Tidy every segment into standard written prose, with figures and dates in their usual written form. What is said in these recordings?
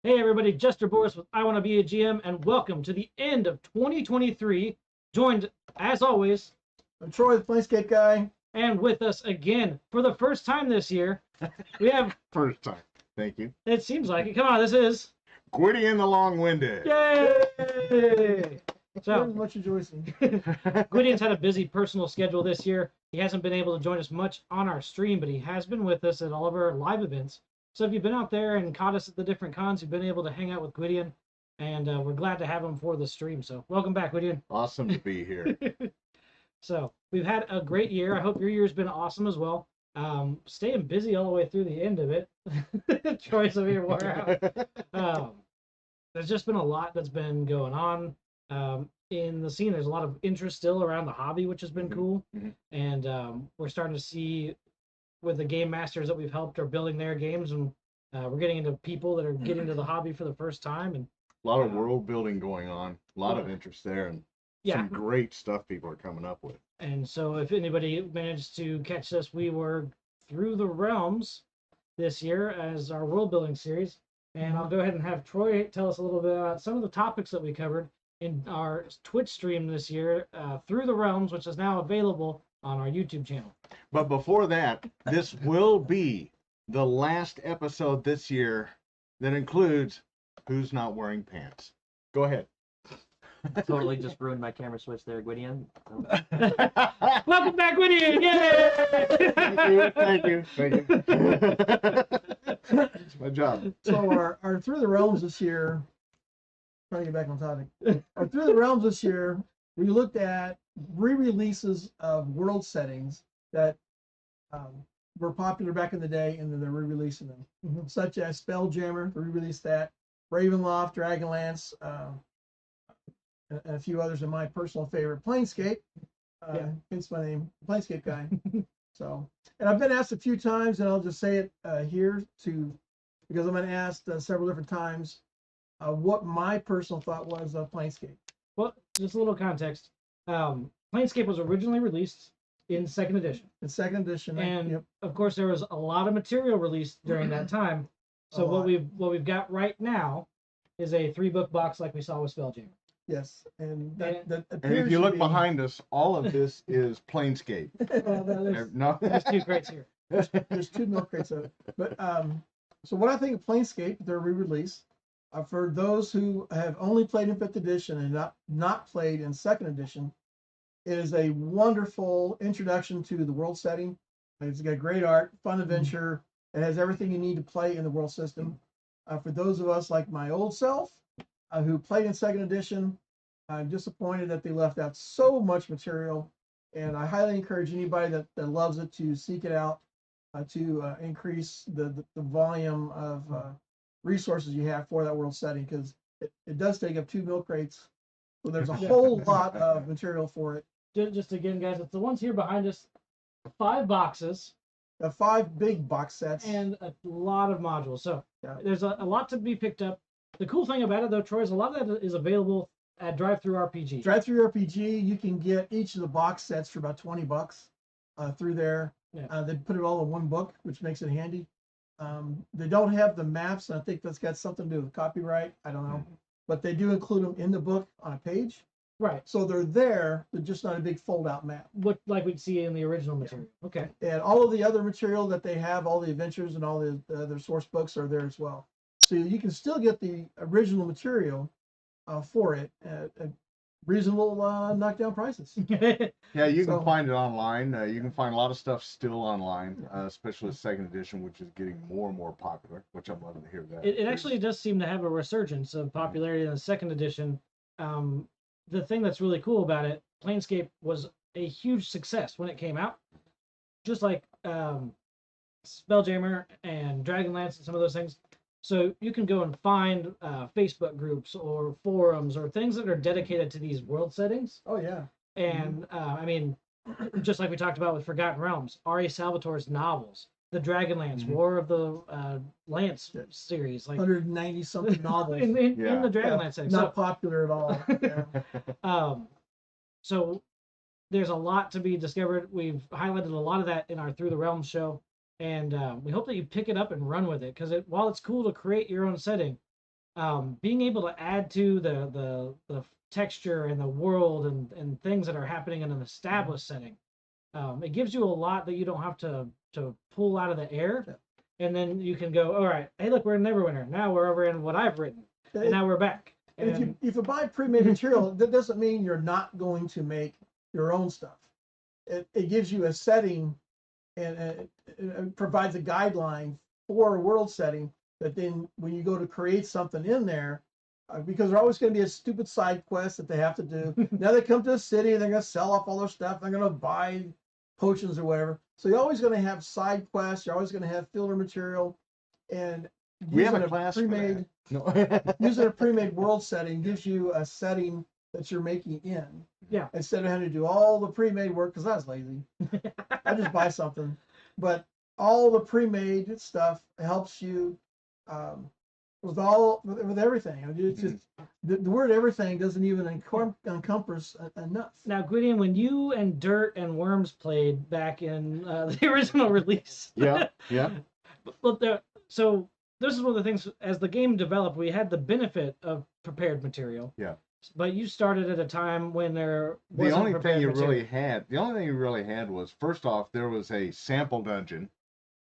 Hey everybody, Jester Borris with I Want to Be a GM, and welcome to the end of 2023. Joined, as always, I'm Troy, the Planescape guy. and with us again for the first time this year, we have. First time. Thank you. It seems like it. Come on, this is. Gwydion the Long-Winded. Yay! So, Much rejoicing. Gwydion's had a busy personal schedule this year. He hasn't been able to join us much on our stream, but he has been with us at all of our live events. So if you've been out there and caught us at the different cons, you've been able to hang out with Gwydion, and we're glad to have him for the stream. So welcome back, Gwydion. Awesome to be here. So we've had a great year. I hope your year's been awesome as well. Staying busy all the way through the end of it. Troy's over here wore out. There's just been a lot that's been going on in the scene. There's a lot of interest still around the hobby, which has been cool. And we're starting to see with the game masters that we've helped are building their games, and we're getting into people that are getting to the hobby for the first time. And A lot of world building going on. A lot of interest there, and some great stuff people are coming up with. And so if anybody managed to catch this, we were through the realms this year as our world building series. And I'll go ahead and have Troy tell us a little bit about some of the topics that we covered in our Twitch stream this year, Through the Realms, which is now available on our YouTube channel. But before that, this will be the last episode this year that includes Who's Not Wearing Pants. Go ahead. Totally just ruined my camera switch there, Gwydion. Welcome back, Gwydion! Yay! Thank you. It's my job. So our Through the Realms this year, trying to get back on topic. Our Through the Realms this year, we looked at re-releases of world settings that were popular back in the day, and then they're re-releasing them, such as Spelljammer, they re-released that, Ravenloft, Dragonlance, and a few others, and my personal favorite, Planescape. Hence my name, Planescape guy. So, and I've been asked a few times, and I'll just say it here because I've been asked several different times what my personal thought was of Planescape. Well, just a little context. Planescape was originally released in second edition. In second edition, And of course, there was a lot of material released during that time. So what we've got right now is a 3-book box like we saw with Spelljammer. yes, and that And appears if you to look be- behind us, all of this is Planescape. No. There's 2 crates here. There's 2 milk crates of it. But so what I think of Planescape, their re-release, for those who have only played in 5th edition and not played in 2nd edition, it is a wonderful introduction to the world setting. It's got great art, fun adventure. It has everything you need to play in the world system. For those of us like my old self, who played in 2nd edition, I'm disappointed that they left out so much material. And I highly encourage anybody that loves it to seek it out, to increase the volume of resources you have for that world setting, because it does take up 2 milk crates. So there's a whole lot of material for it. Just again, guys, it's the ones here behind us. 5 boxes 5 big box sets. and a lot of modules. So Yeah. there's a lot to be picked up. The cool thing about it, though, Troy, is a lot of that is available at Drive-Thru RPG. Drive-Thru RPG, you can get each of the box sets for about $20 through there. Yeah. They put it all in one book, which makes it handy. They don't have the maps, and I think that's got something to do with copyright. I don't know. But they do include them in the book on a page. Right. So they're there, they're just not a big fold-out map. What like we'd see in the original material. Okay. And all of the other material that they have, all the adventures and all the other source books are there as well. So you can still get the original material for it at reasonable knockdown prices. Yeah, you can So- find it online. You can find a lot of stuff still online, especially with 2nd edition, which is getting more and more popular, which I'm loving to hear that. It actually does seem to have a resurgence of popularity in the 2nd edition. The thing that's really cool about it, Planescape was a huge success when it came out. Just like Spelljammer and Dragonlance and some of those things. So you can go and find Facebook groups or forums or things that are dedicated to these world settings. Oh, yeah. And I mean, just like we talked about with Forgotten Realms, R.A. Salvatore's novels, the Dragonlance, War of the Lance series, like 190 something novels. in Yeah. the Dragonlance series. Not popular at all. Yeah. So there's a lot to be discovered. We've highlighted a lot of that in our Through the Realms show, and we hope that you pick it up and run with it, because while it's cool to create your own setting, being able to add to the texture and the world and things that are happening in an established setting, it gives you a lot that you don't have to pull out of the air, and then you can go, all right, hey, look, we're in Neverwinter. Now we're over in what I've written, and now we're back. And if you buy pre-made material, that doesn't mean you're not going to make your own stuff. It gives you a setting and it provides a guideline for a world setting that then when you go to create something in there, because there's always going to be a stupid side quest that they have to do. Now they come to the city, they're going to sell off all their stuff, they're going to buy potions or whatever. So you're always going to have side quests, you're always going to have filler material, and We have using a class for pre-made that. No. using a pre-made world setting gives you a setting that you're making in. Yeah. Instead of having to do all the pre-made work, because I was lazy. I just buy something. But all the pre-made stuff helps you with everything. It's just, the word everything doesn't even encompass enough. Now, Gwydion, when you and Dirt and Worms played back in the original release, Yeah. so this is one of the things, as the game developed, we had the benefit of prepared material. Yeah. But you started at a time when there The wasn't only prepared thing you material. really had was, first off, there was a sample dungeon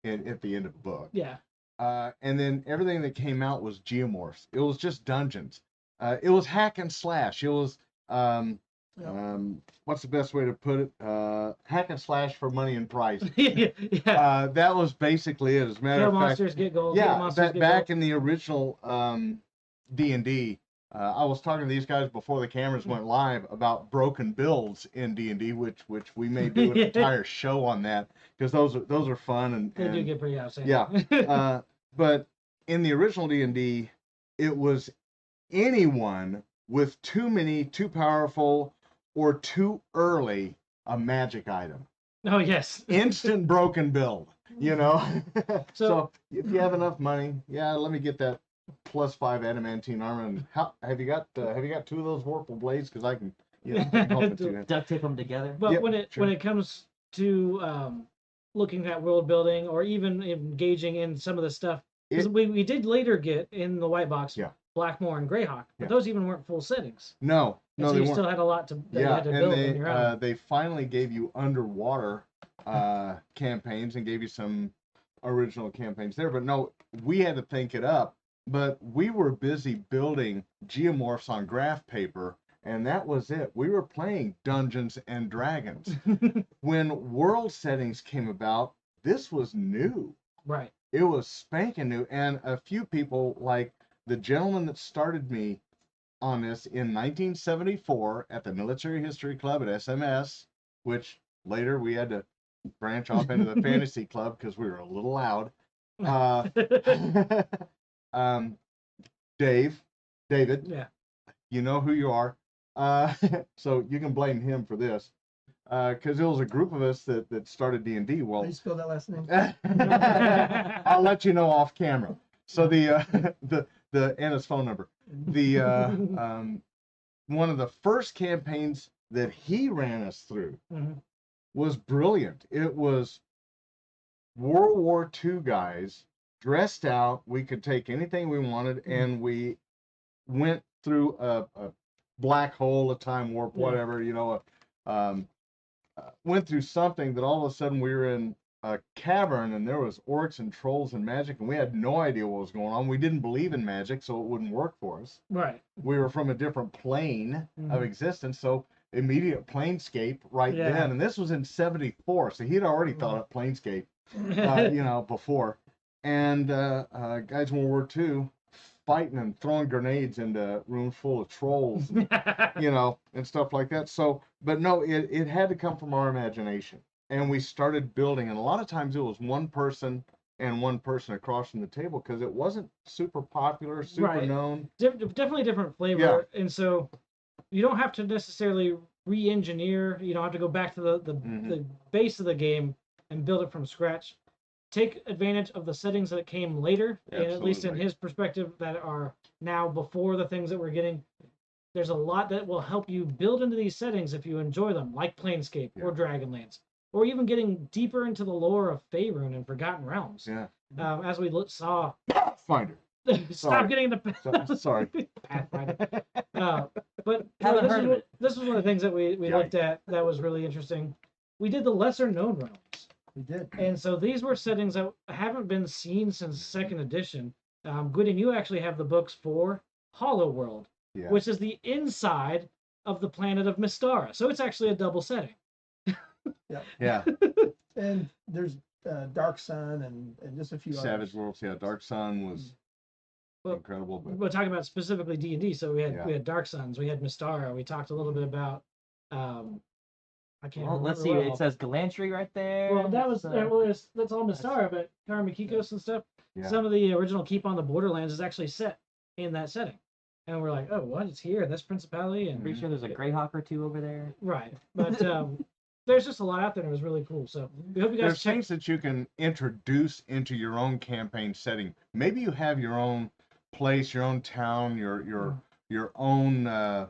at the end of the book. Yeah. And then everything that came out was geomorphs. It was just dungeons. It was hack and slash. It was what's the best way to put it? Hack and slash for money and prize. Yeah. That was basically it. As a matter Kill of fact, monsters, get gold. Kill yeah, monsters, get back gold. in the original D&D, I was talking to these guys before the cameras went live about broken builds in D&D, which we may do an entire show on that, because those are fun and They do get pretty outside. yeah. But in the original D&D, it was anyone with too many, too powerful, or too early a magic item. Oh yes. Instant broken build, you know. So if you have enough money, yeah, let me get that +5 adamantine armor. And have you got 2 of those vorpal blades? Because I can, help with you. Duct tape them together. But Yep, when it comes to looking at world building or even engaging in some of the stuff, because we did later get in the white box, Yeah. Blackmoor and Greyhawk, but Yeah. those even weren't full settings. No, And so they you weren't. still had a lot that you Yeah, had to and build on your own. they finally gave you underwater campaigns and gave you some original campaigns there. But no, we had to think it up. But we were busy building geomorphs on graph paper, and that was it. We were playing Dungeons and Dragons. When world settings came about, this was new. Right. It was spanking new. And a few people, like the gentleman that started me on this in 1974 at the Military History Club at SMS, which later we had to branch off into the Fantasy Club because we were a little loud. David, Yeah. you know who you are. So you can blame him for this. Because it was a group of us that started D&D. How Well, you spell that last name? I'll let you know off camera. So the and his phone number. The one of the first campaigns that he ran us through was brilliant. It was World War II guys dressed out. We could take anything we wanted, and we went through a black hole, a time warp, whatever, went through something that all of a sudden we were in a cavern and there was orcs and trolls and magic, and we had no idea what was going on. We didn't believe in magic, so it wouldn't work for us. Right. We were from a different plane of existence, so immediate planescape then. And this was in 74, so he'd already thought up planescape, before. And guys in World War II fighting and throwing grenades into rooms full of trolls, and, and stuff like that. So, but no, it had to come from our imagination. And we started building, and a lot of times it was one person and one person across from the table because it wasn't super popular, super known. Definitely different flavor. Yeah. And so you don't have to necessarily re-engineer. You don't have to go back to the base of the game and build it from scratch. Take advantage of the settings that came later, and at least in his perspective, that are now before the things that we're getting. There's a lot that will help you build into these settings if you enjoy them, like Planescape or Dragonlance, or even getting deeper into the lore of Faerun and Forgotten Realms. Yeah. As we saw, Pathfinder. Stop Sorry. getting the Sorry. Pathfinder. But Haven't heard of it. this was one of the things that we looked at that was really interesting. We did the lesser known realms. We did. And so these were settings that haven't been seen since second edition. Gwydion, you actually have the books for Hollow World, Yeah. which is the inside of the planet of Mystara. So it's actually a double setting. Yeah. And there's Dark Sun and just a few Savage others. Worlds. Yeah. Dark Sun was Well, incredible, but We're talking about specifically D&D. So we had Yeah. we had Dark Suns, we had Mystara. We talked a little bit about I can't Well, remember. let's see. what It all. says Galantry right there. Well, that was It's, that's all Mystara, but Karmakikos and stuff. yeah. Some of the original Keep on the Borderlands is actually set in that setting, and we're like, oh, what? It's here. That's Principality, and pretty sure there's a Greyhawk or two over there. right. But there's just a lot out there, and it was really cool. So we hope you guys There's check. things that you can introduce into your own campaign setting. Maybe you have your own place, your own town, your own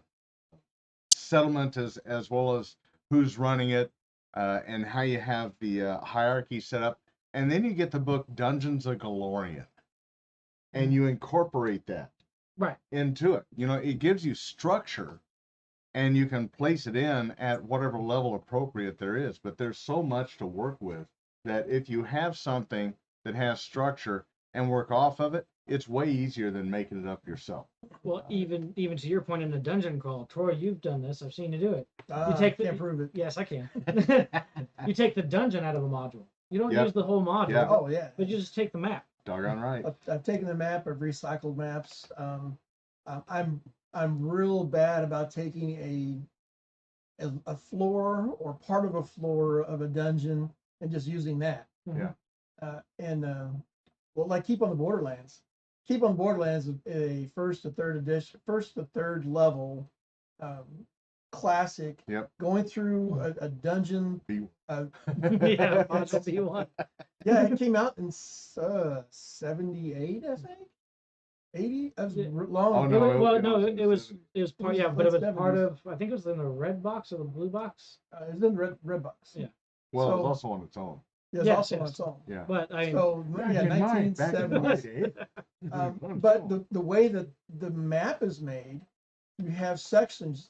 settlement as well as who's running it and how you have the hierarchy set up. And then you get the book Dungeons of Galorian, and you incorporate that Right. into it. You know, it gives you structure, and you can place it in at whatever level appropriate there is. But there's so much to work with that if you have something that has structure and work off of it, it's way easier than making it up yourself. Well, even to your point in the dungeon crawl, Troy, you've done this. I've seen you do it. I take the- can't prove it. Yes, I can. You take the dungeon out of a module. You don't Yep. use the whole module, Yeah. Oh yeah. but you just take the map. Doggone right. I've taken the map. I've recycled maps. I'm real bad about taking a floor or part of a floor of a dungeon and just using that. Yeah. Well, like Keep on the Borderlands. Keep on the Borderlands is a first to third level classic. Yep. Going through a dungeon. Be- Yeah, module B1. Yeah, it came out in 78, I think. 80. That was Yeah. long. Oh, It no, was, it- well, it no, was it was part. was Yeah, but it was late part 70s. of. I think it was in the red box or the blue box. It was in the red box. Yeah. Well, So- it's also on its own. It was Yes, also on yes. its own. Yeah. But I mean, So yeah, Back in my 1970s. day. But the way that the map is made, you have sections,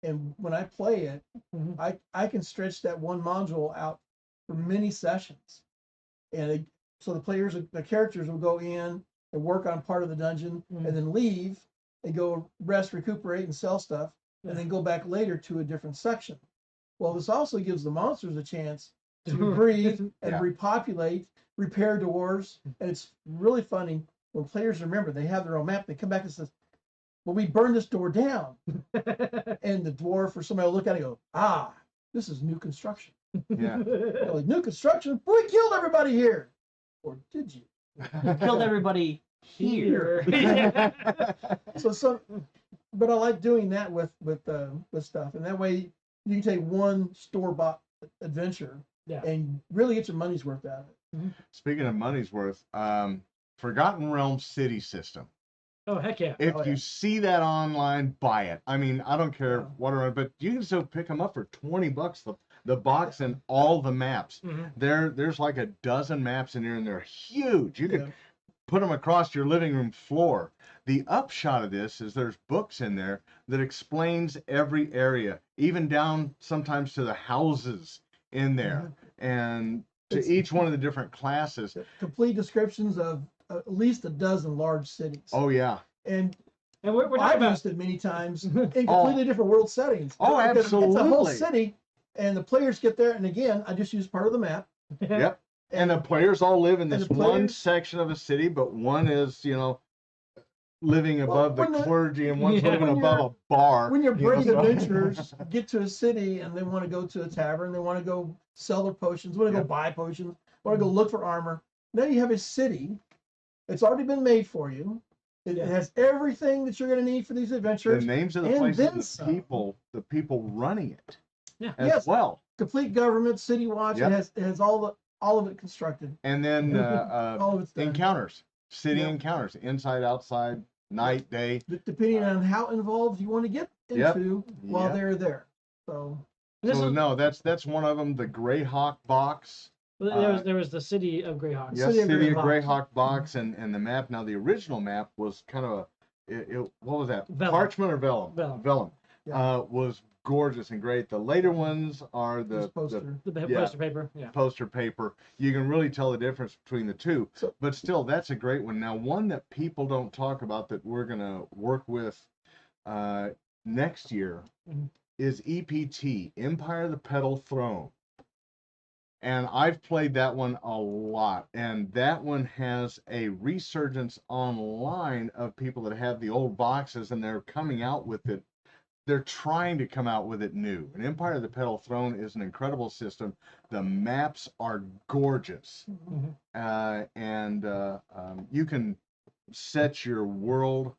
and when I play it, Mhm. I can stretch that one module out for many sessions, and so the characters will go in and work on part of the dungeon, Mhm. and then leave and go rest, recuperate, and sell stuff, and then go back later to a different section. Well, this also gives the monsters a chance to breathe and Yeah. repopulate, repair doors, and it's really funny when players remember they have their own map. They come back and says, "Well, we burned this door down," and the dwarf or somebody will look at it and go, "Ah, this is new construction." Yeah. They're like, "New construction? We killed everybody here," or did you? Killed everybody here. But I like doing that with stuff, and that way you can take one store-bought adventure Yeah. and really get your money's worth out of it. Speaking of money's worth, Forgotten Realms city system. Oh heck yeah! If Oh, you yeah. see that online, buy it. I mean, I don't care Yeah. what, but you can still pick them up for $20. The box and all the maps. Mhm. There's like a dozen maps in here, and they're huge. You could Yeah. put them across your living room floor. The upshot of this is there's books in there that explains every area, even down sometimes to the houses in there, and to It's- each one of the different classes. Complete descriptions of at least a dozen large cities. Oh yeah. And And we're talking I've about used it many times in completely different world settings. Oh, Because It's a whole absolutely. city, and the players get there, and again, I just use part of the map. Yep. And the players all live in And this the one players- section of a city, but one is, living Well, above the when the- clergy, and one's Yeah. living When above a bar. When your you know, brave so- adventurers get to a city and they want to go to a tavern, they want to go sell their potions, want to Yeah. go buy potions, want to go look for armor. Now you have a city. It's already been made for you. It Yeah. has everything that you're going to need for these the adventures. names of the and places, then and the some. people running it Yeah. as Yes. well. Complete government, city watch. Yep. It has all of it constructed. And then All of it's done. encounters, city Yep. encounters, inside, outside, night, day. Depending on how involved you want to get Yep. into while Yep. they're there. So This So is- no, that's one of them. The Greyhawk box Well, there was the city of Greyhawk. Yes, City of City of Greyhawk. Greyhawk box and the map. Now the original map was kind of what was that? Vellum. Parchment or vellum? Vellum. Yeah. Was gorgeous and great. The later ones are This the poster. The Yeah. poster paper. Yeah. poster paper. You can really tell the difference between the two. So- But still, that's a great one. Now, one that people don't talk about that we're gonna work with next year Mhm. is EPT, Empire of the Petal Throne. And I've played that one a lot. And that one has a resurgence online of people that have the old boxes and they're coming out with it. They're trying to come out with it new. And Empire of the Petal Throne is an incredible system. The maps are gorgeous. Mhm. You can set your world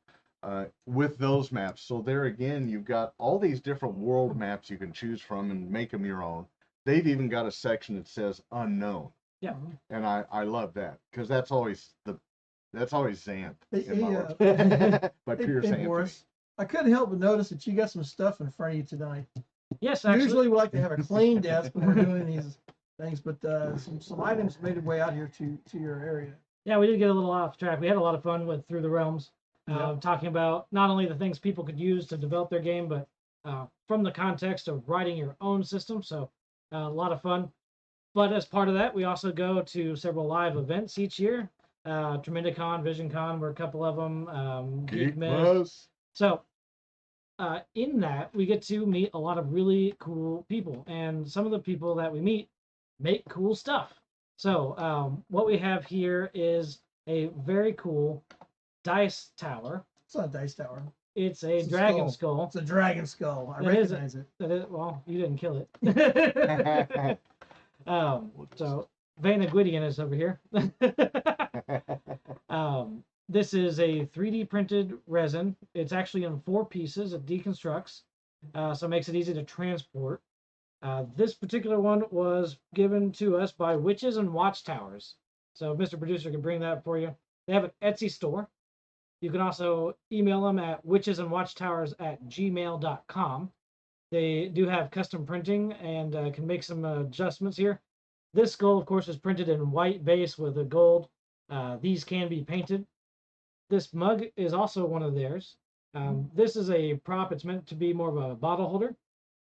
with those maps. So there again, you've got all these different world maps you can choose from and make them your own. They've even got a section that says unknown. Yeah. And I love that because that's always Xanth Hey, in my hey, world. By Hey, pure hey, Xanth. Borris, I couldn't help but notice that you got some stuff in front of you tonight. Yes, actually. Usually we like to have a clean desk when we're doing these things, but some items made their way out here to your area. Yeah, we did get a little off track. We had a lot of fun with Through the Realms, talking about not only the things people could use to develop their game, but from the context of writing your own system. So a lot of fun. But as part of that, we also go to several live events each year. Tremendicon, Visioncon were a couple of them. Geek Miss. So in that, we get to meet a lot of really cool people. And some of the people that we meet make cool stuff. So what we have here is a very cool dice tower. It's not a dice tower. It's a It's a dragon skull. skull. It's a dragon skull. I That is recognize it. That is, well, you didn't kill it. So Vana Gwydion is over here. This is a 3D printed resin. It's actually in 4 pieces. It deconstructs, so it makes it easy to transport. This particular one was given to us by Witches and Watchtowers. So if Mr. Producer can bring that for you. They have an Etsy store. You can also email them at witchesandwatchtowers@gmail.com. They do have custom printing and can make some adjustments here. This skull, of course, is printed in white base with a gold. These can be painted. This mug is also one of theirs. This is a prop. It's meant to be more of a bottle holder,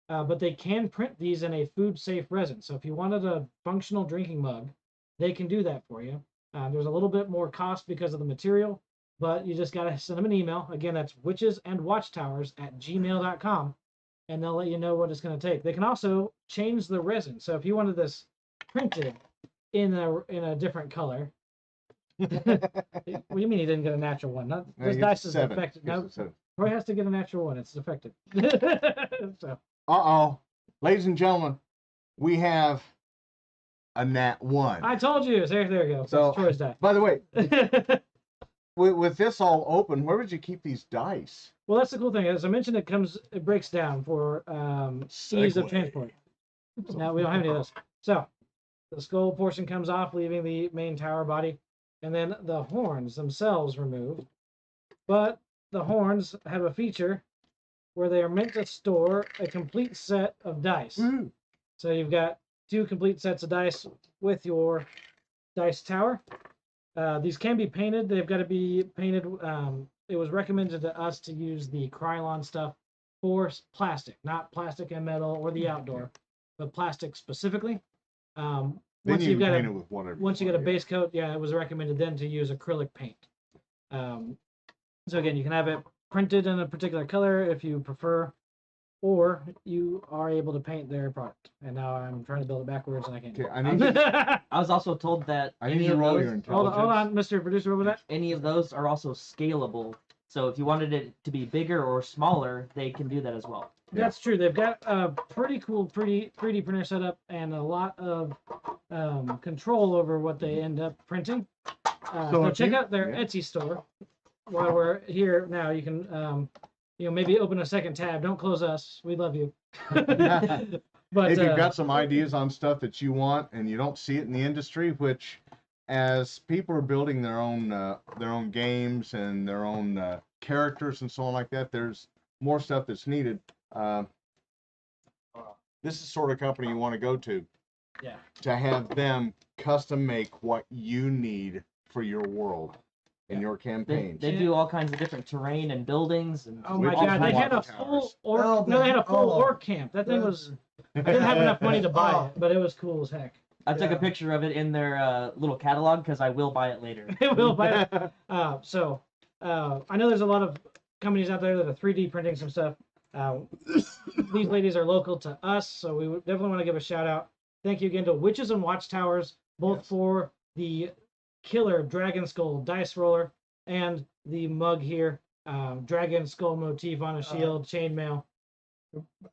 but they can print these in a food-safe resin. So if you wanted a functional drinking mug, they can do that for you. There's a little bit more cost because of the material, but you just got to send them an email. Again, that's witchesandwatchtowers@gmail.com, and they'll let you know what it's going to take. They can also change the resin. So if you wanted this printed in a different color, what do you mean he didn't get a natural one? No, This he dice gets is 7. defective. He gets No, a 7. Troy has to get a natural one. It's defective. So Ladies and gentlemen, we have a nat 1. I told you. There you go. So, That's Troy's die. by the way, with this all open, where would you keep these dice? Well, that's the cool thing. As I mentioned, it breaks down for ease of Segue. transport. Now we don't have any of those. So the skull portion comes off, leaving the main tower body, and then the horns themselves removed. But the horns have a feature where they are meant to store a complete set of dice. Woo. So you've got 2 complete sets of dice with your dice tower. These can be painted. They've got to be painted. It was recommended to us to use the Krylon stuff for plastic, not plastic and metal or the outdoor, but plastic specifically. Then Once you you've can got paint a, it with whatever. once you get a want, base coat, yeah, it was recommended then to use acrylic paint. So again, you can have it printed in a particular color if you prefer, or you are able to paint their product. And now I'm trying to build it backwards and I can't. Okay, I need you, I was also told that I need any you to of roll those, your hold intelligence. on, Mr. Producer, what was that? any of those are also scalable. So if you wanted it to be bigger or smaller, they can do that as well. Yeah. That's true. They've got a pretty cool 3D printer setup and a lot of control over what they end up printing. So if check you- out their yeah. Etsy store. While we're here now, you can maybe open a second tab. Don't close us. We love you. But If you've got some ideas on stuff that you want and you don't see it in the industry, which as people are building their own games and their own characters and so on like that, there's more stuff that's needed. This is the sort of company you want to go to. Yeah. to have them custom make what you need for your world and your They, campaigns. they do all kinds of different terrain and buildings and Oh my Which god, is they had a Watch full Towers. orc. Oh, No, they had a full oh. orc camp. That thing was. I didn't have enough money to buy it, but it was cool as heck. I took Yeah. a picture of it in their little catalog because I will buy it later. It will buy it. I know there's a lot of companies out there that are 3D printing some stuff. These ladies are local to us, so we would definitely want to give a shout out. Thank you again to Witches and Watchtowers, both Yes. for the killer dragon skull dice roller and the mug here, dragon skull motif on a shield, chainmail.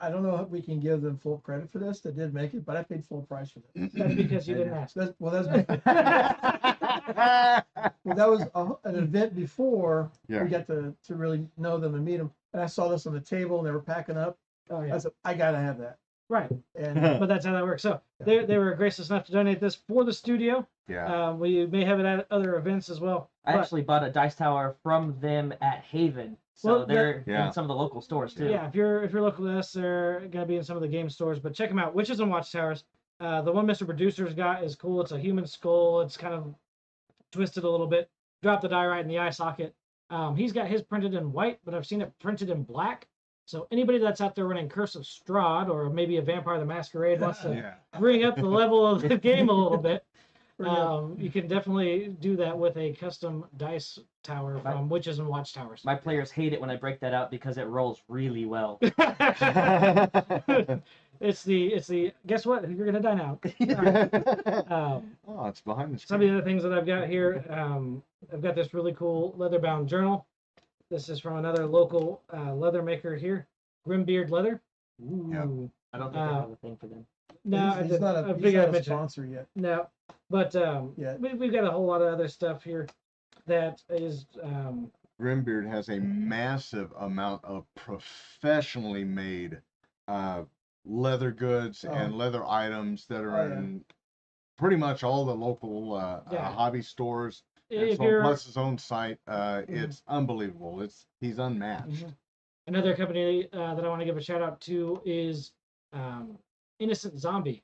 I don't know if we can give them full credit for this. They did make it, but I paid full price for this. That's because you didn't ask. That's well, that was an event before Yeah. we got to really know them and meet them. And I saw this on the table and they were packing up. Oh I yeah, said, I gotta have that. right. And But that's how that works. So they were gracious enough to donate this for the studio. Yeah. We may have it at other events as well. I But- actually bought a dice tower from them at Haven, so Well, they're Yeah. in some of the local stores too. Yeah, if you're local to us, they're gonna be in some of the game stores. But check them out, Witches and Watchtowers. The one Mr. Producer's got is cool. It's a human skull. It's kind of twisted a little bit. Drop the die right in the eye socket. He's got his printed in white, but I've seen it printed in black. So anybody that's out there running Curse of Strahd or maybe a Vampire the Masquerade wants to Yeah. bring up the level of the game a little bit, bring up- you can definitely do that with a custom dice tower from Witches and Watchtowers. My players hate it when I break that out because it rolls really well. It's the guess what? You're gonna die now. Oh, it's behind the Some of the screen. other things that I've got here, I've got this really cool leather bound journal. This is from another local leather maker here, Grimbeard Leather. Ooh. Yep. I don't think I have a thing for them. No, he's not I a, he's figured I'd not a mention it. sponsor yet. No, but Yeah. we've got a whole lot of other stuff here that is Grimbeard has a massive amount of professionally made leather goods and leather items that are Oh, yeah. in pretty much all the local Yeah. hobby stores. And if so you're plus his own site, it's unbelievable. He's unmatched. Another company that I want to give a shout out to is Innocent Zombie.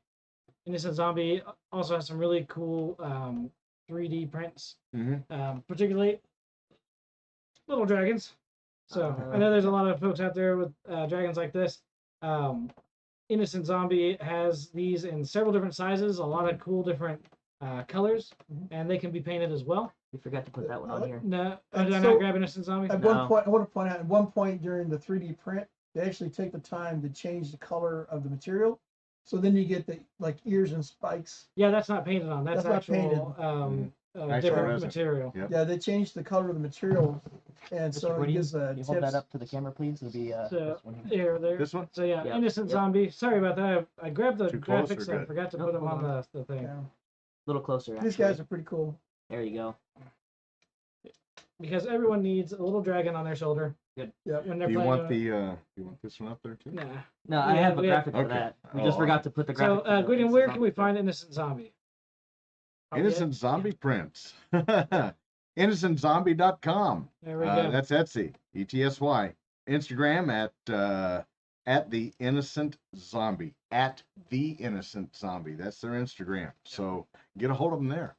Innocent Zombie also has some really cool 3D prints, particularly little dragons. So I know there's a lot of folks out there with dragons like this. Innocent Zombie has these in several different sizes, a lot of cool different colors, and they can be painted as well. We forgot to put that one on here. No, And did I so- not grab Innocent Zombie? At No. one point, I want to point out, at one point during the 3D print, they actually take the time to change the color of the material. So then you get the like ears and spikes. Yeah, that's not painted on. That's, That's not actual Actual different resin. material. Yep. Yeah, they changed the color of the material, and Mr. so it Gwydion, gives can you hold tips. that up to the camera, please? It'll be So, this one here. Here, there. This one? So yeah, Yep, Innocent yep. Zombie. Sorry about that. I grabbed the Too close or graphics and I good? forgot to Nope, put them hold on the thing. Yeah. A little closer. These guys are pretty cool. There you go. Because everyone needs a little dragon on their shoulder Yep. when they're Do you playing. want you want this one up there too? Nah. No, I Yeah, have a we have- graphic for Okay. that. We just Oh. forgot to put the So, graphic. for the Gwydion, Innocent where can we Zombie find Innocent Zombie? Innocent Zombie Prints. InnocentZombie.com. There we go. That's Etsy, ETSY. Instagram at the Innocent Zombie. At the Innocent Zombie. That's their Instagram. So get a hold of them there.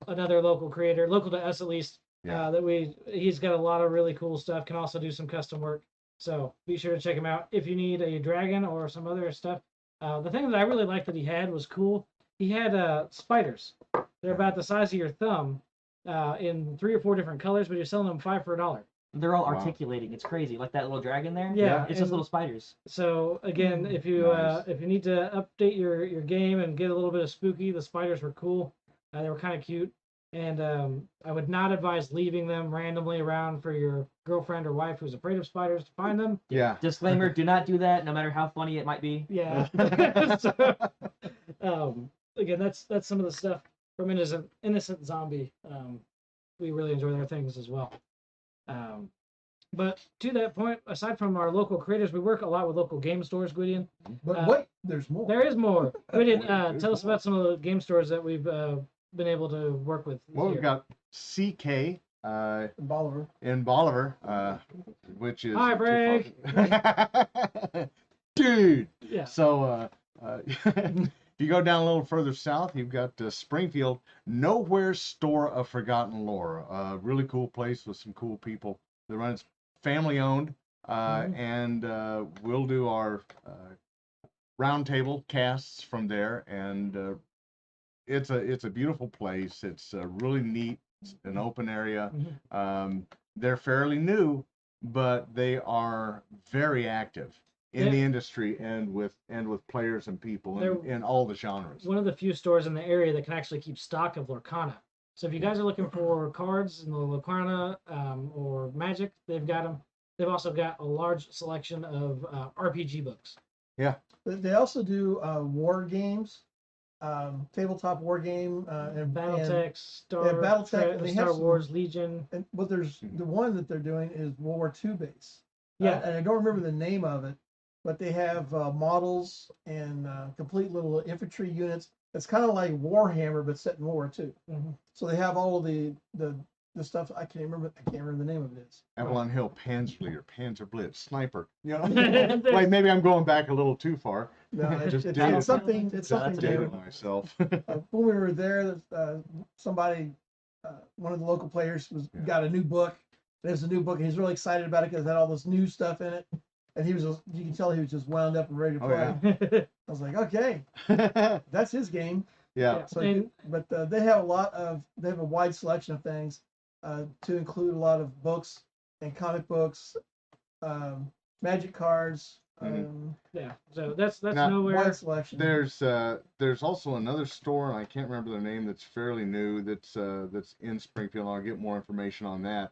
Another local creator, local to us at least. Yeah. He's got a lot of really cool stuff. Can also do some custom work. So be sure to check him out if you need a dragon or some other stuff. The thing that I really liked that he had was cool. He had spiders. They're about the size of your thumb, in 3 or 4 different colors, but you're selling them 5 for $1. They're all Wow. articulating. It's crazy. Like that little dragon there. Yeah, It's just and- little spiders. So again, if you Nice. if you need to update your game and get a little bit of spooky, the spiders were cool. They were kind of cute, and I would not advise leaving them randomly around for your girlfriend or wife who's afraid of spiders to find them. Yeah. Disclaimer: do not do that, no matter how funny it might be. Yeah. So, again, that's some of the stuff from Innocent Zombie. We really enjoy their things as well. But to that point, aside from our local creators, we work a lot with local game stores, Gwydion. But wait, there's more. There is more. Gwydion, There's tell us more. about some of the game stores that we've been able to work with. this Well, we've year. got CK Bolivar. in Bolivar, which is Hi, Frank. dude. Yeah. So If you go down a little further south, you've got Springfield, Nowhere's Store of Forgotten Lore. Really cool place with some cool people. They run it's family owned, and we'll do our roundtable casts from there. And it's a beautiful place. It's really neat. It's an open area. They're fairly new, but they are very active in the industry and with players and people in all the genres. One of the few stores in the area that can actually keep stock of Lorcana. So if you guys are looking for cards in the Lorcana or Magic, they've got them. They've also got a large selection of RPG books. Yeah. They also do war games, tabletop war game, and BattleTech, Star Wars, Legion. And but there's the one that they're doing is World War II base. Yeah. And I don't remember the name of it, but they have models and complete little infantry units. It's kind of like Warhammer, but set in World War II. So they have all of the stuff. I can't remember the name of it is. Avalon Hill Panzerleader, Panzer Blitz, Sniper. You know, like maybe I'm going back a little too far. No, it's something. It's something. Dated myself. When we were there, somebody, one of the local players, got a new book. There's a new book, and he's really excited about it because it had all this new stuff in it. And you can tell he was just wound up and ready to play. Yeah. I was like, okay, that's his game. Yeah. So, they have they have a wide selection of things, to include a lot of books and comic books, magic cards. Yeah. So that's now, Nowhere. Wide selection. There's also another store, and I can't remember the name, that's fairly new. That's in Springfield. I'll get more information on that.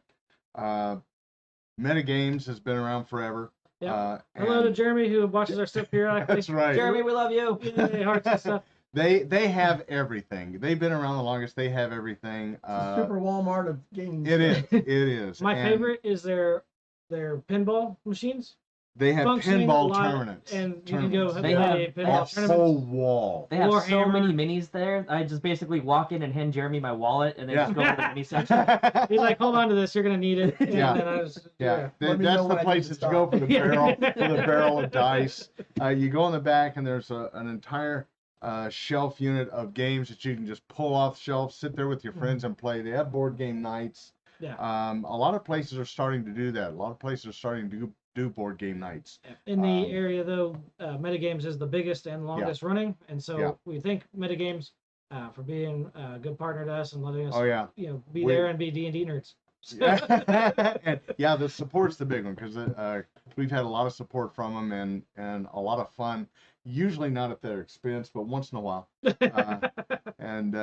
Metagames has been around forever. Yeah. Hello to Jeremy, who watches our stuff periodically. That's right. Jeremy, we love you. Hearts and stuff. They have everything. They've been around the longest. They have everything. It's the super Walmart of gaming. It is. It is. My favorite is their pinball machines. They have pinball tournaments. And you can go They have pinball a whole wall. They have so Warhammer. many minis there. I just basically walk in and hand Jeremy my wallet, and they just go to the mini section. He's like, hold on to this, you're gonna need it. And Yeah. then I just, Yeah, Let me that's know the when I need places to to go for the barrel, Yeah. of dice. You go in the back, and there's an entire shelf unit of games that you can just pull off the shelf, sit there with your friends and play. They have board game nights. Yeah. A lot of places are starting to do that. A lot of places are starting to do board game nights. In the area, though, Metagames is the biggest and longest running, and so Yeah. we thank Metagames for being a good partner to us and letting us, Oh yeah. be there and be D&D nerds. And yeah, the support's the big one because we've had a lot of support from them and a lot of fun. Usually not at their expense, but once in a while. And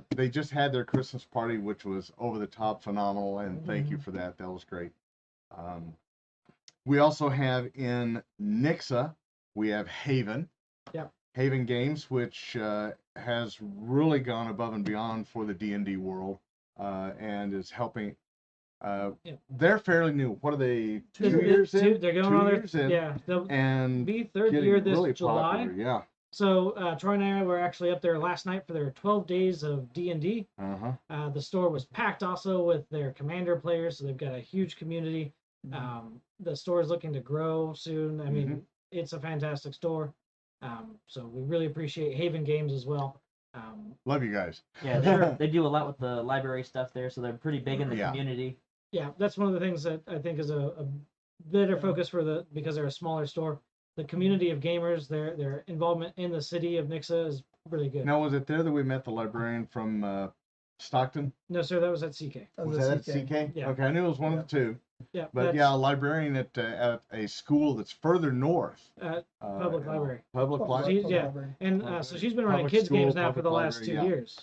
they just had their Christmas party, which was over the top phenomenal, and thank you for that. That was great. We also have in Nixa, we have Haven. Yep. Haven Games, which has really gone above and beyond for the D&D world, and is helping. They're fairly new. What are they? 2 years in? They're going 2 on years in, yeah. They'll and be third getting year this really July. popular, yeah. So Troy and I were actually up there last night for their 12 days of D&D. The store was packed also with their Commander players, so they've got a huge community. The store is looking to grow soon. I mean, it's a fantastic store. So we really appreciate Haven Games as well. Love you guys. Yeah, they do a lot with the library stuff there, so they're pretty big in the community. Yeah, that's one of the things that I think is a better focus because they're a smaller store. The community of gamers, their involvement in the city of Nixa is really good. Now, was it there that we met the librarian from Stockton? No, sir, that was at CK. Was that at CK? Yeah. Okay, I knew it was one of the two. Yeah, But yeah, a librarian at a school that's further north. Public library. Public library. Yeah, and so she's been running Public kids school, games now for public the last library, 2 yeah. years.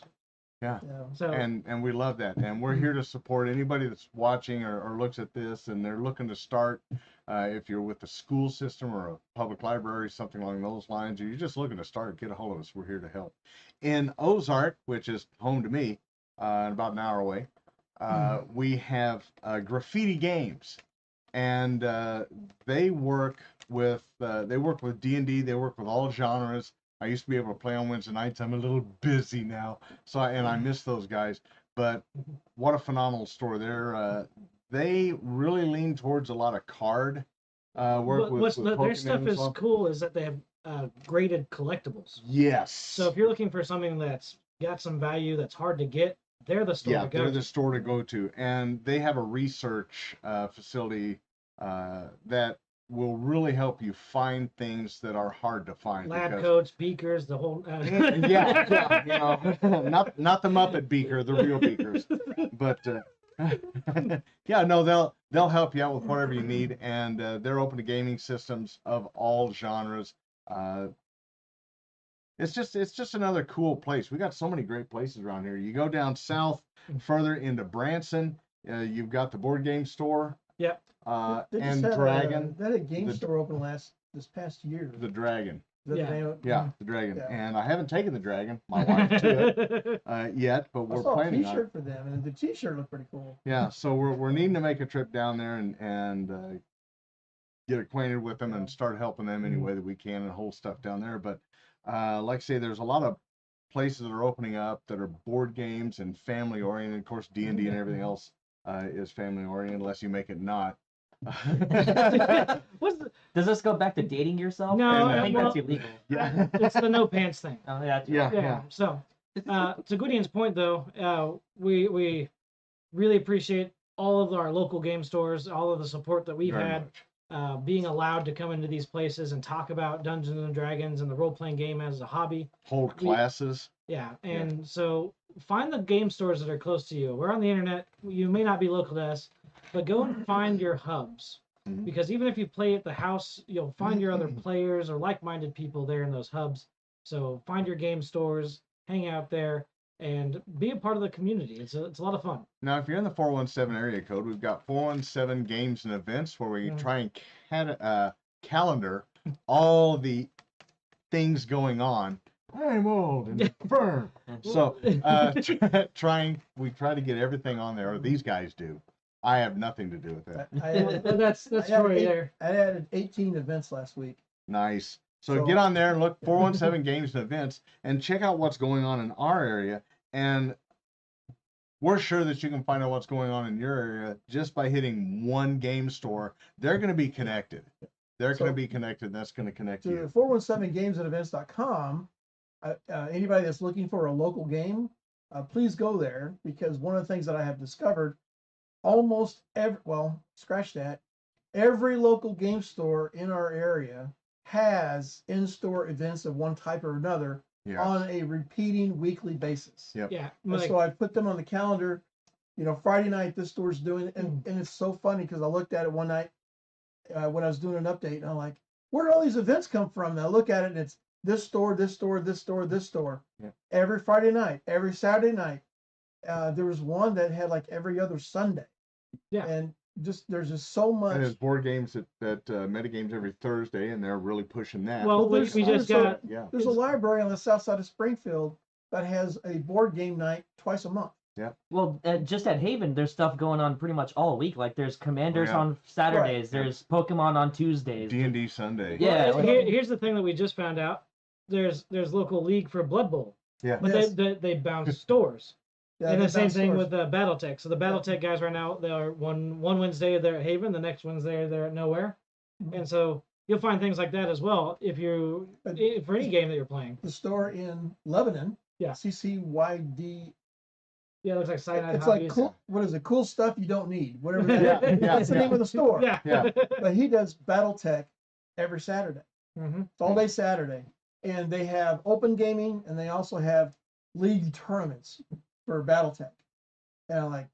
Yeah. So And we love that. And we're here to support anybody that's watching or looks at this and they're looking to start. If you're with the school system or a public library, something along those lines, or you're just looking to start, get a hold of us. We're here to help. In Ozark, which is home to me, about an hour away, we have Graffiti Games. And they work with D&D. They work with all genres. I used to be able to play on Wednesday nights. I'm a little busy now, so I miss those guys. But what a phenomenal store! They really lean towards a lot of card work. their Pokemon stuff and is stuff. cool. Is that they have graded collectibles. Yes. So if you're looking for something that's got some value that's hard to get, they're the store to go they're to. the store to go to, and they have a research facility that will really help you find things that are hard to find. Lab because, coats, beakers, the whole. yeah, not the Muppet beaker, the real beakers, but yeah, no, they'll help you out with whatever you need, and they're open to gaming systems of all genres. It's just another cool place. We got so many great places around here. You go down south further into Branson, you've got the board game store. Yep. They just And had Dragon. They had a game store open this past year. The Dragon. Is that Yeah. the name of it? Yeah, the Dragon. Yeah. And I haven't taken the Dragon, my wife, to it yet, but I we're saw a planning on it. T-shirt for them, and the T-shirt looked pretty cool. Yeah, so we're needing to make a trip down there and get acquainted with them and start helping them any way that we can and hold stuff down there. But like I say, there's a lot of places that are opening up that are board games and family oriented. Of course, D&D and everything else is family oriented, unless you make it not. What's the, Does this go back to dating yourself? No, I think well- that's illegal. Yeah, it's the no pants thing. Oh, yeah. yeah. So, to Gwydion's point, though, we really appreciate all of our local game stores, all of the support that we've Very had, much. being allowed to come into these places and talk about Dungeons and Dragons and the role-playing game as a hobby. Hold classes. Yeah, and so find the game stores that are close to you. We're on the internet. You may not be local to us, but go and find your hubs. Mhm. Because even if you play at the house, you'll find your other players or like-minded people there in those hubs. So find your game stores, hang out there, and be a part of the community. It's a lot of fun. Now, if you're in the 417 area code, we've got 417 games and events where we try and calendar all the things going on. I'm old and firm. So we try to get everything on there, or these guys do. I have nothing to do with that. I added, That's I added Troy eight- there. I added 18 events last week. Nice. So So- get on there and look 417 games and events and check out what's going on in our area. And we're sure that you can find out what's going on in your area just by hitting one game store. They're going to be connected. They're So- going to be connected. That's going to connect To you. 417gamesandevents.com, anybody that's looking for a local game, please go there, because one of the things that I have discovered, almost every local game store in our area has in-store events of one type or another Yeah. on a repeating weekly basis. Yep. Yeah, And like, so I put them on the calendar. Friday night this store's doing it, and it's so funny because I looked at it one night when I was doing an update, and I'm like, where do all these events come from? And I look at it, and it's this store, this store, this store, this store. Yeah. Every Friday night, every Saturday night. There was one that had like every other Sunday. Yeah. And there's just so much. And there's board games at metagames every Thursday, and they're really pushing that. well, Well, we there's just also- got yeah. There's a library on the south side of Springfield that has a board game night twice a month. Well, just at Haven, there's stuff going on pretty much all week. Like there's Commanders Oh, yeah. on Saturdays, Right. there's Pokemon on Tuesdays. D&D Sunday. Yeah, Well, here's the thing that we just found out. There's local league for Blood Bowl, Yeah. but Yes. they bounce stores. Yeah, And they the same bounce thing stores. with Battletech. So the Battletech guys right now, they're one Wednesday they're at Haven, the next Wednesday they're at Nowhere, and so you'll find things like that as well for any game that you're playing. The store in Lebanon. Yeah. CCYD. Yeah, it looks like Cyanide It's like Hobbies. cool. What is it? Cool stuff you don't need. Whatever that Yeah, is. yeah, That's the name of the store. Yeah. Yeah. But he does BattleTech every Saturday. hmm It's all day Saturday, and they have open gaming, and they also have league tournaments for BattleTech. And I'm like,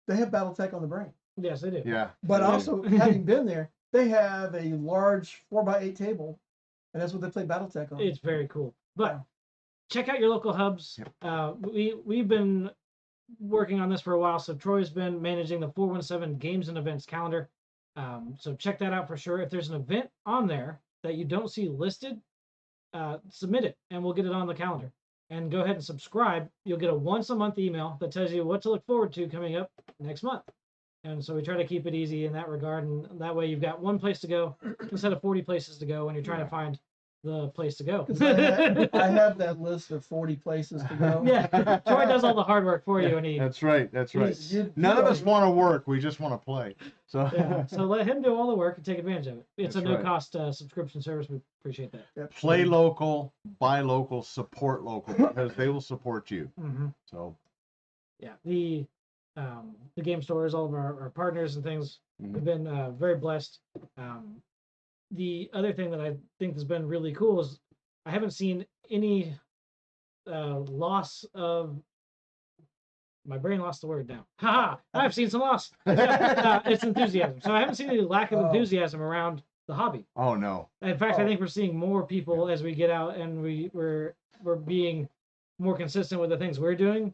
they have BattleTech on the brain. Yes, they do. Yeah. But Yeah. also, having been there, they have a large 4x8 table, and that's what they play BattleTech on. It's very cool. But Yeah. check out your local hubs. We've been working on this for a while. So Troy's been managing the 417 games and events calendar. So check that out for sure. If there's an event on there that you don't see listed, submit it and we'll get it on the calendar. And go ahead and subscribe. You'll get a once a month email that tells you what to look forward to coming up next month. And so we try to keep it easy in that regard. And that way you've got one place to go instead of 40 places to go when you're trying to find the place to go. 'Cause I have that list of 40 places to go. Yeah, Troy does all the hard work for you, and he. That's right. That's right. You None of know, us want to work. We just want to play. So, Yeah, so let him do all the work and take advantage of it. It's That's a no right. cost subscription service. We appreciate that. Yep. play local, buy local, support local, because they will support you. Mm-hmm. So, Yeah, the game stores, all of our partners and things, Mhm. we've been very blessed. The other thing that I think has been really cool is I haven't seen any loss of. My brain lost the word now. Haha! I've seen some loss. It's enthusiasm. So I haven't seen any lack of Oh. enthusiasm around the hobby. oh no. In fact, I Oh. think we're seeing more people as we get out and we're being more consistent with the things we're doing.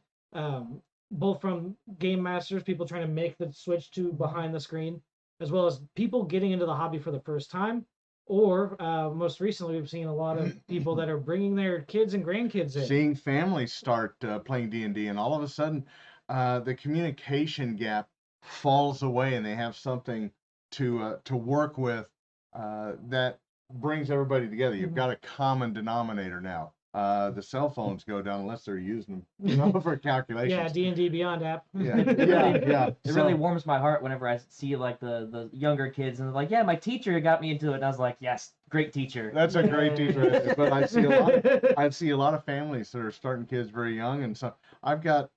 Both from game masters, people trying to make the switch to behind the screen, as well as people getting into the hobby for the first time. Or most recently, we've seen a lot of people that are bringing their kids and grandkids in. Seeing families start playing D&D, and all of a sudden, the communication gap falls away, and they have something to work with that brings everybody together. You've got a common denominator now. The cell phones go down unless they're using them, for calculations. Yeah, D&D Beyond app. Yeah, yeah. It really warms my heart whenever I see like the younger kids and they're like, yeah, my teacher got me into it, and I was like, yes, great teacher. That's a great teacher. But I see a lot of families that are starting kids very young, and so I've got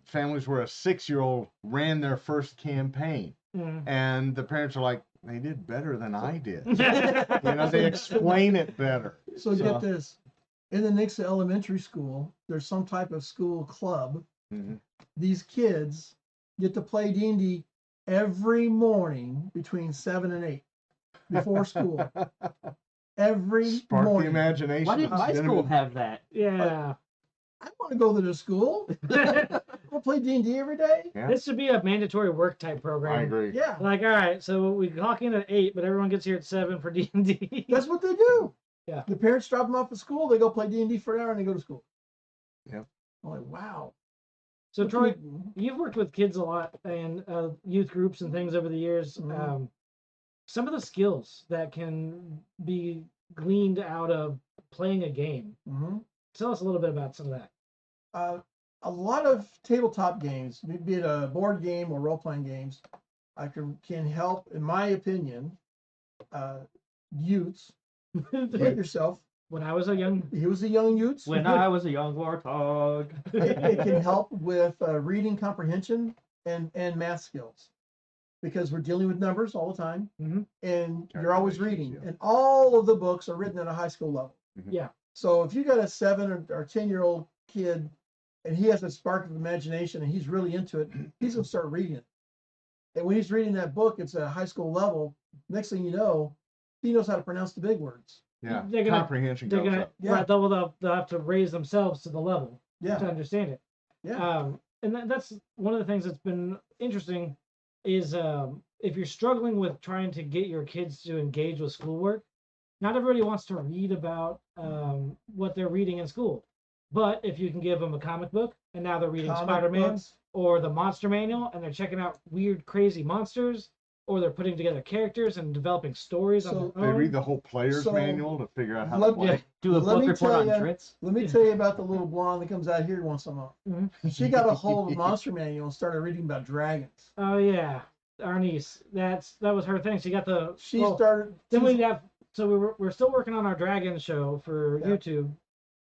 families where a 6-year-old ran their first campaign, Mm. and the parents are like, they did better than I did. They explain it better. So get this. In the Nixa Elementary School, there's some type of school club. Mhm. These kids get to play D&D every morning between 7 and 8 before school. Every Spark the morning. imagination. Why didn't my school have that? Yeah. I want to go to the school. We'll play D&D every day. Yeah. This should be a mandatory work type program. I agree. Yeah, Like, all right, so we clock in at 8, but everyone gets here at 7 for D&D. that's what they do. Yeah. The parents drop them off at school. They go play D&D for an hour and they go to school. Yep. I'm like, wow. So, What Troy, can you've worked with kids a lot and youth groups and things over the years. Mhm. Some of the skills that can be gleaned out of playing a game. Mm-hmm. Tell us a little bit about some of that. A lot of tabletop games, be it a board game or role-playing games, can help, in my opinion, youths like yourself. When I was a young, He was a young youth. When I was a young warthog. It can help with reading comprehension and math skills, because we're dealing with numbers all the time, Mhm. and you're always Calculations, reading, yeah. and all of the books are written at a high school level. Yeah. So if you got a 7 or 10-year-old kid and he has a spark of imagination and he's really into it, he's gonna start reading it. And when he's reading that book, it's at a high school level. Next thing you know, he knows how to pronounce the big words. Yeah. They're gonna- Comprehension they're goes gonna, up. Yeah. right, they'll have to raise themselves to the level to Yeah, understand it. yeah. And that's one of the things that's been interesting is if you're struggling with trying to get your kids to engage with schoolwork, not everybody wants to read about what they're reading in school. But if you can give them a comic book and now they're reading Comic Spider-Man books. or the Monster Manual and they're checking out weird, crazy monsters, or they're putting together characters and developing stories on So their They own. read the whole player's So, manual to figure out how to let- play. Yeah. Do a Let book me report tell on ya- Dritz. Let me tell you about the little blonde that comes out here once in a while. Mhm. She got a hold of Monster Manual and started reading about dragons. Oh yeah, our niece. That was her thing. She got the. She well, started. Then we have. So we're still working on our dragon show for Yeah. YouTube,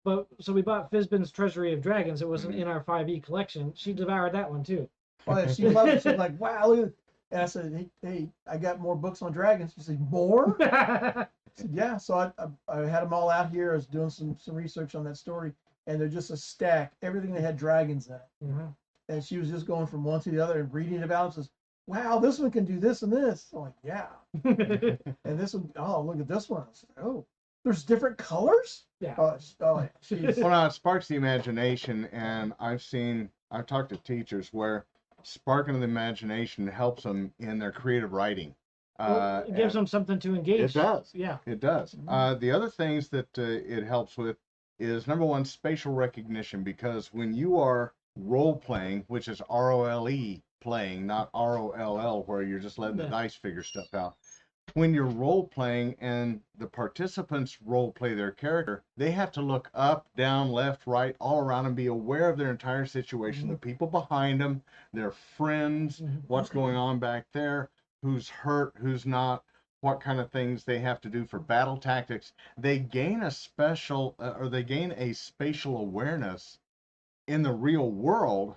but so we bought Fizbin's Treasury of Dragons. It wasn't Mm-hmm. in our 5e collection. She devoured that one too. Oh, yeah, she loved it. She's like, wow, look at it. And I said, hey, I got more books on dragons. She said, more? I said, yeah. So I had them all out here. I was doing some research on that story, and they're just a stack. Everything that had dragons in it. Mhm. And she was just going from one to the other and reading about it. And says, wow, this one can do this and this. I'm like, yeah. And this one, oh, look at this one. I said, oh, there's different colors? Yeah. Oh, she's, Well, now it sparks the imagination, and I've talked to teachers where sparking of the imagination helps them in their creative writing. Well, it gives them something to engage. It does. Yeah. It does. Mhm. The other things that it helps with is, number one, spatial recognition, because when you are role playing, which is ROLE playing, not ROLL, where you're just letting the Yeah. dice figure stuff out. when you're role playing and the participants role play their character, they have to look up, down, left, right, all around and be aware of their entire situation, the people behind them, their friends, what's going on back there, who's hurt, who's not, what kind of things they have to do for battle tactics. They gain a spatial awareness in the real world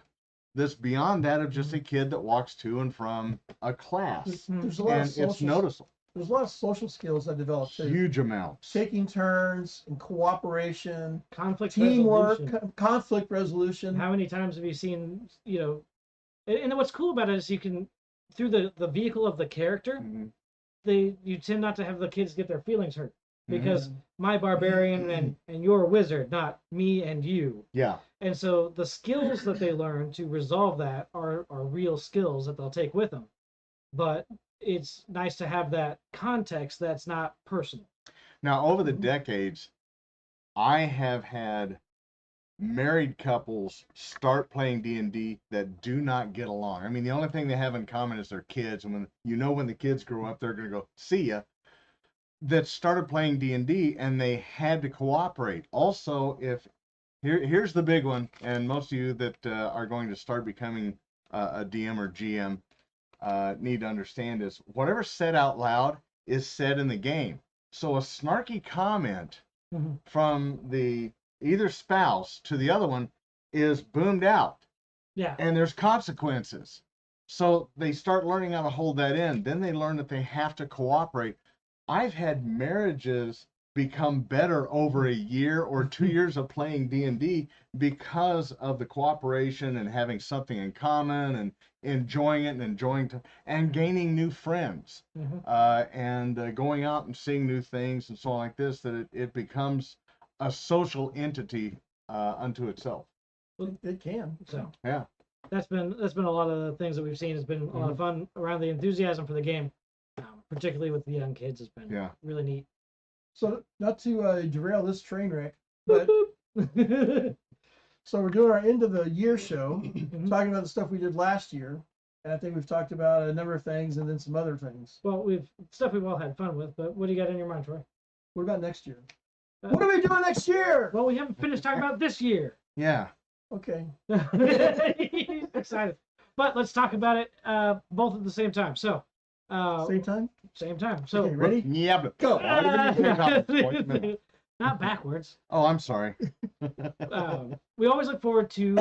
that's beyond that of just a kid that walks to and from a class. There's a lot And of it's noticeable. There's a lot of social skills that develop too. Huge amounts. Taking turns and cooperation, Conflict teamwork, resolution. conflict resolution. How many times have you seen, and what's cool about it is you can, through the vehicle of the character, you tend not to have the kids get their feelings hurt. Because my barbarian and your wizard, not me and you. Yeah. And so the skills that they learn to resolve that are real skills that they'll take with them. But it's nice to have that context that's not personal. Now, over the decades, I have had married couples start playing D&D that do not get along. I mean, the only thing they have in common is their kids. And when the kids grow up, they're going to go, see ya. That started playing D&D and they had to cooperate. Also, here's the big one, and most of you that are going to start becoming a DM or GM need to understand is whatever's said out loud is said in the game. So a snarky comment from the either spouse to the other one is boomed out. Yeah. And there's consequences. So they start learning how to hold that in. Then they learn that they have to cooperate. I've had marriages become better over a year or 2 years of playing D&D because of the cooperation and having something in common and enjoying it and gaining new friends and going out and seeing new things and so on like this, that it becomes a social entity unto itself. It can. So yeah, that's been a lot of the things that we've seen. Has been a lot of fun around the enthusiasm for the game. Particularly with the young kids, has been really neat. So not to derail this train wreck, but so we're doing our end of the year show, talking about the stuff we did last year, and I think we've talked about a number of things and then some other things. Well, we've all had fun with, but what do you got in your mind, Troy? What about next year? What are we doing next year? Well, we haven't finished talking about this year. Yeah. Okay. Excited, but let's talk about it both at the same time. So. Same time? Same time. So okay, ready? Yeah, but go. Not backwards. Oh, I'm sorry. We always look forward to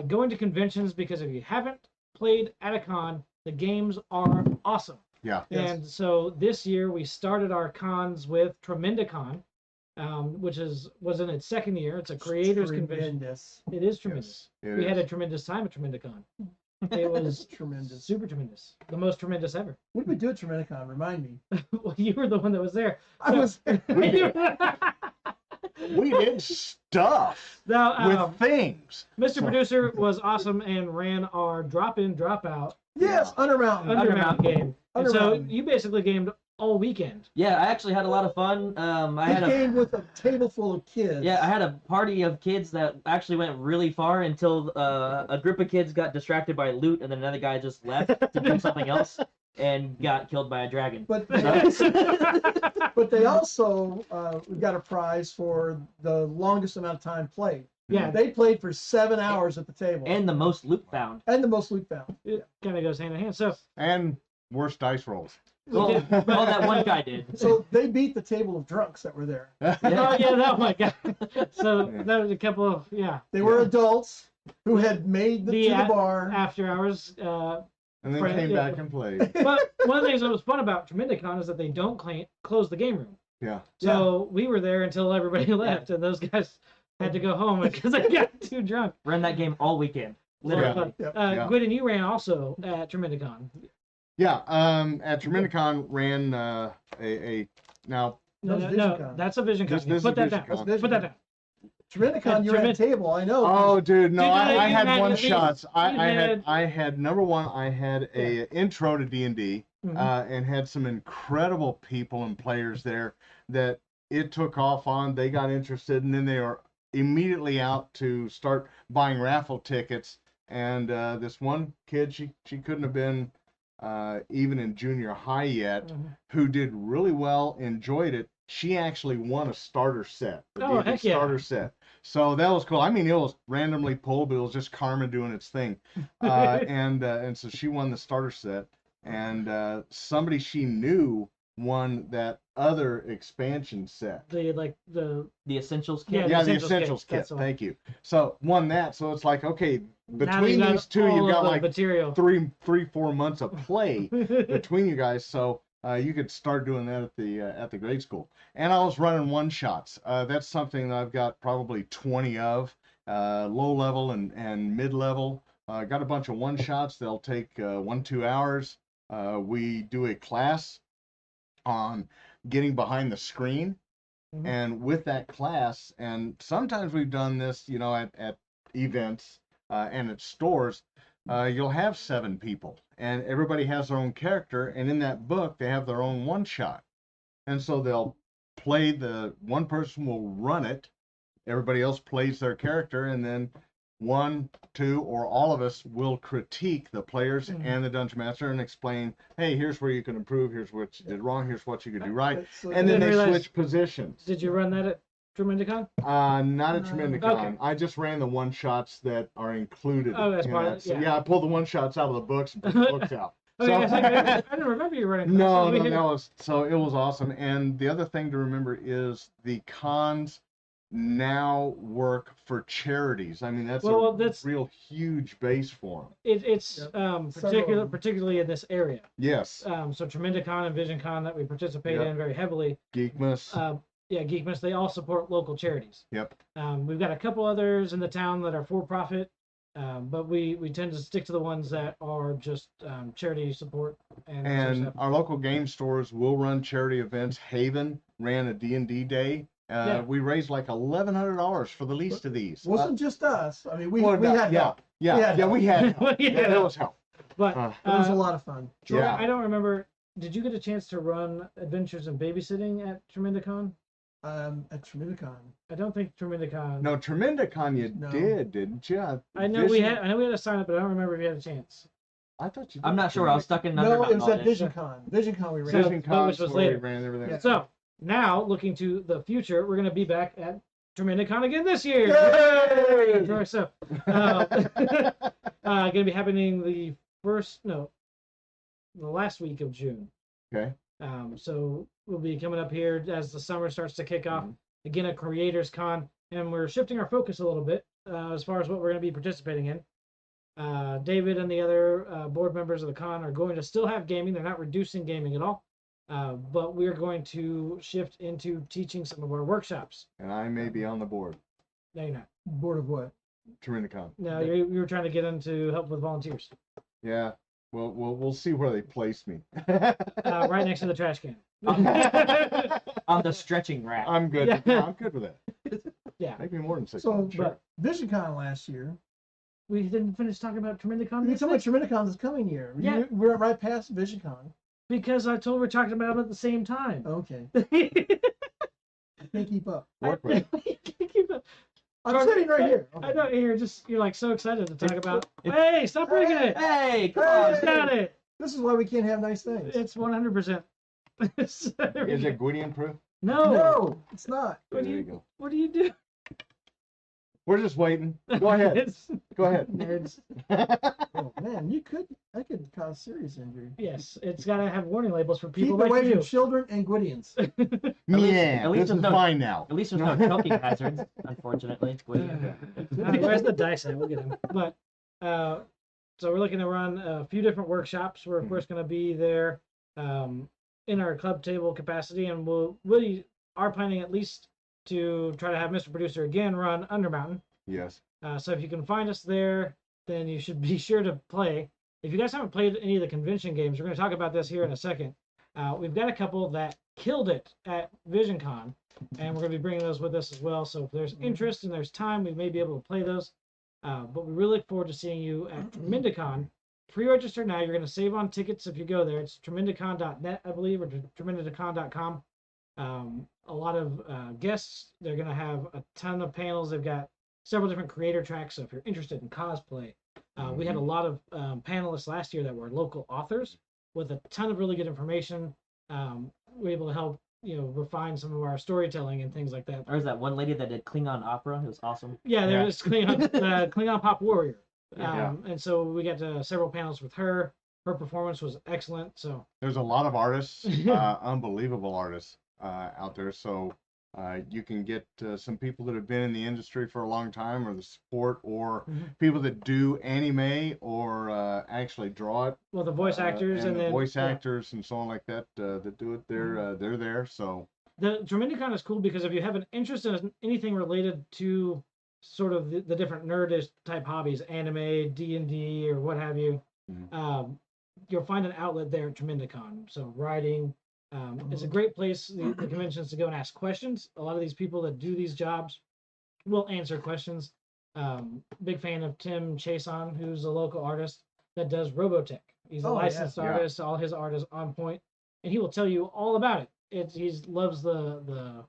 going to conventions because if you haven't played at a con, the games are awesome. Yeah. And so this year we started our cons with Tremendicon, which was in its second year. It's a creators convention. It is tremendous. Yes, we had a tremendous time at Tremendicon. It was tremendous, super tremendous, the most tremendous ever. What did we do at Tremendicon? Remind me. Well, you were the one that was there. I was. We did stuff with things. Mr. Producer was awesome and ran our drop-in, drop-out. Yes, Undermount game. And so Undermountain. you basically gamed all weekend. Yeah, I actually had a lot of fun. I had came with a table full of kids. Yeah, I had a party of kids that actually went really far until a group of kids got distracted by loot, and then another guy just left to do something else and got killed by a dragon. But they also got a prize for the longest amount of time played. Yeah, they played for 7 hours at the table. And the most loot found. And the most loot found. It kind of goes hand in hand. So. And worst dice rolls. Well, that one guy did. So they beat the table of drunks that were there. Oh yeah, oh my god. So that was a couple of They were adults who had made the bar after hours. And then came back and played. But one of the things that was fun about Tremendicon is that they don't close the game room. Yeah. So we were there until everybody left, and those guys had to go home because they got too drunk. Ran that game all weekend, literally. Gwydion, you ran also at Tremendicon. Yeah, at Tremendicon ran now. No, that's a Visioncon. This Put that Visioncon. down. Put that down. Tremendicon, you ran a table, I know. Oh, dude, no, I had one shots. I had number one. I had a intro to D&D, and had some incredible people and players there that it took off on. They got interested, and then they were immediately out to start buying raffle tickets. And this one kid, she couldn't have been even in junior high yet, Mhm. who did really well, enjoyed it. She actually won a starter set, the Oh, D&D heck yeah. starter set. So that was cool. I mean, it was randomly pulled, but it was just Karma doing its thing. And so she won the starter set, and somebody she knew won that other expansion set. The Essentials Yeah, kit. Yeah, the Essentials Essentials kit, kit. that's the one. Thank you. So won that. So it's like, okay, now between you've got these two, all you've of got the like material. 4 months of play between you guys. So you could start doing that at the grade school. And I was running one shots. That's something that I've got probably 20 of, low level and mid level. Got a bunch of one shots. They'll take 1-2 hours. We do a class on getting behind the screen. Mhm. And with that class, and sometimes we've done this, at events and at stores, you'll have 7 people, and everybody has their own character, and in that book, they have their own one shot. And so they'll play, one person will run it, everybody else plays their character, and then 1, 2, or all of us will critique the players and the dungeon master and explain, hey, here's where you can improve, here's what you did wrong, here's what you could do right. So And then didn't they realize- switch positions. Did you run that at Tremendicon? Not at No. Tremendicon. Okay. I just ran the one shots that are included. Oh, that's in part of that. it, So, yeah. I pulled the one shots out of the books and put the books out. Okay, I, was like, I So, didn't remember you running. no, classes. no, that was so it was awesome. And the other thing to remember is the cons now work for charities. I mean, that's Well, that's- real huge base for them. It's Yep. Several of them. particularly in this area. Yes, So Tremendicon and Visioncon that we participate Yep. in very heavily. Geekmas. Geekmas, they all support local charities. Yep. We've got a couple others in the town that are for profit, but we tend to stick to the ones that are just charity support and that sort of And stuff. our local game stores will run charity events. Haven ran a D&D day. Yeah. We raised like $1,100 for the least of these. wasn't just us. I mean, we Well, we had help. Yeah, We had yeah, we had help. We had Yeah, there was help. But Uh, It was a lot of fun. Troy, Yeah. I don't remember. Did you get a chance to run Adventures in Babysitting at Tremendicon? At Tremendicon. I don't think Tremendicon. No, Tremendicon you No. did, didn't you? I know we had to sign up, but I don't remember if we had a chance. I thought you did. I'm not sure. I was stuck in No, Undermountain it was all at day. VisionCon. VisionCon we ran. So- VisionCon, which was where we later. ran everything. Yeah. So now, looking to the future, we're going to be back at Tremendicon again this year. Yay! Troy, so, going to be happening the last week of June. Okay. So we'll be coming up here as the summer starts to kick off. Again, a Creators Con, and we're shifting our focus a little bit as far as what we're going to be participating in. David and the other board members of the con are going to still have gaming. They're not reducing gaming at all, but we're going to shift into teaching some of our workshops. And I may be on the board. No, you're not. Board of what? Tremendicon. No, you were trying to get into help with volunteers. Yeah. Well, we'll see where they place me. Right next to the trash can. On the stretching rack. I'm good. Yeah. Yeah, I'm good with that. Yeah. Make me more than 6 So, months. Sure. but VisionCon last year. We didn't finish talking about Tremendicon You this talking about week Tremendicon this coming year? Yeah. We're right past VisionCon. because I told we're talking about them at the same time. Okay, I can't keep up. Work with it. keep it. I'm Sorry. sitting right here. I know you're like so excited to talk about. Hey, stop breaking it! Hey, come Hey! on. It's got it. This is why we can't have nice things. It's 100%. Is it Gwydion proof? No. No, it's not. What do There you you go. What do you do? We're just waiting. Go ahead. It's- Go ahead. Nerds. Oh man, that could cause serious injury. Yes, it's got to have warning labels for Keep people like away you. from children and Gwydions. Yeah, at least this is there's no- fine now. At least there's no choking hazards, unfortunately. Where's the dice at? We'll get them. But so we're looking to run a few different workshops. We're of course going to be there in our club table capacity, and we are planning at least to try to have Mr. Producer again run Undermountain. Yes. So if you can find us there, then you should be sure to play. If you guys haven't played any of the convention games, we're going to talk about this here in a second. We've got a couple that killed it at VisionCon, and we're going to be bringing those with us as well. So if there's interest and there's time, we may be able to play those. But we really look forward to seeing you at Tremendicon. Pre-register now. You're going to save on tickets if you go there. It's tremendicon.net, I believe, or tremendicon.com. A lot of guests. They're going to have a ton of panels. They've got several different creator tracks. So if you're interested in cosplay, we had a lot of panelists last year that were local authors. with a ton of really good information. We're able to help refine some of our storytelling and things like that. Or is that one lady that did Klingon opera? It was awesome. Yeah, there's Klingon Pop Warrior. Yeah. And so we got to several panels with her. Her performance was excellent. So There's a lot of artists, unbelievable artists out there. So you can get some people that have been in the industry for a long time, or the sport, or people that do anime or actually draw it. well, the voice actors and the then voice actors and so on like that that do it. They're there. So the Tremendicon is cool because if you have an interest in anything related to sort of the different nerdish type hobbies, anime, D&D, or what have you, you'll find an outlet there at Tremendicon. So writing, it's a great place, the conventions, to go and ask questions. A lot of these people that do these jobs will answer questions. Big fan of Tim Chason, who's a local artist that does Robotech. He's a licensed artist. All his art is on point, and he will tell you all about it. He loves the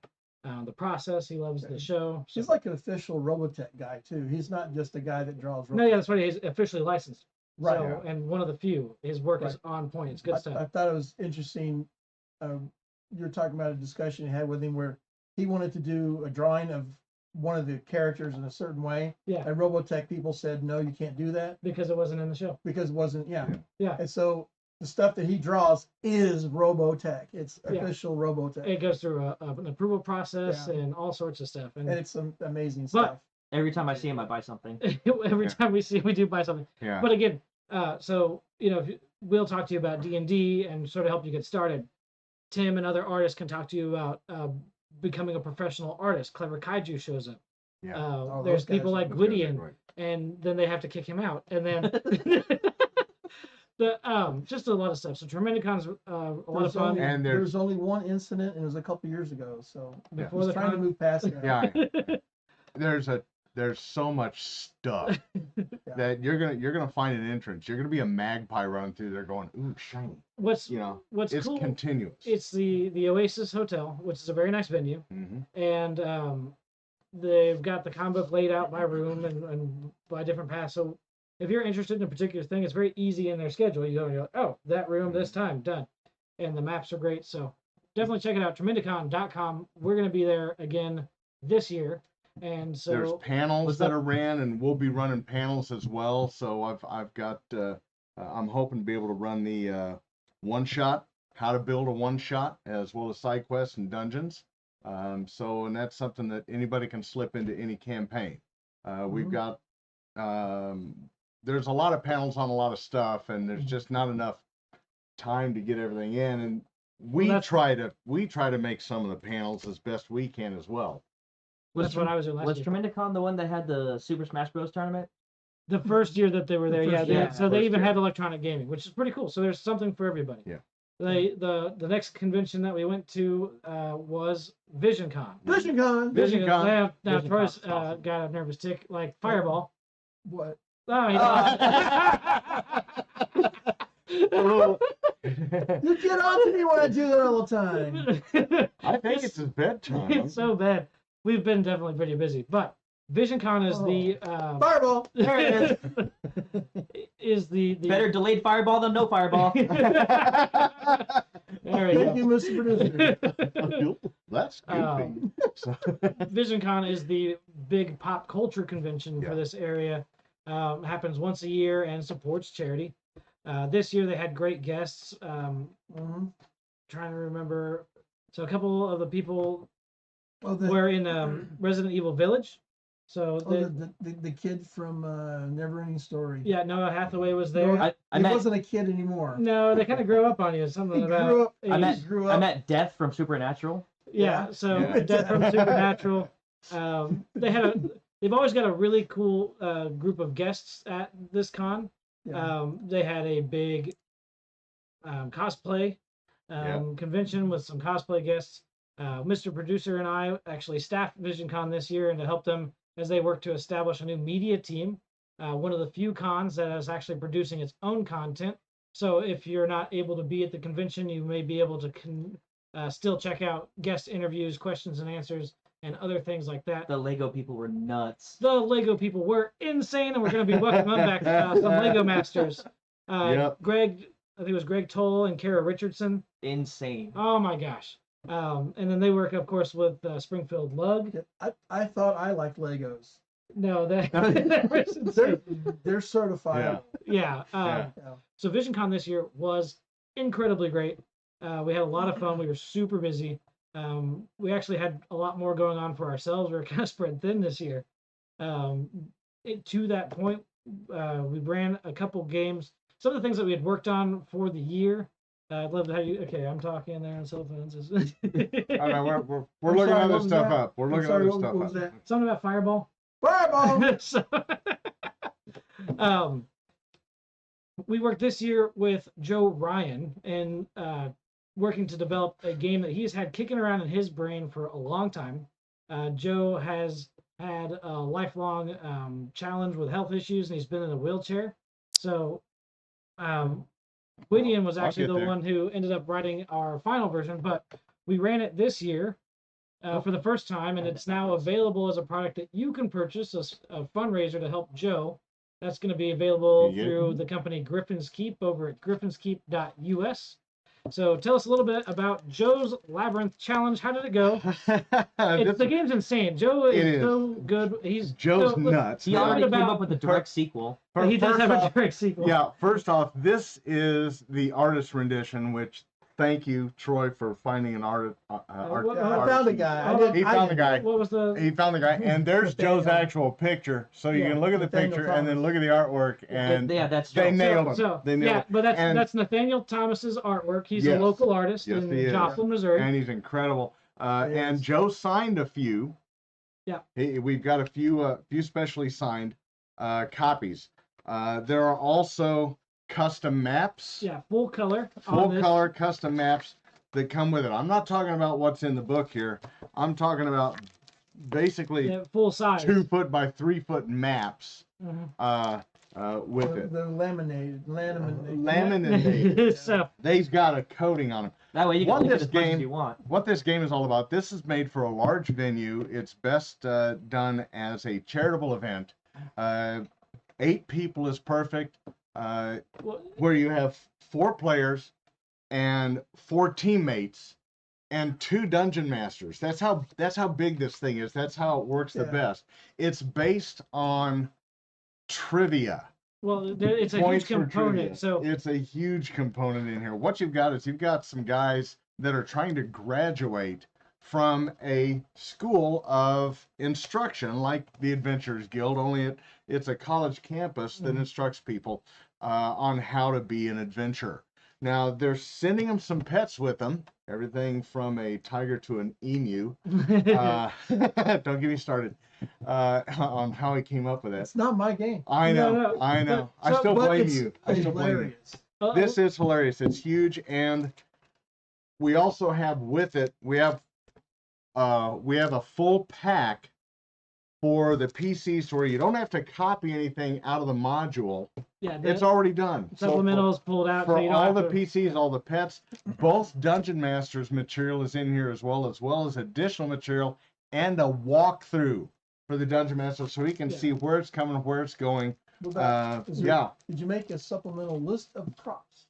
process. He loves the show. He's like an official Robotech guy too. He's not just a guy that draws. No, yeah, that's right. He's officially licensed. Right. So, and one of the few. His work is on point. It's good stuff. I thought it was interesting. You're talking about a discussion you had with him where he wanted to do a drawing of one of the characters in a certain way. Yeah. And Robotech people said, no, you can't do that. Because it wasn't in the show. Because it wasn't, Yeah. And so the stuff that he draws is Robotech. It's official Robotech. It goes through an approval process and all sorts of stuff. And it's some amazing stuff. Every time I see him, I buy something. Every time we see him, we do buy something. yeah. But again, so, we'll talk to you about D&D and sort of help you get started. Tim and other artists can talk to you about becoming a professional artist. Clever Kaiju shows up. Yeah. There's people like Gwydion, Right. and then they have to kick him out. And then just a lot of stuff. So Tremendicon's a lot of fun. And there's only one incident, and it was a couple years ago. So Before he's the trying to move past it. Yeah. There's so much stuff that you're gonna find an entrance. You're gonna be a magpie running through there going, ooh, shiny. What's it's cool? continuous. It's the Oasis Hotel, which is a very nice venue, and they've got the comic book laid out by room and by different paths. So if you're interested in a particular thing, it's very easy in their schedule. You go and you're like, oh, that room, this time, done. And the maps are great. So definitely check it out, Tremendicon.com. We're going to be there again this year. And so there's panels that are ran, and we'll be running panels as well. So I've got I'm hoping to be able to run the one shot, how to build a one shot, as well as side quests and dungeons. And that's something that anybody can slip into any campaign. We've got there's a lot of panels on a lot of stuff, and there's just not enough time to get everything in. And we try to make some of the panels as best we can as well. That's what I was doing last year. Was Tremendicon the one that had the Super Smash Bros. Tournament? The first year that they were there, so they even year. had electronic gaming, which is pretty cool. So there's something for everybody. Yeah. The next convention that we went to was VisionCon. VisionCon. Now VisionCon Troy's is awesome. got a nervous tick like Fireball. What? Oh, You get on to me when I do that all the time. I think it's his bedtime. It's so bad. We've been definitely pretty busy, but VisionCon is the Fireball. There it is. The Better delayed fireball than no fireball. There we Thank go. you, Mr. Producer. That's goofy. VisionCon is the big pop culture convention for this area. Happens once a year and supports charity. This year they had great guests. Trying to remember. So a couple of the people were in Resident Evil Village. So the kid from Neverending Story. Yeah, Noah Hathaway was there. He wasn't a kid anymore. No, they kind of grew up on you. Something about. I met Death from Supernatural. Yeah, so Death from Supernatural. They've always got a really cool group of guests at this con. They had a big cosplay convention with some cosplay guests. Mr. Producer and I actually staffed VisionCon this year and to help them as they work to establish a new media team. One of the few cons that is actually producing its own content. So if you're not able to be at the convention, you may be able to still check out guest interviews, questions and answers, and other things like that. The Lego people were nuts. The Lego people were insane, and we're going to be welcoming them back. Some Lego masters. Greg I think it was Greg Toll and Kara Richardson. Insane. Oh my gosh. And then they work, of course, with Springfield Lug. Yeah, I thought I liked Legos. No, that They're certified. yeah. Yeah. So VisionCon this year was incredibly great. We had a lot of fun. We were super busy. We actually had a lot more going on for ourselves. We were kind of spread thin this year. To that point, we ran a couple games. Some of the things that we had worked on for the year. I'd love to have you. Okay, I'm talking there on cell phones. I know, we're I'm looking sorry, all what this was stuff that? up. We're I'm looking sorry, all this what stuff was up. that? Something about Fireball. Fireball! So, we worked this year with Joe Ryan and working to develop a game that he's had kicking around in his brain for a long time. Joe has had a lifelong challenge with health issues, and he's been in a wheelchair. So, Gwydion was I'll actually get the there. one who ended up writing our final version, but we ran it this year for the first time, and it's now available as a product that you can purchase, a fundraiser to help Joe. That's going to be available You get it? through the company Griffin's Keep over at griffinskeep.us. So tell us a little bit about Joe's Labyrinth Challenge. How did it go? The game's insane. Joe It is is. so good. He's Joe's so, nuts. He Tell me already came about- up with a direct sequel. He does First have off- a direct sequel. Yeah, first off, this is the artist rendition, which thank you, Troy, for finding an artist. what- I found a guy. He found the guy. What was the? He found the guy, and there's Joe's Nathaniel. actual picture. So you Yeah, can look at the Nathaniel picture and then Thomas. look at the artwork, and Yeah, that's they Joe. nailed him. So, They nailed yeah, it. but And- that's Nathaniel Thomas's artwork. He's Yes. a local artist Yes, in he is. Joplin, Missouri. And he's incredible. He And is. Joe signed a few. Yeah. We've got a few specially signed copies. There are also custom maps. Yeah, full color. on Full this. color custom maps that come with it. I'm not talking about what's in the book here. I'm talking about basically Yeah, full size. 2 foot by 3 foot maps Mhm. with it. They're laminated. Laminated. So They've got a coating on them. That way you can What leak it this as much game- as you want. What this game is all about, this is made for a large venue. It's best done as a charitable event. 8 people is perfect, well, where you have 4 players and 4 teammates and 2 dungeon masters. That's how big this thing is. That's how it works the Yeah. best. It's based on trivia. it's a huge Points for trivia. component. So It's a huge component in here. What you've got is you've got some guys that are trying to graduate from a school of instruction like the Adventurers Guild, only it's a college campus that instructs people on how to be an adventurer. Now, they're sending them some pets with them, everything from a tiger to an emu. Don't get me started on how he came up with that. It's not my game. I know, No, no, I know. but- I still But blame it's you. I still blame you. hilarious. This is hilarious. It's huge, and we also have with it we have a full pack for the PCs where you don't have to copy anything out of the module. yeah, It's already done. So supplementals pulled out. for so you don't all have the to- PCs, all the pets, both Dungeon Masters material is in here as well as additional material and a walkthrough for the Dungeon Master, so he can Yeah. see where it's coming, where it's going. What about- is there- Yeah. Did you make a supplemental list of props?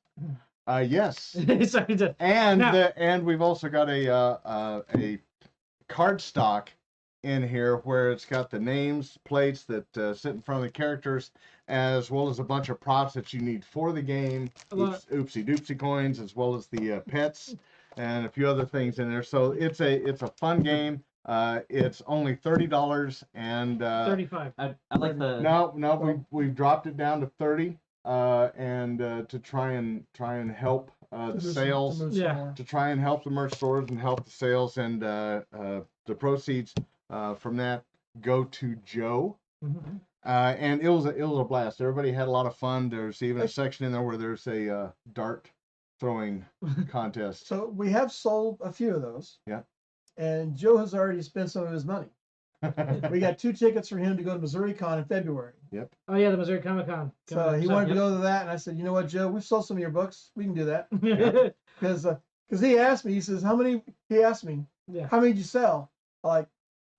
Yes. So he did- And Now- and we've also got a card stock in here where it's got the names, plates that sit in front of the characters, as well as a bunch of props that you need for the game, A lot- oopsie doopsie coins, as well as the pets and a few other things in there. So it's a fun game. It's only $30 and 35. I like the. no, we've dropped it down to 30 and to try and help the sales. Yeah. To try and help the merch stores and help the sales, and the proceeds from that go to Joe. Mhm. And it was a blast. Everybody had a lot of fun. There's even a section in there where there's a dart throwing contest. So we have sold a few of those. Yeah. And Joe has already spent some of his money. We got 2 tickets for him to go to MissouriCon in February. Oh yeah, the Missouri Comic Con. So he wanted to go to that, and I said, you know what, Joe, we've sold some of your books. We can do that. go. Because he asked me, he says, how many? He asked me, Yeah. how many did you sell? I'm like,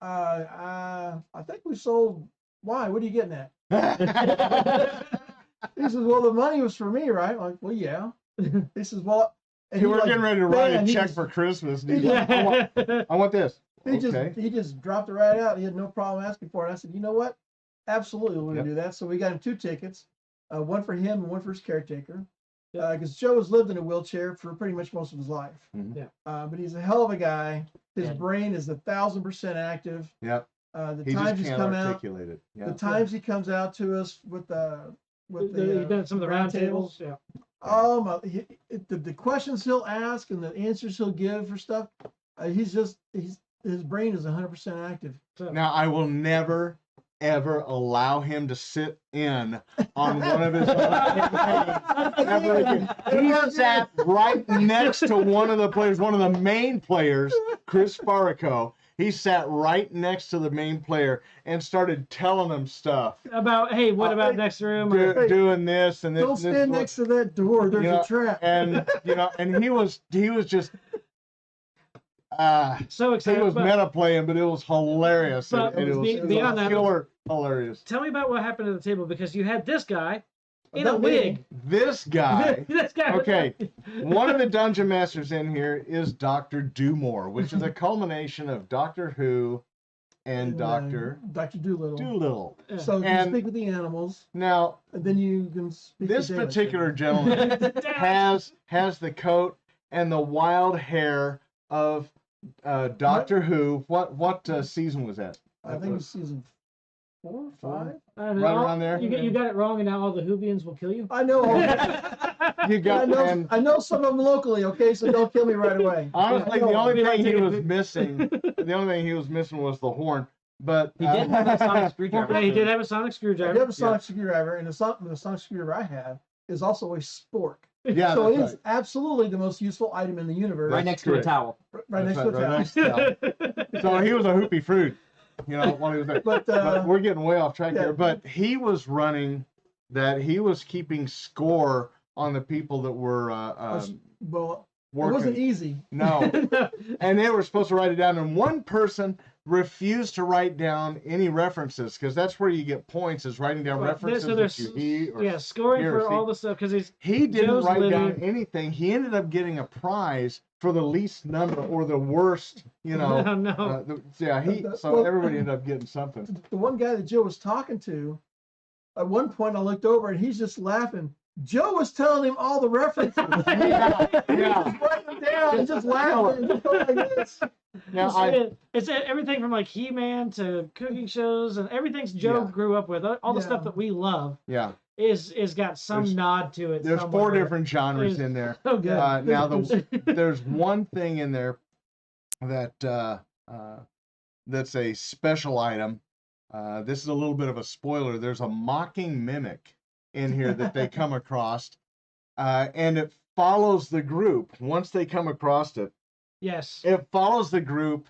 I think we sold. Why? What are you getting at? He says, well, the money was for me, right? I'm like, well, yeah. He says, well, and Hey, he we're like, getting ready to write bam, a he check just- for Christmas. And he he's like, I want this. He Okay. just dropped it right out. He had no problem asking for it. I said, you know what? Absolutely, we're gonna do that. So we got him 2 tickets, one for him and one for his caretaker. Because Joe has lived in a wheelchair for pretty much most of his life. Mhm. Yeah. But he's a hell of a guy. His Yeah. brain is 1,000% active. Yep. The He times just he's can't come out, articulate it. the Yeah. times he comes out to us with You've done some of the round tables. Yeah. Oh my! The questions he'll ask and the answers he'll give for stuff, his brain is 100% active. So, Now, I will never, ever allow him to sit in on one of his ever again. He sat right next to one of the players, one of the main players, Chris Farico. He sat right next to the main player and started telling him stuff. about, hey, what about next room? Doing this and this. Don't and this, stand next to that door. There's know, a trap. And and he was just So he excited. was But meta playing, but it was hilarious. But and it was beyond that- killer hilarious. tell me about what happened at the table, because you had this guy in a Not me. wig. This guy. This guy. Okay, one of the dungeon masters in here is Dr. Dumore, which is a culmination of Doctor Who and Dr. Dr. Doolittle. Doolittle. Yeah. So you And- speak with the animals, Now, and then you can speak. this to David. particular gentleman has the coat and the wild hair of Doctor Who. What season was that? I think it was season 4, 5. And Right all- around there? You got it wrong, and now all the Whovians will kill you. I know. You got and I know some of them locally. Okay, so don't kill me right away. honestly, I know. the only We like thing he taking was pic- missing, was the horn. But He did have a sonic screwdriver. Yeah, he did have a sonic I screwdriver. do have a sonic screwdriver, and the sonic screwdriver I have is also a spork. yeah, So it that's is absolutely the most useful item in the universe. Right next to a correct. towel. Right next That's to a right, towel. right next to So he was a hoopy fruit, while he was there. But But we're getting way off track yeah. here. But he was running that. He was keeping score on the people that were well, it working. wasn't easy. No, and they were supposed to write it down, and one person refused to write down any references, because that's where you get points, is writing down Well, references so that there's you hear. Or yeah, scoring hear or for see. all the stuff, because he's He didn't Joe's write down living- anything. He ended up getting a prize for the least number or the worst. no, no. So Well- everybody ended up getting something. The one guy that Joe was talking to, at one point I looked over and he's just laughing. Joe was telling him all the references. Yeah, He yeah. just writing them down and just laughing and just going like this. Now It's everything from like He-Man to cooking shows, and everything Joe Yeah. grew up with. All the Yeah. stuff that we love yeah. is got some There's- nod to it. There's somewhere. 4 different genres There's- in there. Oh, good. Now there's one thing in there that that's a special item. This is a little bit of a spoiler. There's a mocking mimic in here that they come across, and it follows the group. Once they come across it, Yes. it follows the group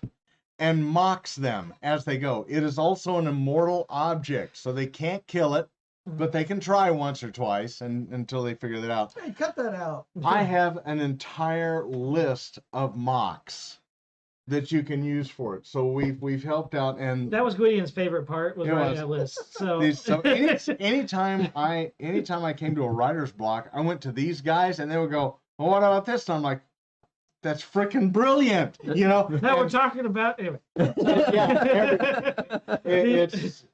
and mocks them as they go. It is also an immortal object, so they can't kill it, but they can try once or twice until they figure that out. Hey, cut that out. I have an entire list of mocks that you can use for it. So we've helped out, and That was Gwydion's favorite part, was It writing was. that list. So, anytime I came to a writer's block, I went to these guys and they would go, "Well, what about this?" And I'm like, "That's freaking brilliant," now we're And- talking about anyway.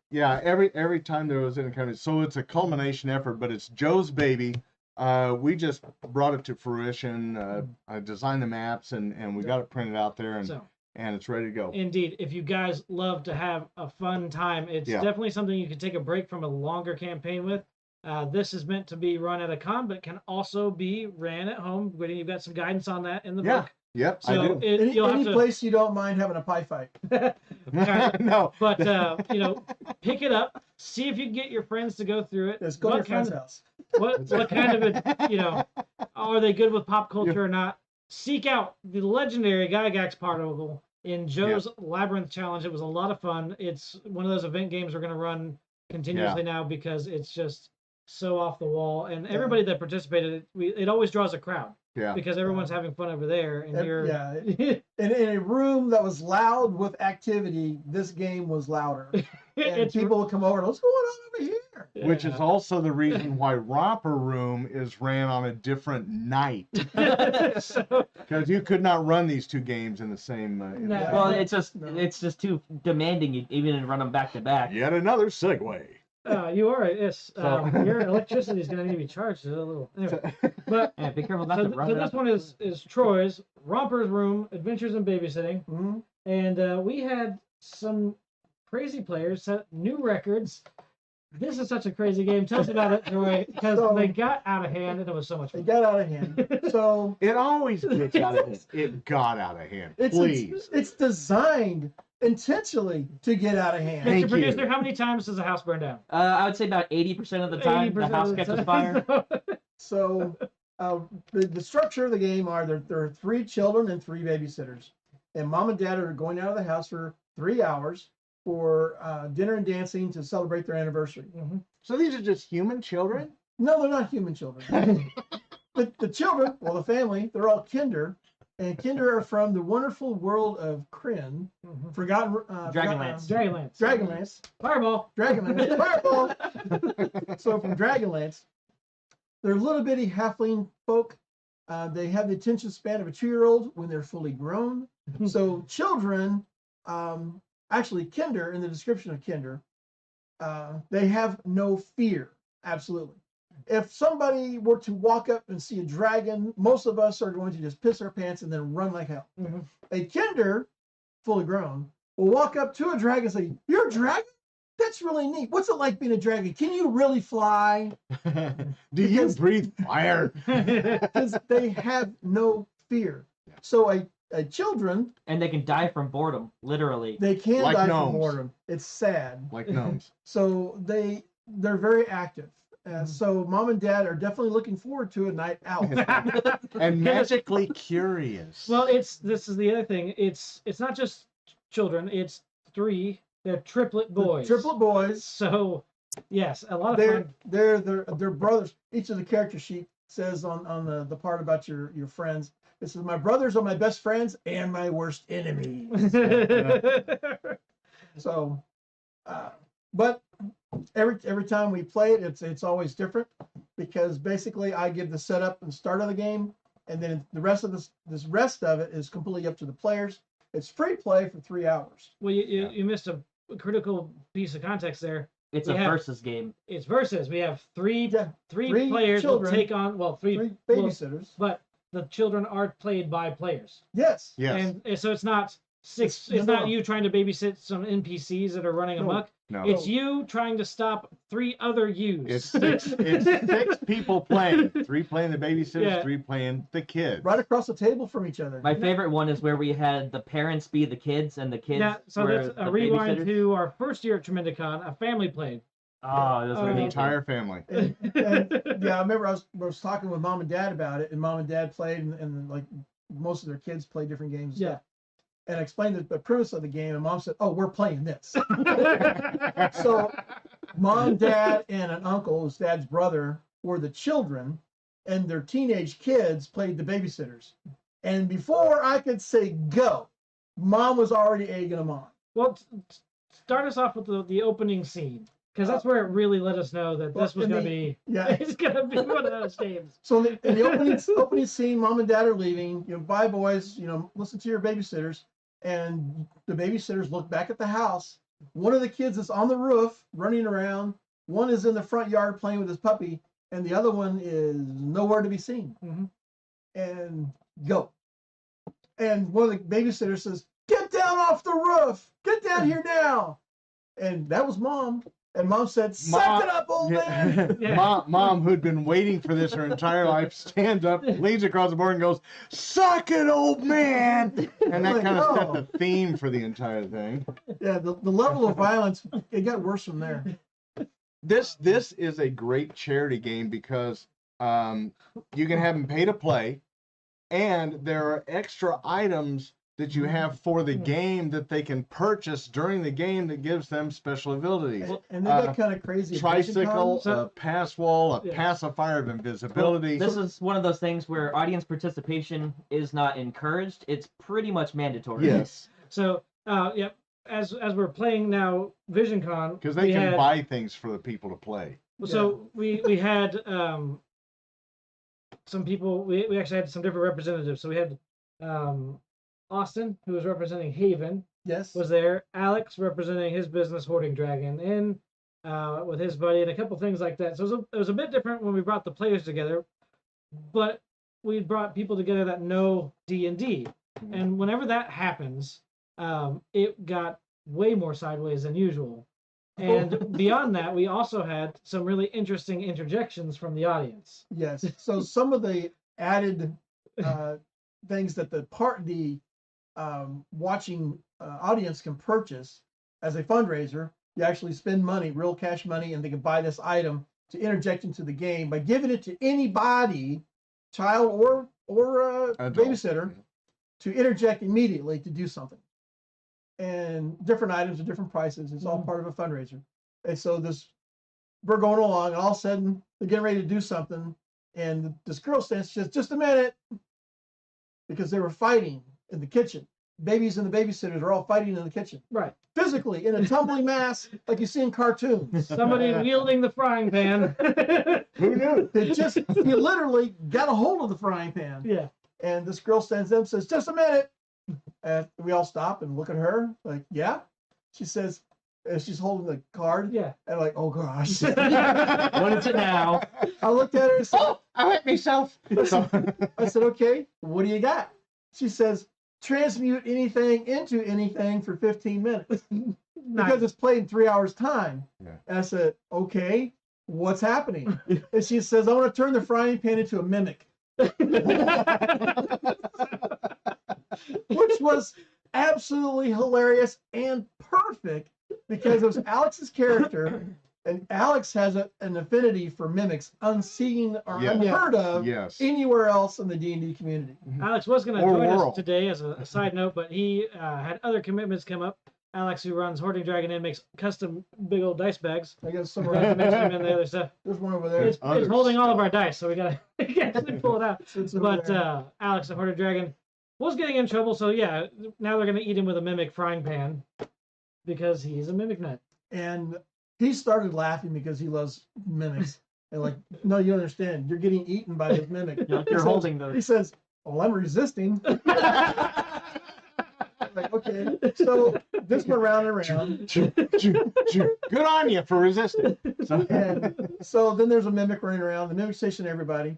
Every time there was any kind of, so it's a culmination effort, but it's Joe's baby. We just brought it to fruition. I designed the maps and we got it printed out there and So, it's ready to go. indeed, if you guys love to have a fun time, it's Yeah. definitely something you can take a break from a longer campaign with. This is meant to be run at a con, but can also be ran at home. Gwydion, you've got some guidance on that in the Yeah. book. Yep, So I do. you'll Any have to, place you don't mind having a pie fight. No. but pick it up, see if you can get your friends to go through it. Let's go to your friend's kind house. what kind of are they good with pop culture or not? Seek out the legendary Gygax particle in Joe's Labyrinth Challenge. It was a lot of fun. It's one of those event games we're going to run continuously now because it's just so off the wall, and everybody that participated, it always draws a crowd Yeah. because everyone's having fun over there, and you're Yeah. In a room that was loud with activity, this game was louder. And it's people would come over, what's going on over here? Which is also the reason why Romper Room is ran on a different night. so, Because you could not run these two games in the same. No. Well, it's just too demanding, even to run them back to back. Yet another segue. you are yes. So- Your electricity is going to need to be charged a little. Anyway, but Yeah, be careful not so, to run so it this up. one is Troy's Romper's Room Adventures in Babysitting, Mhm. and we had some crazy players set new records. This is such a crazy game. Tell us about it, Troy, because So- they got out of hand and it was so much They fun. got out of hand. So It always gets out of hand. It got out of hand. it's Please. it's designed intentionally to get out of hand. Thank Mr. Producer, you. how many times does a house burn down? I would say about 80% of the time the 80% house of the catches time. fire. So the structure of the game are there are 3 children and 3 babysitters, and mom and dad are going out of the house for 3 hours for dinner and dancing to celebrate their anniversary. Mhm. So these are just human children? No, they're not human children. The children, well, the family, they're all kinder, and kinder are from the wonderful world of Kryn, Mhm. forgotten Dragonlance. Dragonlance. Dragonlance. Fireball. Dragonlance. Fireball. So from Dragonlance, they're little bitty halfling folk. They have the attention span of a 2-year-old when they're fully grown. So children, actually Kinder, in the description of Kinder, they have no fear. Absolutely. If somebody were to walk up and see a dragon, most of us are going to just piss our pants and then run like hell. Mhm. A Kinder, fully grown, will walk up to a dragon and say, "You're a dragon? That's really neat. What's it like being a dragon? Can you really fly?" Do you breathe fire? Because they have no fear. So a children, And they can die from boredom, literally. they can Like die gnomes. from boredom. It's sad. Like gnomes. So they're very active. So mom and dad are definitely looking forward to a night out. And magically curious. Well, this is the other thing. It's not just children. It's 3. They're triplet boys. Triplet boys. So, yes, a lot of They're fun. they're brothers. Each of the character sheet says on the part about your friends. It says, "My brothers are my best friends and my worst enemies." So, but every time we play it, it's always different, because basically I give the setup and start of the game, and then the rest of this rest of it is completely up to the players. It's free play for 3 hours. Well, you missed a critical piece of context there. It's We a have- versus game. It's versus. We have three Yeah, three three players children, will take on three Three well, babysitters. but the children are played by players. Yes. Yes. And so it's not six. It's- It's no, not no. you trying to babysit some NPCs that are running No. amok. No. It's you trying to stop 3 other yous. It's six people playing. 3 playing the babysitters, Yeah. 3 playing the kids. Right across the table from each other. My favorite one is where we had the parents be the kids and the kids Yeah, so were that's the a rewind babysitters. to our first year at Tremendicon. A family played. Oh, those were The Oh. amazing. entire family. And, yeah, I remember I was talking with mom and dad about it, and mom and dad played, and like most of their kids play different games. and Yeah. stuff. And I explained the premise of the game, and mom said, "Oh, we're playing this." So mom, dad, and an uncle, who's dad's brother, were the children, and their teenage kids played the babysitters. And before I could say go, mom was already egging them on. Well, start us off with the opening scene, because that's where it really let us know that this was in going to the- be Yeah. it's going to be one of those games. So in the opening scene, mom and dad are leaving. Bye, boys. Listen to your babysitters. And the babysitters look back at the house. One of the kids is on the roof running around. One is in the front yard playing with his puppy, and the other one is nowhere to be seen. Mhm. And go. And one of the babysitters says, "Get down off the roof! Get down here now!" And that was mom. And mom said, "Suck Mom- it up, old man!" Yeah. Mom, who'd been waiting for this her entire life, stands up, leans across the board, and goes, "Suck it, old man!" And that Like, kind of oh. set the theme for the entire thing. Yeah, the level of violence, it got worse from there. This is a great charity game because you can have them pay to play, and there are extra items that you have for the game that they can purchase during the game that gives them special abilities. And they got kind of crazy. Tricycle, So- a pass wall, a Yeah. pacifier of invisibility. This is one of those things where audience participation is not encouraged. It's pretty much mandatory. Yes, So, yep. As we're playing now, VisionCon, because they we can had- buy things for the people to play. So we had some people. We actually had some different representatives. So we had Austin, who was representing Haven, Yes. was there. Alex representing his business, Hoarding Dragon, in with his buddy, and a couple things like that. So it was a bit different when we brought the players together, but we brought people together that know D&D, and whenever that happens, it got way more sideways than usual. And beyond that, we also had some really interesting interjections from the audience. Yes. So some of the added things that the watching audience can purchase as a fundraiser, you actually spend money, real cash money, and they can buy this item to interject into the game by giving it to anybody, child or Adult. babysitter, to interject immediately to do something. And different items at different prices. It's all part of a fundraiser. And so we're going along, and all of a sudden they're getting ready to do something, and this girl stands, she says, "Just a minute," because they were fighting in the kitchen. Babies and the babysitters are all fighting in the kitchen, Right. physically in a tumbling mass, like you see in cartoons. Somebody wielding the frying pan. Who knew? He literally got a hold of the frying pan. Yeah. And this girl stands up and says, "Just a minute." And we all stop and look at her, like, "Yeah." She says, and she's holding the card. Yeah. And like, "Oh gosh." What is it now? I looked at her and said, Oh, I hit myself. I said, "Okay, what do you got?" She says, "Transmute anything into anything for 15 minutes because it's played in 3 hours time." Yeah. And I said, "Okay, what's happening?" And she says, "I want to turn the frying pan into a mimic," which was absolutely hilarious and perfect because it was Alex's character, and Alex has an affinity for mimics unseen or Yeah. unheard of Yes. anywhere else in the D&D community. Alex was going to Or join world. us today as a side note, but he had other commitments come up. Alex, who runs Hoarding Dragon and makes custom big old dice bags. I guess Forgot somewhere to mention him and the other stuff. there's one over there. It's Other holding all of stuff. our dice, so we gotta actually pull it out. It's over But there. Alex, the Hoarding Dragon, was getting in trouble. So yeah, now they're gonna eat him with a mimic frying pan because he's a mimic nut. And he started laughing because he loves mimics. And like, "No, you don't understand. You're getting eaten by this mimic." You're holding He the. says, "Well, I'm resisting." Like, okay. So this went round and round. Good on you for resisting. So, And so then there's a mimic running around. The mimic chasing everybody.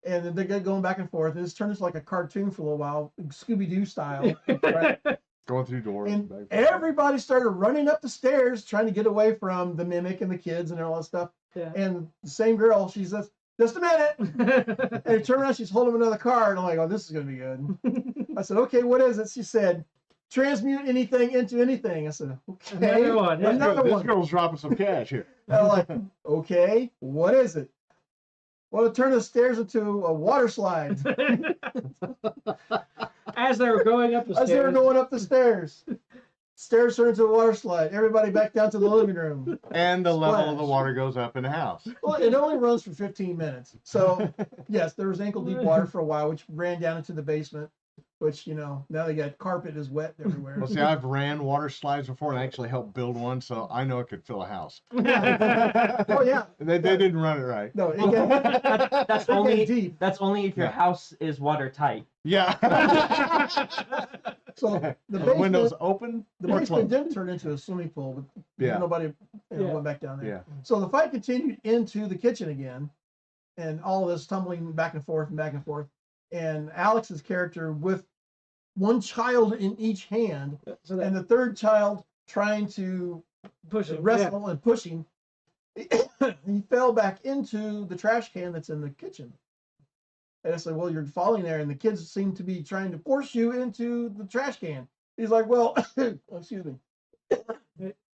And then they get going back and forth. And it's turned into like a cartoon for a little while, Scooby-Doo style. Right? going through doors. And back- everybody started running up the stairs trying to get away from the mimic and the kids and all that stuff. Yeah. And the same girl, she says, "Just a minute." And it turned around, she's holding another card. I'm like, "Oh, this is going to be good." I said, "Okay, what is it?" She said, "Transmute anything into anything." I said, "Okay." Another one, yeah. Another This one. girl's dropping some cash here. And I'm like, "Okay, what is it?" "Well, to turn the stairs into a water slide." As they were going up the As they were stairs. going up the stairs. Stairs turned into a water slide. Everybody back down to the living room. And the level of the Splash. water goes up in the house. Well, it only runs for 15 minutes. So, yes, there was ankle deep water for a while, which ran down into the basement, which, now they got carpet is wet everywhere. Well, see, I've ran water slides before and actually helped build one, so I know it could fill a house. Oh, yeah. They didn't run it right. No, it got, That's it got only deep. if your Yeah. house is watertight. Yeah. So, the the windows basement, open the or basement closed. did turn into a swimming pool, but Yeah. nobody Yeah. went back down there. Yeah. So the fight continued into the kitchen again, and all this tumbling back and forth and back and forth. And Alex's character with one child in each hand, So that and the third child trying to push him. wrestle and pushing, he fell back into the trash can that's in the kitchen. And I said, "Well, you're falling there, and the kids seem to be trying to force you into the trash can." He's like, "Well," excuse me.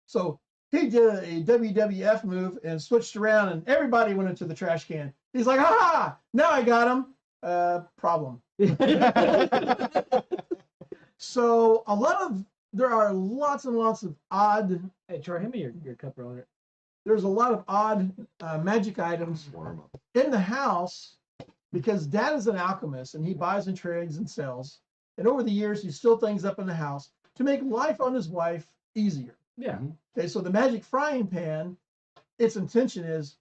So he did a WWF move and switched around, and everybody went into the trash can. He's like, "Ah, now I got him." Problem. So there are lots and lots of odd. Hey, Troy, hand me your cup roller. There's a lot of odd magic items Warm up. in the house because Dad is an alchemist and he buys and trades and sells. And over the years, he still things up in the house to make life on his wife easier. Yeah. Okay, so the magic frying pan, its intention is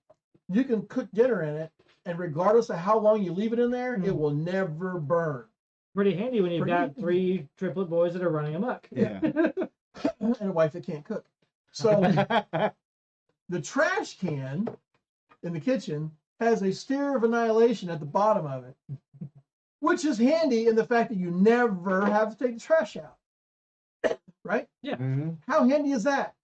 you can cook dinner in it, and regardless of how long you leave it in there, it will never burn. Pretty handy when you've Pretty- got 3 triplet boys that are running amok. Yeah. And a wife that can't cook. So the trash can in the kitchen has a sphere of annihilation at the bottom of it, which is handy in the fact that you never have to take the trash out. Right? Mhm. How handy is that?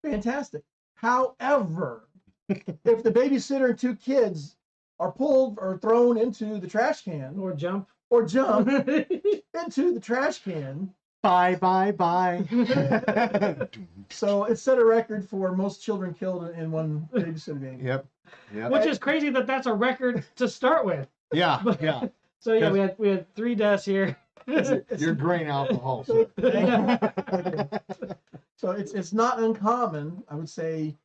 Fantastic. However, if the babysitter and 2 kids are pulled or thrown into the trash can Or jump. or jump into the trash can, Bye, bye, bye. so it set a record for most children killed in one babysitter game. Yep. Yep. Which is crazy that that's a record to start with. Yeah. Yeah. So yeah, we had 3 deaths here. Your grain alcohol. So it's not uncommon. I would say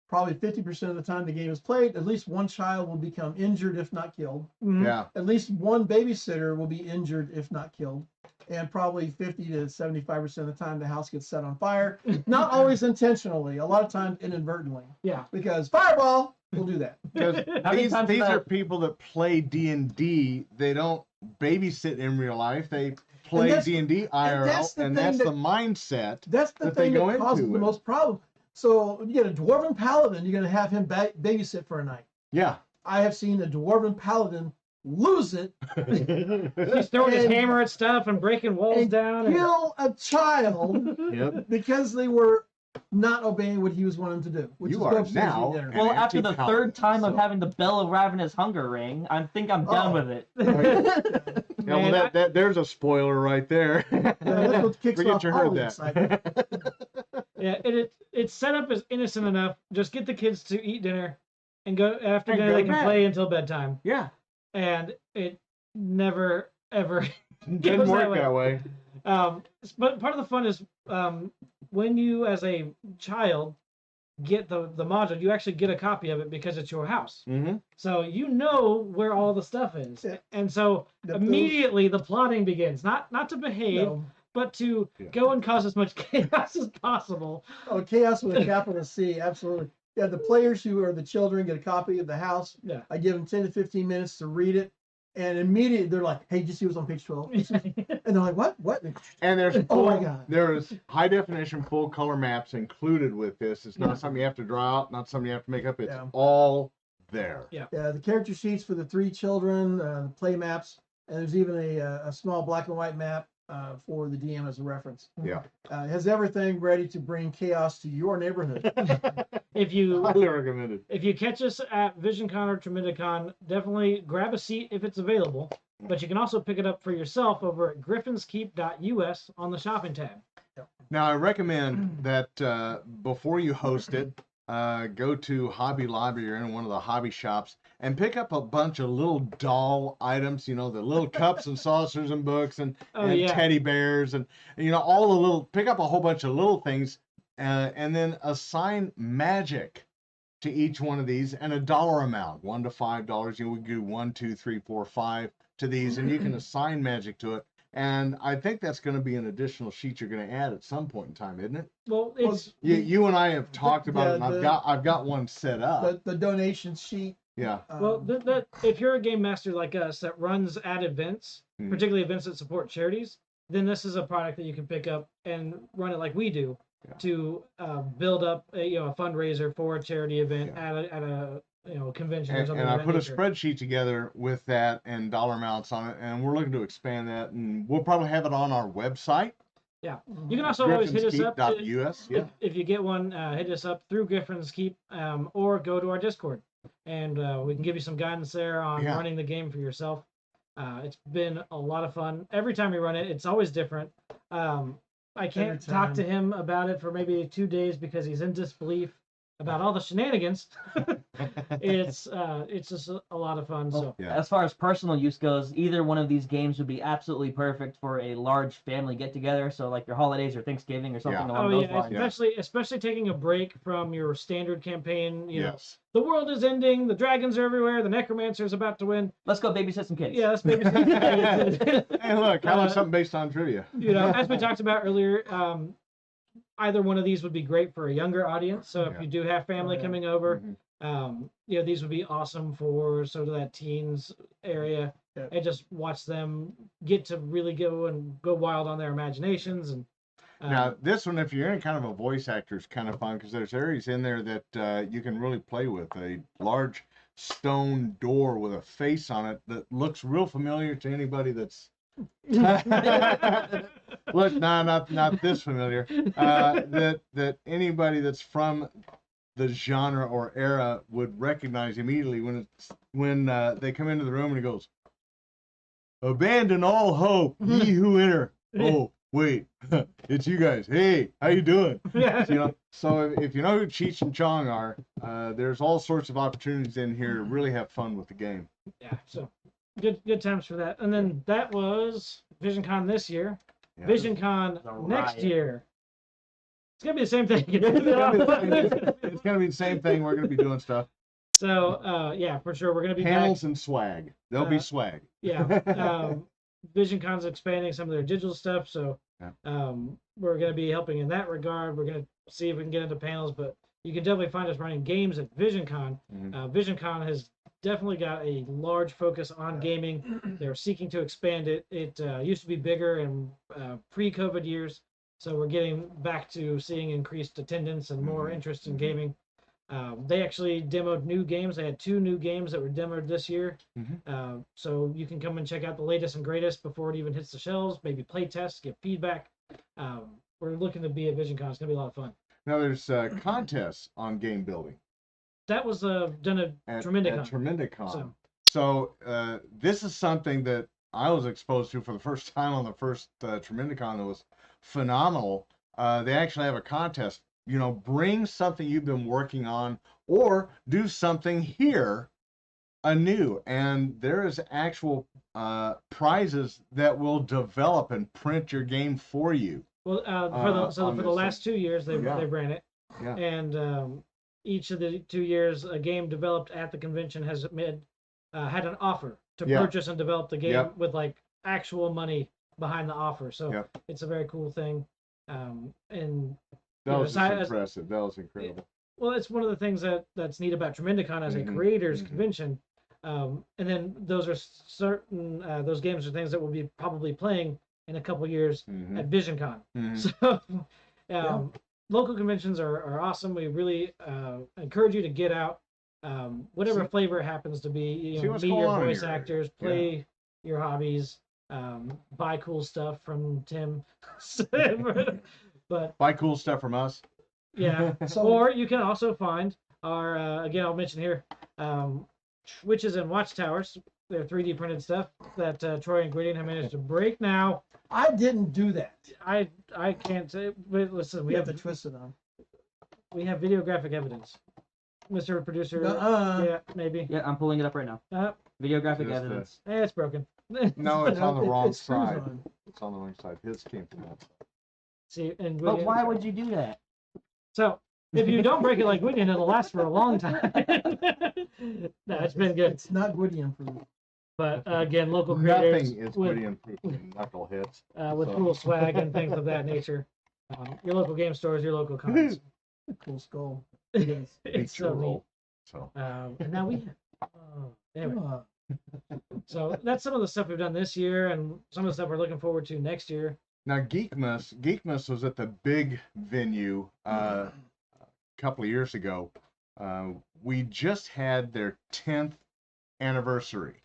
probably 50% of the time the game is played, at least one child will become injured if not killed. Mhm. Yeah. At least one babysitter will be injured if not killed. And probably 50 to 75% of the time the house gets set on fire. Not always intentionally, a lot of times inadvertently. Yeah. Because fireball will do that. Because How many these times are that- people that play D&D. They don't babysit in real life. They play that's- D&D that's IRL, the and thing that's that- the mindset. That's the That they thing go that causes into the it. most problem. So you get a dwarven paladin, you're going to have him babysit for a night. Yeah. I have seen a dwarven paladin lose it He's throwing his And- hammer at stuff and breaking walls and down. And... kill a child Yep. because they were not obeying what he was wanting to do. Which You is are go upstairs and eat now dinner. an Well, after the anti-paladin, third time of so- having the bell of ravenous hunger ring, I think I'm done Oh. with it. Yeah, well, Man, there's a spoiler right there. That's what kicks Forget off you all heard the that. excitement. Yeah, it's set up as innocent enough. Just get the kids to eat dinner, and go after And dinner go they to can bed. play until bedtime. Yeah. And it never ever Didn't goes work way. that way. But part of the fun is when you, as a child, get the module, you actually get a copy of it because it's your house. Mm-hmm. So you know where all the stuff is, Yeah. and so Those- immediately the plotting begins. Not to behave, No. but to Yeah. go and cause as much chaos as possible. Oh, chaos with a capital C, absolutely. Yeah, the players who are the children get a copy of the house. Yeah. I give them 10 to 15 minutes to read it. And immediately they're like, hey, did you see what's on page 12? And they're like, what? What? And there's Oh my full- God. there's high definition full color maps included with this. It's not Yeah. something you have to draw out, not something you have to make up. It's Yeah. all there. Yeah, the character sheets for the 3 children, the play maps, and there's even a small black and white map for the DM as a reference. Yeah. It has everything ready to bring chaos to your neighborhood. If you Highly recommended. if you catch us at VisionCon or Tremendicon, definitely grab a seat if it's available. But you can also pick it up for yourself over at griffonskeep.us on the shopping tab. Now, I recommend that before you host it, go to Hobby Lobby or in one of the hobby shops and pick up a bunch of little doll items, the little cups and saucers and books and Yeah. teddy bears and, all the little, pick up a whole bunch of little things and then assign magic to each one of these and a dollar amount, $1 to $5. We do 1, 2, 3, 4, 5 to these, and you can assign magic to it. And I think that's going to be an additional sheet you're going to add at some point in time, isn't it? Well, it's You and I have talked about it, and yeah, I've got one set up. the donation sheet. Yeah. if you're a game master like us that runs at events, Mhm. particularly events that support charities, then this is a product that you can pick up and run it like we do Yeah. to build up a fundraiser for a charity event Yeah. at a convention or And, something. and I of that put a nature. spreadsheet together with that and dollar amounts on it, and we're looking to expand that, and we'll probably have it on our website. You can also always hit us up griffonskeep.us. Yeah. if you get one. Hit us up through Griffin's Keep or go to our Discord, and we can give you some guidance there on Yeah. running the game for yourself. It's been a lot of fun. Every time we run it, it's always different. I can't Every talk to time. him about it for maybe 2 days because he's in disbelief about all the shenanigans. it's just a lot of fun. So Yeah. As far as personal use goes, either one of these games would be absolutely perfect for a large family get together. So like your holidays or Thanksgiving or something Yeah. along oh those yeah, lines. especially taking a break from your standard campaign. You know, Yes. the world is ending, the dragons are everywhere, the necromancer's about to win. Let's go babysit some kids. Yeah, that's maybe. Hey, look, how about Uh, something based on trivia? You know, as we talked about earlier, either one of these would be great for a younger audience. So if Yeah. you do have family yeah. coming over, Mhm. you know, these would be awesome for sort of that teens area, Yeah. and just watch them get to really go wild on their imaginations. And Now, this one, if you're in kind of a voice actor, is kind of fun because there's areas in there that you can really play with. A large stone door with a face on it that looks real familiar to anybody that's. Look, nah, not this familiar. That anybody that's from the genre or era would recognize immediately when they come into the room and it goes, "Abandon all hope, ye who enter." Oh, wait, it's you guys. Hey, how you doing? So if you know who Cheech and Chong are, there's all sorts of opportunities in here to really have fun with the game. Yeah, so good times for that. And then that was VisionCon this year. Yeah. VisionCon The next riot. year. It's gonna be the same thing. It's gonna be the same thing. We're gonna be doing stuff. So yeah, for sure we're gonna be Panels back. and swag. There'll be swag. Yeah. VisionCon's expanding some of their digital stuff, so Yeah. we're going to be helping in that regard. We're going to see if we can get into panels, but you can definitely find us running games at VisionCon. Mhm. VisionCon has definitely got a large focus on gaming. They're seeking to expand it. It used to be bigger in pre-COVID years, so we're getting back to seeing increased attendance and more interest in gaming. They actually demoed new games. They had 2 new games that were demoed this year. So you can come and check out the latest and greatest before it even hits the shelves, maybe play tests, get feedback. We're looking to be at VisionCon. It's going to be a lot of fun. Now there's contests on game building That was done at at Tremendicon. Tremendicon. So this is something that I was exposed to for the first time on the first Tremendicon. That was phenomenal. They actually have a contest. You know, bring something you've been working on or do something here anew. And there is actual prizes that will develop and print your game for you. Well, for the last 2 years, they ran it. Yeah. And each of the 2 years, a game developed at the convention has had an offer to purchase and develop the game with like actual money behind the offer. So it's a very cool thing. And that was impressive. That was incredible. Well, it's one of the things that's neat about Tremendicon as a creators convention. And then those are certain those games are things that we'll be probably playing in a couple years at VisionCon. So local conventions are awesome. We really encourage you to get out, whatever flavor it happens to be. You know, meet your voice actors, play your hobbies, buy cool stuff from Tim. But buy cool stuff from us. Yeah. Or you can also find our again, I'll mention here, Witches and Watchtowers. They're 3D printed stuff that Troy and Gwydion have managed to break now. I didn't do that. I can't say. But listen, We have to twist it on. We have videographic evidence, Mr. Producer. Yeah, maybe. Yeah, I'm pulling it up right now. Videographic Just evidence. It's broken. No, it's on the wrong It screws side. on. It's on the wrong side. His came from that side. See, and But Gwydion, why would you do that? So if you don't break it like Gwydion, it'll last for a long time. No, it's been good. It's not Gwydion proof. But again, local creators Nothing is with, Gwydion proof in knuckleheads. with So. cool swag and things of that nature. Your local game stores, your local cons. Cool skull. It's Beats your so neat. roll. So. And now we have. Anyway, so that's some of the stuff we've done this year, and some of the stuff we're looking forward to next year. Now Geekmas was at the big venue a couple of years ago. We just had their 10th anniversary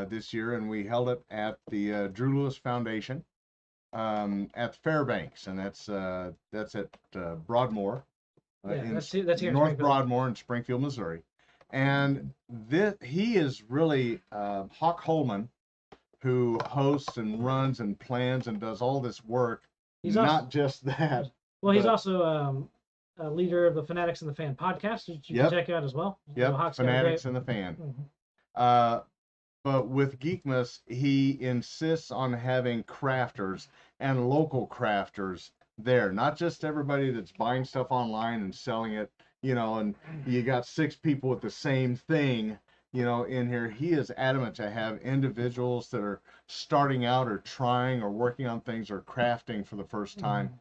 this year, and we held it at the Drew Lewis Foundation at Fairbanks, and that's at Broadmoor, That's here in North Springfield. Broadmoor in Springfield, Missouri. And he is really Hawk Holman, who hosts and runs and plans and does all this work. He's Not also, just that. well, he's but- also leader of the Fanatics and the Fan podcast, which you Yep. can check out as well. Yep, Hawk's got a Fanatics great- and the Fan. Mhm. But with Geekmas, he insists on having crafters and local crafters there, not just everybody that's buying stuff online and selling it, and you got 6 people with the same thing, in here. He is adamant to have individuals that are starting out or trying or working on things or crafting for the first time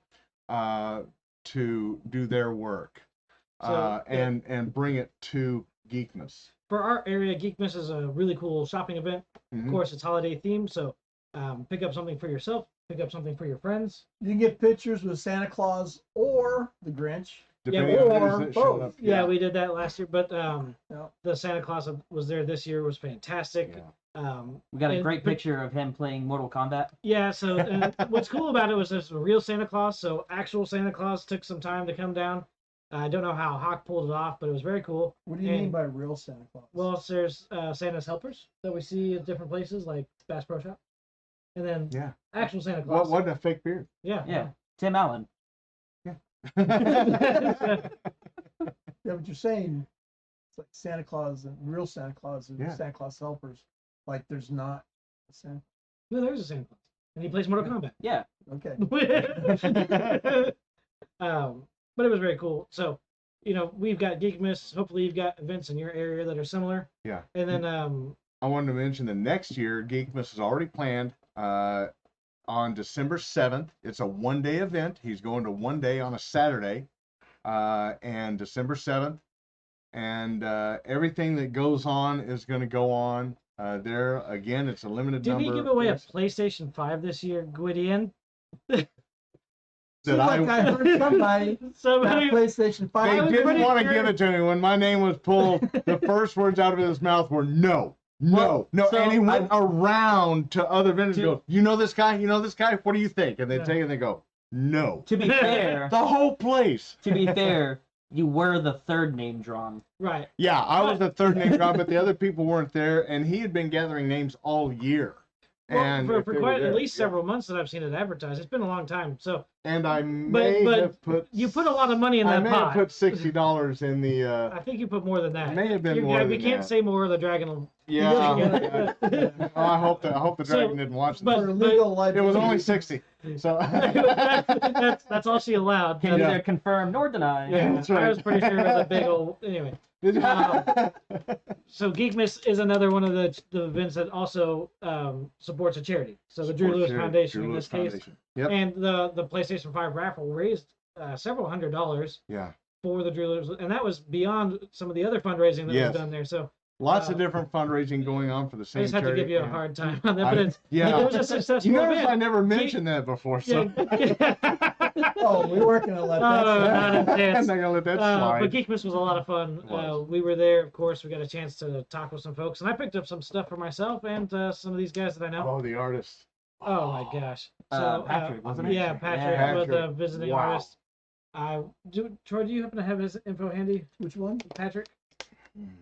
to do their work So, and bring it to Geekmas. For our area, Geekmas is a really cool shopping event. Mhm. Of course, it's holiday themed, so pick up something for yourself, pick up something for your friends. You can get pictures with Santa Claus or the Grinch. Depending or on who's showing both. up. Yeah, we did that last year, but Yeah. the Santa Claus was there this year was fantastic. Yeah. We got a and- great but- picture of him playing Mortal Kombat. Yeah, so what's cool about it was there's a real Santa Claus, so actual Santa Claus took some time to come down. I don't know how Hawk pulled it off, but it was very cool. What do you mean by real Santa Claus? Well, there's Santa's helpers that we see at different places like Bass Pro Shop, and then Yeah. actual Santa Well, Claus. wasn't a fake beard. Yeah, Yeah, Tim Allen. Yeah, but you're saying it's like Santa Claus and real Santa Claus and Yeah. Santa Claus helpers. Like there's not a Santa. No, there's a Santa Claus, and he plays Mortal Kombat. Yeah. Okay. But it was very cool. So, we've got Geekmas. Hopefully, you've got events in your area that are similar. Yeah. And then, I wanted to mention the next year, Geekmas is already planned on December 7th. It's a one-day event. He's going to one day on a Saturday, and December 7th. And everything that goes on is going to go on there. Again, it's a limited didn't number. he give away Yes. a PlayStation 5 this year, Gwydion? Seems like I heard somebody got Somebody. PlayStation They 5. was didn't pretty want to sure- give it to me. When my name was pulled, the first words out of his mouth were no. Well, No, so and he went around to other vendors and goes, you know this guy? You know this guy? What do you think? And they Yeah. take it and they go, no. To be fair, The whole place. you were the third name drawn. Right. Yeah, I was the third name drop, but the other people weren't there, and he had been gathering names all year. Well, And for if they were quite there, at least yeah. several months that I've seen it advertised. It's been a long time. So And I may but have put. you put a lot of money in I that may pot. have put $60 in the. I think you put more than that. May have been You're- more We than can't that. say more. The dragon will. Yeah. Yeah. Oh, I hope the So, dragon didn't watch but- this. For legal It was liability. only 60. So. that's all she allowed. Can Yeah. neither confirm nor deny. Yeah, That's I right. was pretty sure it was a big old. Anyway, so Geekmas is another one of the events that also supports a charity. So the Drew Lewis Foundation in this case, Yep. and the PlayStation 5 raffle raised several $100s Yeah. for the Drew Lewis, and that was beyond some of the other fundraising that Yes. was done there. So Lots of different fundraising going on for the I same just had to charity. give you a and hard time on that, but it yeah. was a successful You notice I event. never mentioned that before, so. Yeah. Oh, we weren't gonna let that. Oh, slide. not intense. I'm not gonna let that But slide. Geekmas was a lot of fun. It was. We were there, of course. We got a chance to talk with some folks, and I picked up some stuff for myself and some of these guys that I know. Oh, the artist. Oh my gosh! So Patrick, wasn't it? yeah, Patrick Yeah. was a Patrick. visiting Wow. artist. Troy, do you happen to have his info handy? Which one? Patrick?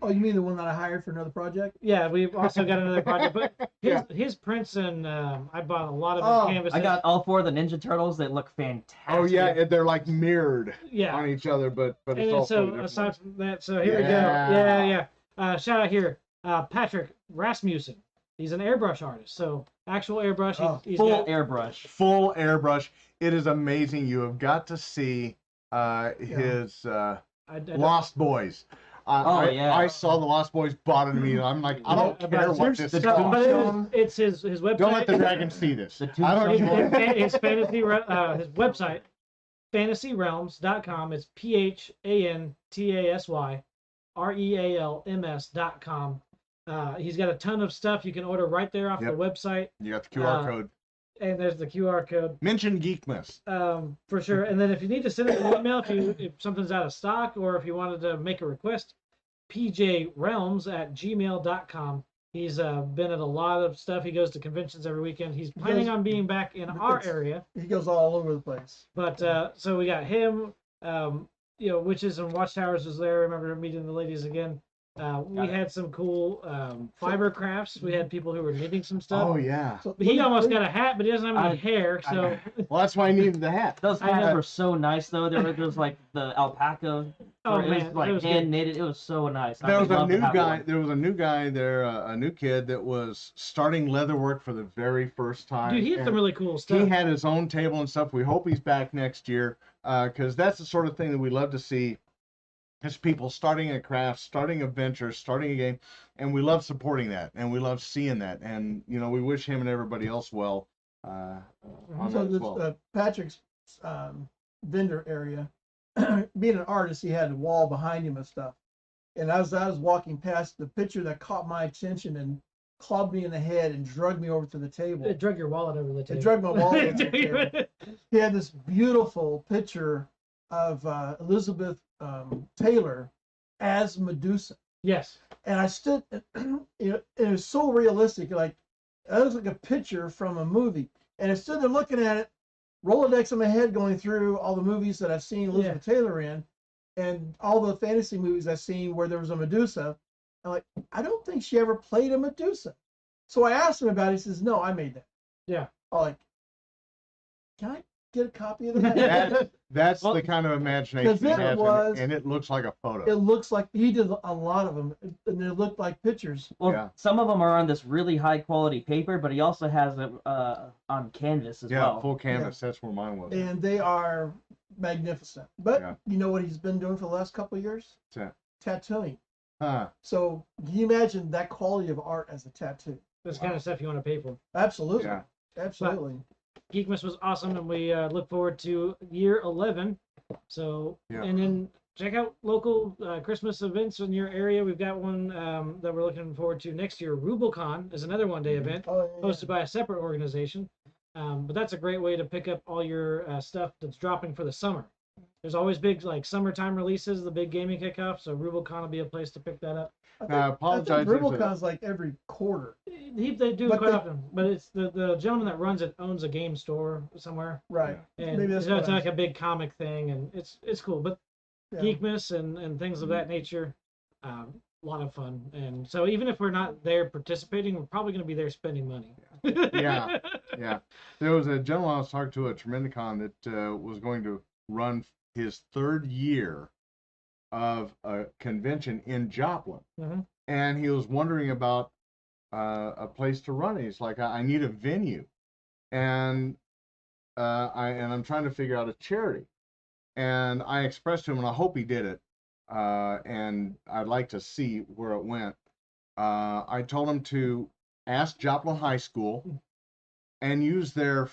Oh, you mean the one that I hired for another project? Yeah, we've also got another project, but Yeah. his prints and I bought a lot of his Oh, canvases. I got all 4 of the Ninja Turtles. They look fantastic. Oh yeah, they're like mirrored yeah. on each other, but it's And then, all so totally aside different. from that, so here Yeah. we go. Yeah. Shout out here, Patrick Rasmussen. He's an airbrush artist, so actual airbrush. Oh, He's Full got, airbrush. Full airbrush. It is amazing. You have got to see his I don't- Lost Boys. Yeah. I saw the Lost Boys bought it to me. I'm like, I don't Yeah, care but what this the is. So, but Tombstone. it's his website. Don't let the dragon see this. The I don't His, Tombstone. care. his fantasy his website fantasyrealms.com. It's PHANTASYREALMS.com. He's got a ton of stuff you can order right there off Yep. the website, You got the QR Uh, code. and there's the QR code Mention Geekmas. for sure. And then if you need to send him an email if something's out of stock or if you wanted to make a request, pjrealms@gmail.com. He's been at a lot of stuff. He goes to conventions every weekend. He's planning on being back in our area. He goes all over the place. But so we got him, Witches and Watchtowers was there. I remember meeting the ladies again. We Got it. had some cool fiber crafts. We had people who were knitting some stuff. Oh yeah. So But he almost got a hat, but he doesn't have any hair, so Well, that's why I needed the hat. Those I hats know. were so nice though. There was like the alpaca. Oh, it man, was like it was hand good. knitted. It was so nice. I There would was a love to new have guy. one. There was a new guy there, a new kid that was starting leatherwork for the very first time. dude, he had and some really cool he stuff. had his own table and stuff. We hope he's back next year, because that's the sort of thing that we love to see. Is people starting a craft, starting a venture, starting a game, and we love supporting that, and we love seeing that, and we wish him and everybody else well on So that as this well. Patrick's vendor area, being an artist, he had a wall behind him and stuff. And as I was walking past, the picture that caught my attention and clubbed me in the head and dragged me over to the table. It drug your wallet over the table. It dragged my wallet over to the table. He had this beautiful picture of Elizabeth Taylor as Medusa. Yes. And I stood, it was so realistic. Like, it was like a picture from a movie. And I stood there looking at it, Rolodex in my head, going through all the movies that I've seen Elizabeth Taylor in, and all the fantasy movies I've seen where there was a Medusa. I'm like, I don't think she ever played a Medusa. So I asked him about it. He says, no, I made that. Yeah. I'm like, can I get a copy of that? That's Well, the kind of imagination he it has, was- and it looks like a photo. It looks like he did a lot of them, and they looked like pictures. Well, Yeah. some of them are on this really high quality paper, but he also has it on canvas as Yeah, well. full canvas. That's where mine was. And they are magnificent. But Yeah. you know what he's been doing for the last couple of years? What's that? Tattooing. Huh. So can you imagine that quality of art as a tattoo? This kind of stuff you want to pay for. Absolutely. Yeah. Absolutely. Geekmas was awesome, and we look forward to year 11. So, Yeah. and then check out local Christmas events in your area. We've got one that we're looking forward to next year. RubleCon is another one-day event Oh, yeah. hosted by a separate organization. But that's a great way to pick up all your stuff that's dropping for the summer. There's always big like summertime releases, the big gaming kickoff. So RubleCon will be a place to pick that up. Now, I apologize. there's a- RubleCon's like every quarter. They do it But quite they- often, but it's the gentleman that runs it owns a game store somewhere. Right. And Maybe that's so what it's I like a big comic thing, and it's cool. But Yeah. Geekmas and things of that nature, a lot of fun. And so even if we're not there participating, we're probably going to be there spending money. Yeah. Yeah. There was a gentleman I was talking to at Tremendicon that was going to run his third year of a convention in Joplin. Mhm. And he was wondering about a place to run it. He's like, I need a venue. And I'm trying to figure out a charity. And I expressed to him, and I hope he did it, and I'd like to see where it went. I told him to ask Joplin High School and use their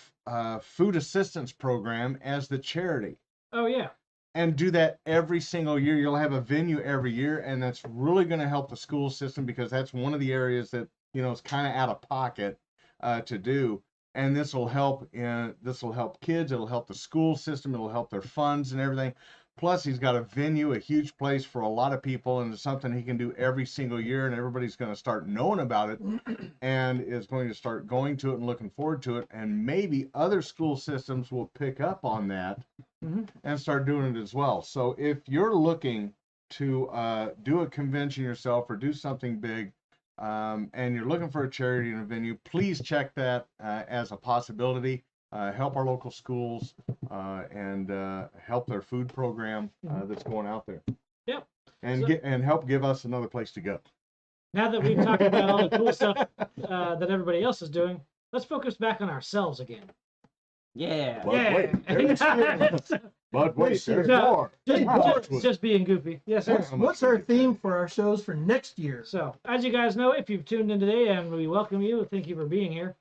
food assistance program as the charity. Oh yeah. And do that every single year. You'll have a venue every year, and that's really going to help the school system, because that's one of the areas that is kind of out of pocket to do. And this will help kids. It'll help the school system. It'll help their funds and everything. Plus, he's got a venue, a huge place for a lot of people, and it's something he can do every single year, and everybody's going to start knowing about it and is going to start going to it and looking forward to it. And maybe other school systems will pick up on that and start doing it as well. So if you're looking to do a convention yourself or do something big, and you're looking for a charity and a venue, please check that as a possibility. Help our local schools and help their food program that's going out there. Yep. And So- and help give us another place to go. Now that we've talked about all the cool stuff that everybody else is doing, let's focus back on ourselves again. Yeah. But wait, there's But wait, Next year. there's more. just being goofy. Yes, sir. What's our theme for our shows for next year? So, as you guys know, if you've tuned in today, and we welcome you, thank you for being here.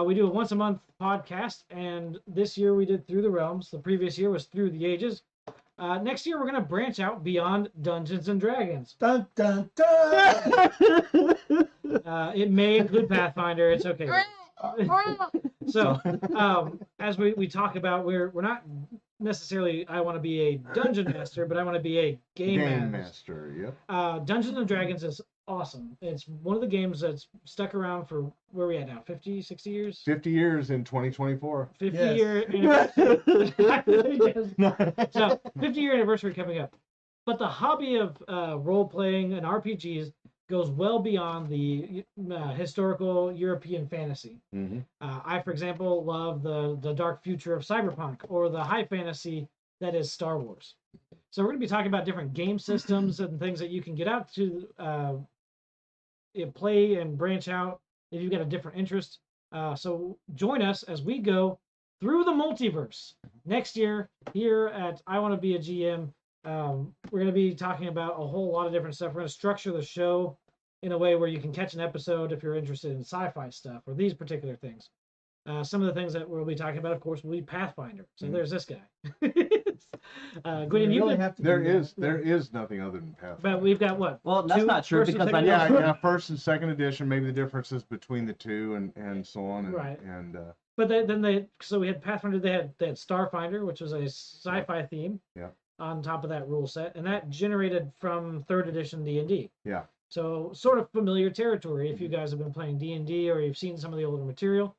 We do a once a month podcast, and this year we did Through the Realms. The previous year was Through the Ages. Next year we're going to branch out beyond Dungeons and Dragons. Dun dun dun. It may include Pathfinder. It's okay. So, as we talk about, we're not necessarily, I want to be a dungeon master, but I want to be a game master. Yep. Dungeons and Dragons is awesome. It's one of the games that's stuck around for, where are we at now, 50, 60 years? 50 years in 2024. 50 Yes. year anniversary. So 50-year anniversary coming up. But the hobby of role playing and RPGs goes well beyond the historical European fantasy. Mm-hmm. I, for example, love the dark future of cyberpunk or the high fantasy that is Star Wars. So we're going to be talking about different game systems and things that you can get out to play and branch out if you've got a different interest. So join us as we go through the multiverse next year here at I Want to Be a GM. We're going to be talking about a whole lot of different stuff. We're going to structure the show in a way where you can catch an episode if you're interested in sci-fi stuff or these particular things. Some of the things that we'll be talking about, of course, will be Pathfinder. So there's this guy. Gwydion, You you really can, have to. There do is nothing other than Pathfinder. but we've got what? Well, that's Two- not true first and because I second know. edition? Yeah, first and second edition, maybe the differences between the two and so on. And, Right. And But so we had Pathfinder. They had Starfinder, which was a sci-fi theme. Yeah. On top of that rule set, and that generated from third edition D&D. Yeah. So sort of familiar territory if you guys have been playing D&D or you've seen some of the older material.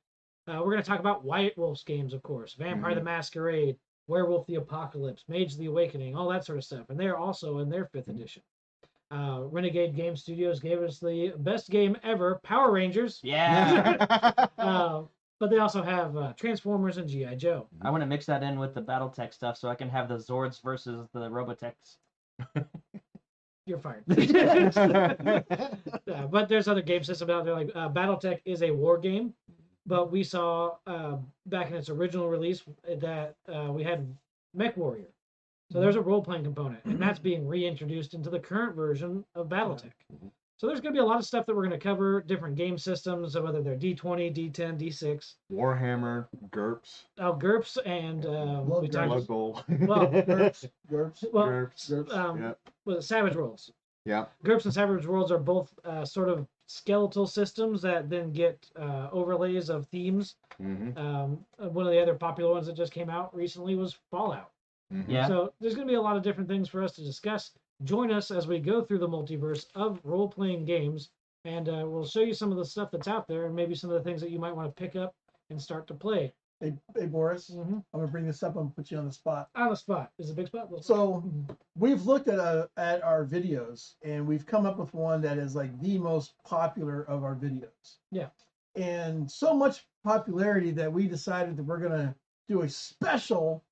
We're going to talk about White Wolf's games, of course, Vampire the Masquerade, Werewolf the Apocalypse, Mage the Awakening, all that sort of stuff, and they're also in their 5th edition. Renegade Game Studios gave us the best game ever, Power Rangers. Yeah. But they also have Transformers and G.I. Joe. I want to mix that in with the BattleTech stuff so I can have the Zords versus the Robotechs. You're fired. Yeah, but there's other game systems out there, like BattleTech is a war game, but we saw back in its original release that we had Mech Warrior. So there's a role-playing component, and that's being reintroduced into the current version of BattleTech. So there's going to be a lot of stuff that we're going to cover, different game systems, whether they're D20, D10, D6. Warhammer, GURPS, GURPS, and we GURPS. Blood talked Bowl. well, GURPS. well, GURPS. Yep. well, Savage Worlds. Yeah. GURPS and Savage Worlds are both sort of skeletal systems that then get overlays of themes. Mm-hmm. One of the other popular ones that just came out recently was Fallout. Yeah. So there's going to be a lot of different things for us to discuss. Join us as we go through the multiverse of role-playing games, and we'll show you some of the stuff that's out there and maybe some of the things that you might want to pick up and start to play. Hey, Boris, Mm-hmm. I'm gonna bring this up and put you on the spot. On the spot. Is it a big spot? So we've looked at our videos, and we've come up with one that is like the most popular of our videos. Yeah. And so much popularity that we decided that we're gonna do a special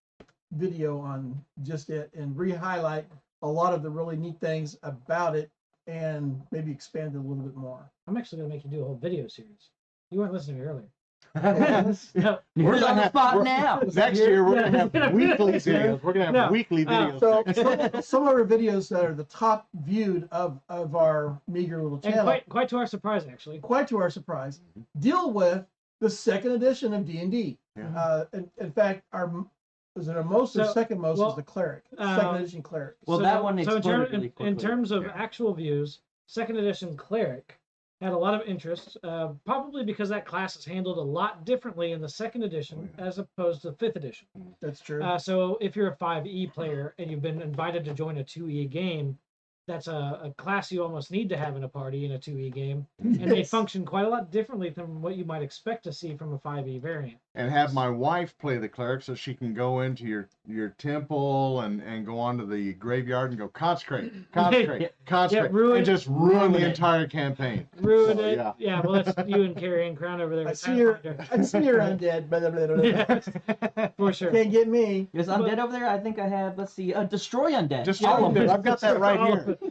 video on just it and re-highlight a lot of the really neat things about it and maybe expand it a little bit more. I'm actually going to make you do a whole video series. You weren't listening to me earlier. Yeah. You're on the spot now. Next year we're Yeah. gonna have weekly videos. We're gonna have No. weekly videos. So some of our videos that are the top viewed of our meager little And channel, quite to our surprise, actually. quite to our surprise, deal with the second edition of D&D. Yeah. In fact, is it our most or So, second most well, is the cleric, second edition cleric. Well, that one in, exploded really in quickly. terms of Yeah. actual views, second edition cleric had a lot of interest, probably because that class is handled a lot differently in the second edition as opposed to 5th edition. That's true. So if you're a 5e player and you've been invited to join a 2e game, that's a class you almost need to have in a party in a 2e game, and they Yes. function quite a lot differently than what you might expect to see from a 5e variant. And have my wife play the cleric so she can go into your temple and go onto the graveyard and go consecrate, ruin- and just ruin the ruin it. entire campaign. Ruin So, it. yeah. Yeah, well, that's you and Carrie Crown over there. I with see you're Pathfinder. undead. Blah, blah, blah, blah, blah. Yeah, for sure. Can't get me. Is undead over there? I think I have. Let's see. Destroy undead. Just All of them. I've got that right All of here. it.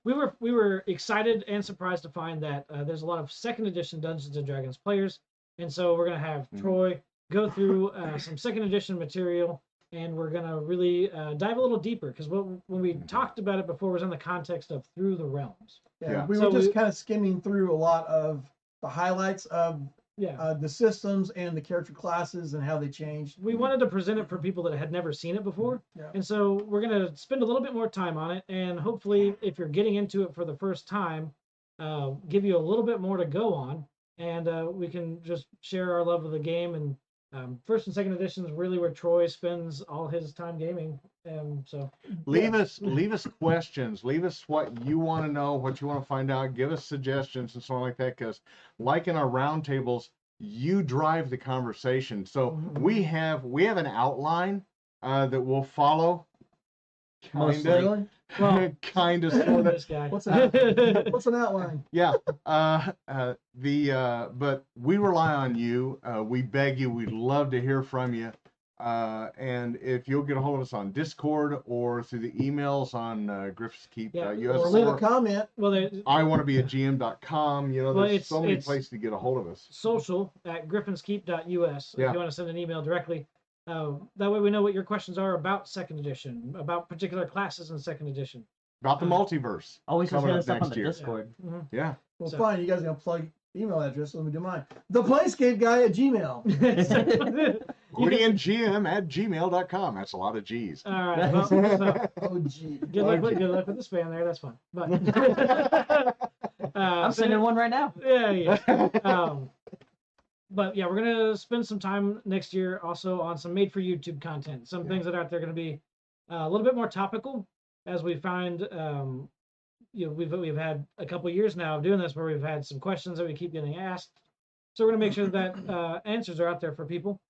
We were excited and surprised to find that there's a lot of second edition Dungeons and Dragons players, and so we're gonna have Troy go through some second edition material, and we're gonna really dive a little deeper because when we talked about it before, it was in the context of Through the Realms. Yeah, Yeah. we So were just we- kind of skimming through a lot of the highlights of Yeah. the systems and the character classes and how they changed. We wanted to present it for people that had never seen it before. Yeah. And so we're going to spend a little bit more time on it. And hopefully, if you're getting into it for the first time, give you a little bit more to go on. And we can just share our love of the game. And first and second editions really where Troy spends all his time gaming. So Leave us questions. Leave us what you want to know, what you want to find out. Give us suggestions and so on like that. Because like in our roundtables, you drive the conversation. So we have an outline that we'll follow, Mostly. Really? Well, kind of, sort of. this guy. What's what's an outline? Yeah. But we rely on you. We beg you. We'd love to hear from you. And if you'll get a hold of us on Discord or through the emails on griffskeep.us Or leave a comment. Well, I want to be a GM.com. You know, Well, there's so many it's places to get a hold of us. social at griffonskeep.us Yeah. if you want to send an email directly. That way we know what your questions are about second edition, about particular classes in second edition. About the multiverse. Always just coming hit up us up on next the year. Discord. Yeah. Well, So- fine. You guys are gonna plug email address. Let me do mine. ThePlanescapeGuy@gmail. GwydiongGM@gmail.com. That's a lot of G's. All right. Well, so Oh, gee. good luck with the spam there. That's fine. But I'm sending one right now. Yeah. But yeah, we're gonna spend some time next year also on some made for YouTube content. Some things that are out there going to be a little bit more topical, as we find. We've had a couple years now of doing this where we've had some questions that we keep getting asked. So we're gonna make sure that answers are out there for people,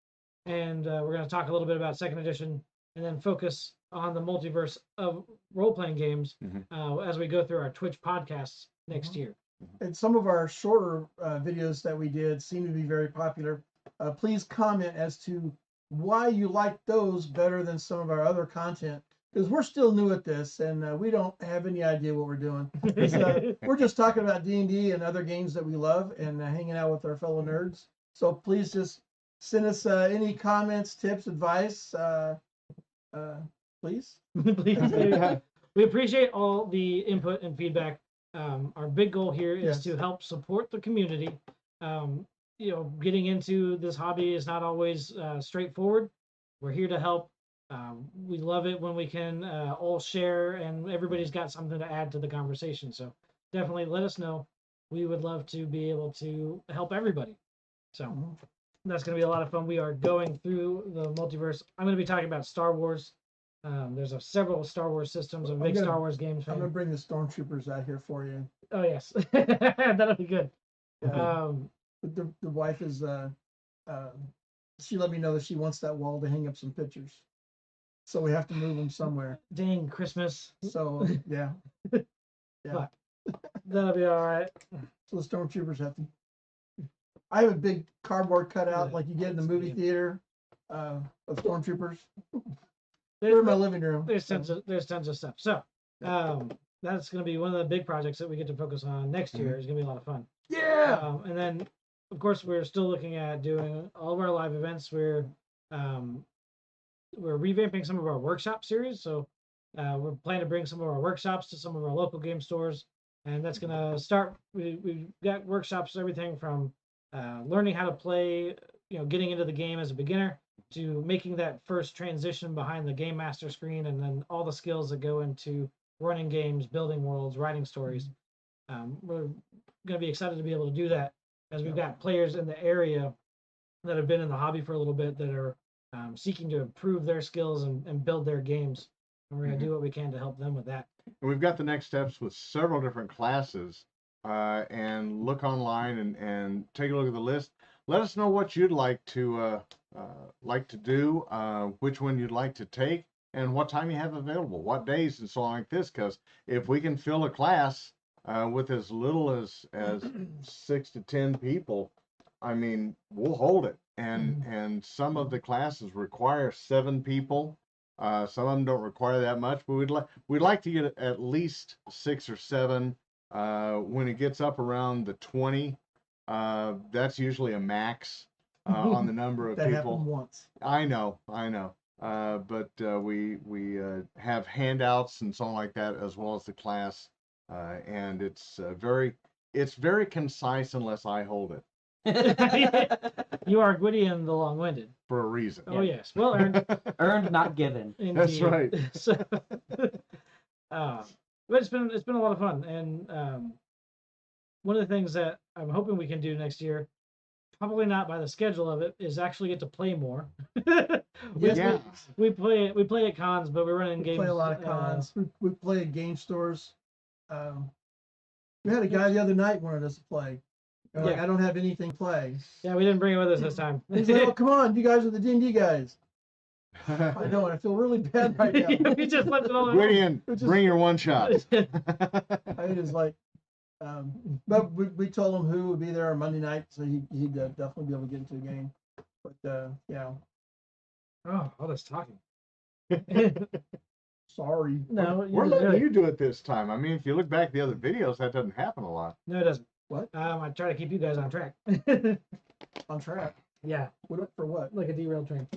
and we're gonna talk a little bit about second edition, and then focus on the multiverse of role playing games as we go through our Twitch podcasts next year. And some of our shorter videos that we did seem to be very popular. Please comment as to why you like those better than some of our other content, because we're still new at this and we don't have any idea what we're doing. We're just talking about D&D and other games that we love and hanging out with our fellow nerds. So please just send us any comments, tips, advice, please. Please. We appreciate all the input and feedback. Our big goal here is Yes. to help support the community. Getting into this hobby is not always straightforward. We're here to help. We love it when we can all share and everybody's got something to add to the conversation. So definitely let us know. We would love to be able to help everybody. So that's going to be a lot of fun. We are going through the multiverse. I'm going to be talking about Star Wars. There's several Star Wars systems. I'm a big Star Wars games I'm gonna fan. bring the stormtroopers out here for you. Oh yes, that'll be good. The wife is she let me know that she wants that wall to hang up some pictures, so we have to move them somewhere. Dang Christmas. So yeah, That'll be all right. so the stormtroopers have to. I have a big cardboard cutout like you get in the movie theater of stormtroopers. They're in my living room. There's tons of stuff. So that's going to be one of the big projects that we get to focus on next year. It's going to be a lot of fun. Yeah. And then, of course, we're still looking at doing all of our live events. We're revamping some of our workshop series. So we're planning to bring some of our workshops to some of our local game stores, and that's going to start. We've got workshops, everything from learning how to play, getting into the game as a beginner, to making that first transition behind the game master screen, and then all the skills that go into running games, building worlds, writing stories. We're going to be excited to be able to do that, as we've got players in the area that have been in the hobby for a little bit that are seeking to improve their skills and build their games. And we're going to do what we can to help them with that. And we've got the next steps with several different classes, and look online and take a look at the list. Let us know what you'd like to do, which one you'd like to take, and what time you have available, what days, and so on like this. Because if we can fill a class with as little as 6 to 10 people, I mean, we'll hold it. And some of the classes require 7 people. Some of them don't require that much, but we'd like to get at least 6 or 7. When it gets up around the 20, that's usually a max on the number of That people. happened once. I know. But we have handouts and so on like that, as well as the class, and it's very concise unless I hold it You are Gwydion the long-winded. for a reason. Oh yes, well earned. Earned, not given. That's Indeed. right. So, but it's been a lot of fun, and one of the things that I'm hoping we can do next year, probably not by the schedule of it, is actually get to play more. Yes, we play at cons, but we're running we games. play a lot of cons. We play at game stores. We had a guy the other night wanted us to play. They're like, Yeah. I don't have anything to play. Yeah, we didn't bring it with us this time. He's like, oh, come on, you guys are the D&D guys. I know, and I feel really bad right now. We just left it all. Gwydion, Which is- bring your one shot. It is like, but we told him who would be there on Monday night, so he'd definitely be able to get into the game. But yeah, Oh, all this talking. sorry. No, We're you're letting good. you do it this time. I mean, if you look back at the other videos, that doesn't happen a lot. No, it doesn't. What? I try to keep you guys on track. On track. Yeah, For what? like a derailed train.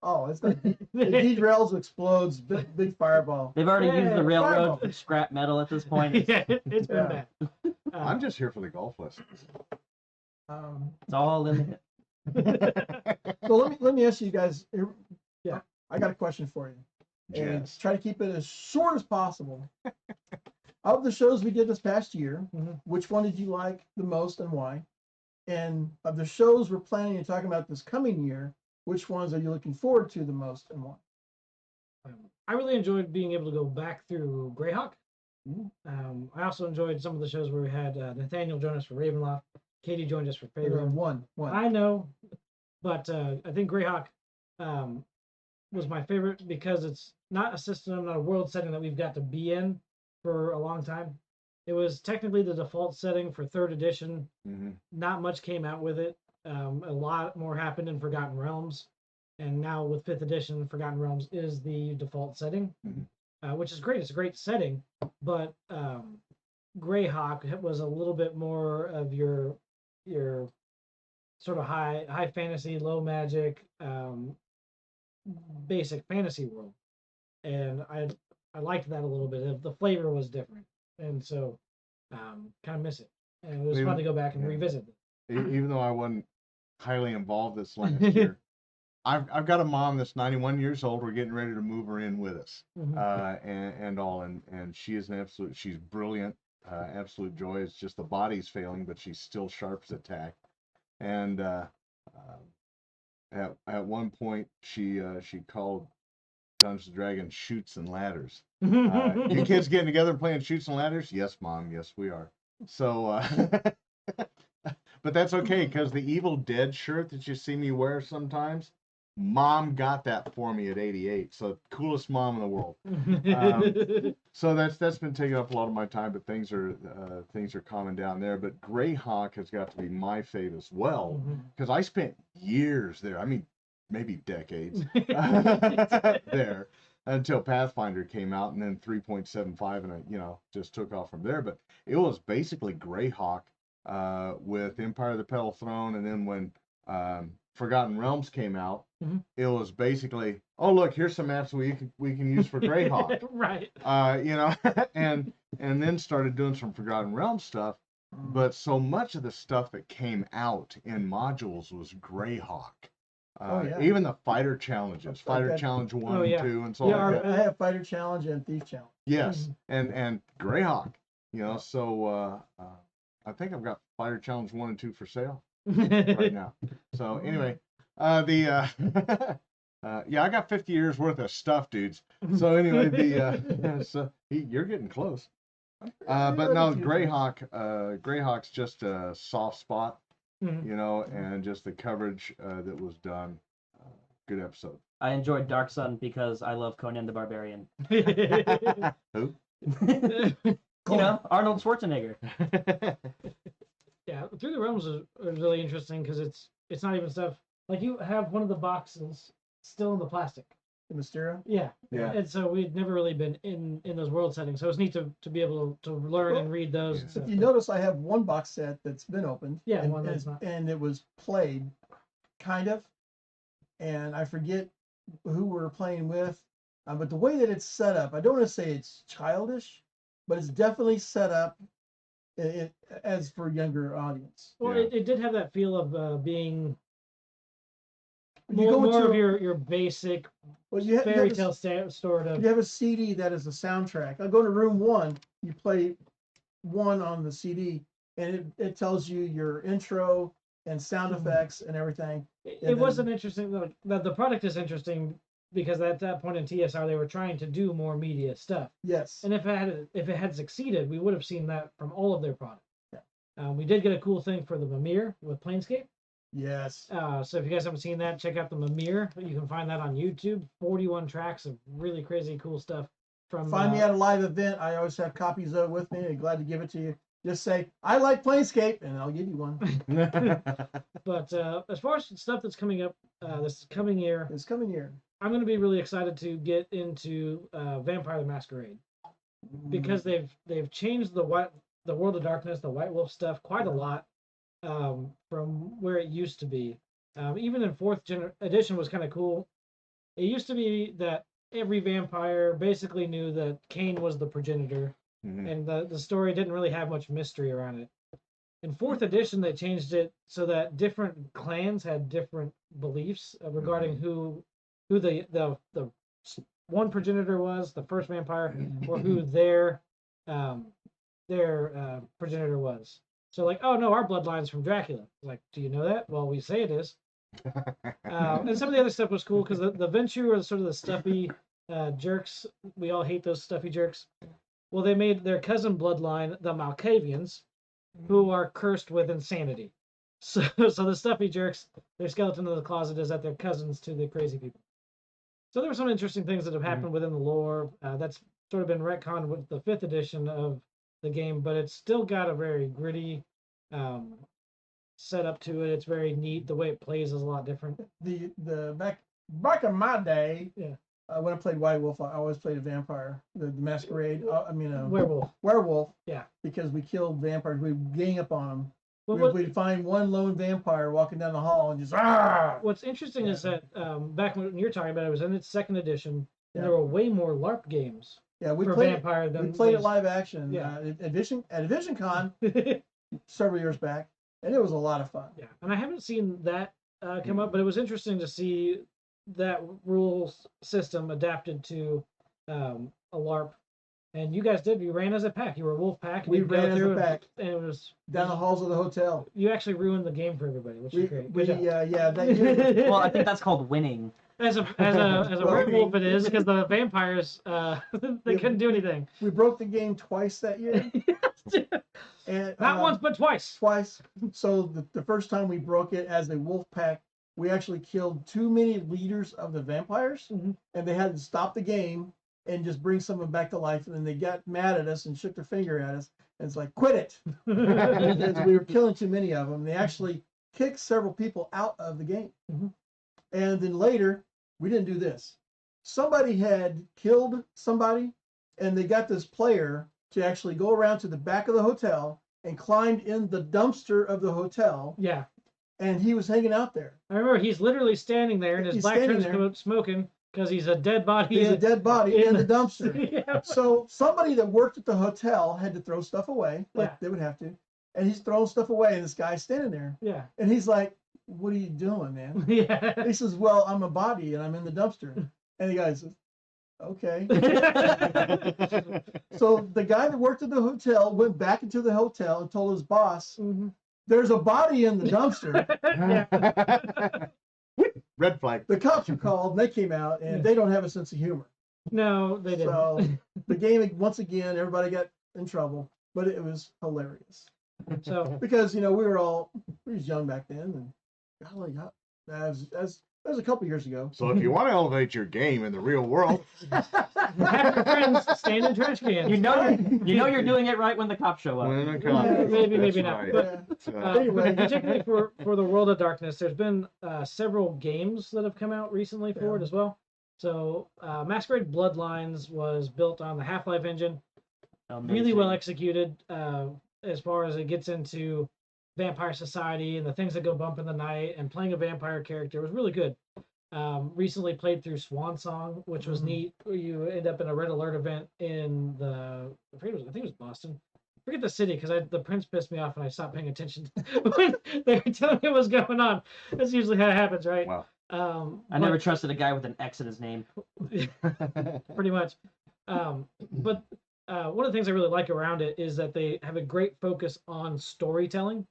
Oh, it's not. It derails, explodes, big fireball. They've already used Hey, the railroad fireball. scrap metal at this point. Yeah, it's been Yeah. bad. I'm just here for the golf lessons. It's all in the So let me ask you guys. Yeah. I got a question for you. And Yes. try to keep it as short as possible. Of the shows we did this past year, Mhm. which one did you like the most and why? And of the shows we're planning and talking about this coming year, which ones are you looking forward to the most and why? I really enjoyed being able to go back through Greyhawk. Mhm. I also enjoyed some of the shows where we had Nathaniel join us for Ravenloft, Katie joined us for Favorite. One. I know, but I think Greyhawk was my favorite because it's not a system, not a world setting that we've got to be in for a long time. It was technically the default setting for 3rd edition. Mhm. Not much came out with it. A lot more happened in Forgotten Realms, and now with 5th edition, Forgotten Realms is the default setting, which is great. It's a great setting, but Greyhawk was a little bit more of your sort of high fantasy, low magic, basic fantasy world, and I liked that a little bit. The flavor was different, and so kind of miss it. And it was fun to go back and revisit it. Even though I wasn't highly involved this last year, I've got a mom that's 91 years old. We're getting ready to move her in with us, and she is she's brilliant, absolute joy. It's just the body's failing, but she's still sharp as a tack. And at one point, she called Dungeons and Dragons Shoots and Ladders. You kids getting together and playing Shoots and Ladders? Yes, Mom. Yes, we are. So, but that's okay, because the Evil Dead shirt that you see me wear sometimes, Mom got that for me at 88. So coolest mom in the world. So that's been taking up a lot of my time, but things are calming down there. But Greyhawk has got to be my fave as well, because I spent years there. I mean, maybe decades there until Pathfinder came out, and then 3.75, and I just took off from there. But it was basically Greyhawk with Empire of the Petal Throne, and then when Forgotten Realms came out, it was basically, oh look, here's some maps we can use for Greyhawk, right? And then started doing some Forgotten Realms stuff. But so much of the stuff that came out in modules was Greyhawk. Even the fighter challenges, Fighter Challenge 1 and 2, and so on. I have Fighter Challenge and Thief Challenge. Yes, and Greyhawk, so I think I've got Fighter Challenge 1 and 2 for sale right now. So anyway, I got 50 years worth of stuff, dudes. So anyway, you're getting close. But no, Greyhawk's just a soft spot. And just the coverage that was done. Good episode. I enjoyed Dark Sun because I love Conan the Barbarian. Who? Arnold Schwarzenegger. Yeah, Through the Realms is really interesting because it's not even stuff like you have one of the boxes still in the plastic. The Mysterio? Yeah. Yeah. And so we'd never really been in those world settings. So it's neat to be able to learn and read those. Yeah. And stuff. If you notice, I have one box set that's been opened. Yeah, and, one that's not. And it was played, kind of. And I forget who we were playing with. But the way that it's set up, I don't want to say it's childish, but it's definitely set up as for a younger audience. Well, Yeah. it did have that feel of being You go more into of your basic you fairy have tale sort of. You have a CD that is a soundtrack. I'll go to room 1. You play 1 on the CD, and it tells you your intro and sound effects and everything. It wasn't interesting. The product is interesting because at that point in TSR they were trying to do more media stuff. Yes. And if it had succeeded, we would have seen that from all of their products. Yeah. We did get a cool thing for the Mimir with Planescape. Yes. So if you guys haven't seen that, check out the Mimir. You can find that on YouTube. 41 tracks of really crazy, cool stuff. From Find me at a live event. I always have copies of it with me. I'm glad to give it to you. Just say, I like Planescape, and I'll give you one. But as far as stuff that's coming up this coming year, It's coming here. I'm going to be really excited to get into Vampire the Masquerade because they've changed the World of Darkness, the White Wolf stuff quite a lot from where it used to be. Even in fourth edition was kind of cool. It used to be that every vampire basically knew that Cain was the progenitor, and the story didn't really have much mystery around it. In fourth edition, they changed it so that different clans had different beliefs regarding who the one progenitor was, the first vampire, or who their progenitor was. So like, oh no, our bloodline's from Dracula. Like, do you know that? Well, we say it is. And some of the other stuff was cool because the Ventrue are sort of the stuffy jerks. We all hate those stuffy jerks. Well, they made their cousin bloodline the Malkavians, who are cursed with insanity. So the stuffy jerks, their skeleton in the closet is that they're cousins to the crazy people. So there were some interesting things that have happened within the lore. That's sort of been retconned with the fifth edition of the game, but it's still got a very gritty setup to it. It's very neat. The way it plays is a lot different. The back in my day, Yeah. When I played White Wolf, I always played a vampire. The Masquerade. Werewolf. Werewolf. Yeah. Because we killed vampires. We gang up on them. Well, We'd find one lone vampire walking down the hall and just ah. What's interesting is that back when you're talking about it was in its second edition, Yeah. and there were way more LARP games Yeah, we for played vampire it. than We played it these- live action. Yeah. At Visioncon several years back, and it was a lot of fun. Yeah, and I haven't seen that come up, but it was interesting to see that rules system adapted to a LARP. And you guys you ran as a pack. You were a wolf pack. And We you'd go ran as a through pack. And it was Down the halls of the hotel. You actually ruined the game for everybody, which is great. We Good job. yeah, that year. Well, I think that's called winning. As a Well, werewolf, it is because the vampires they couldn't do anything. We broke the game twice that year. And Not once, but twice. twice. So the first time we broke it as a wolf pack, we actually killed too many leaders of the vampires, Mhm. and they had to stop the game and just bring some of them back to life. And then they got mad at us and shook their finger at us. And it's like, quit it. Because we were killing too many of them. They actually kicked several people out of the game. Mhm. And then later, we didn't do this. Somebody had killed somebody, and they got this player to actually go around to the back of the hotel and climbed in the dumpster of the hotel, Yeah, and he was hanging out there. I remember he's literally standing there in his He's black standing trench there. coat smoking because he's a dead body. He's a dead body in the dumpster. Yeah. So somebody that worked at the hotel had to throw stuff away, like Yeah. they would have to. And he's throwing stuff away, and this guy's standing there. Yeah. And he's like, what are you doing, man? Yeah. He says, well, I'm a body, and I'm in the dumpster. And the guy says, okay. So the guy that worked at the hotel went back into the hotel and told his boss, Mhm. there's a body in the dumpster. Red flag. The cops were called, and they came out, and Yeah. they don't have a sense of humor. No, they didn't. So the game, once again, everybody got in trouble, but it was hilarious. So Because, we was young back then, and golly, that was a couple years ago. So if you want to elevate your game in the real world, have your friends stand in trash cans. You know you're doing it right when the cops show up. when it Yeah, comes, maybe that's not, right. but- Yeah. Anyway, particularly for the World of Darkness, there's been several games that have come out recently for it as well. So Masquerade Bloodlines was built on the Half-Life engine, really well executed as far as it gets into vampire society and the things that go bump in the night and playing a vampire character was really good. Recently played through Swan Song, which was neat. You end up in a Red Alert event in I think it was Boston. I forget the city because the prince pissed me off and I stopped paying attention when they were telling me what was going on. That's usually how it happens, right? Wow. I never trusted a guy with an X in his name. Pretty much. But one of the things I really like around it is that they have a great focus on storytelling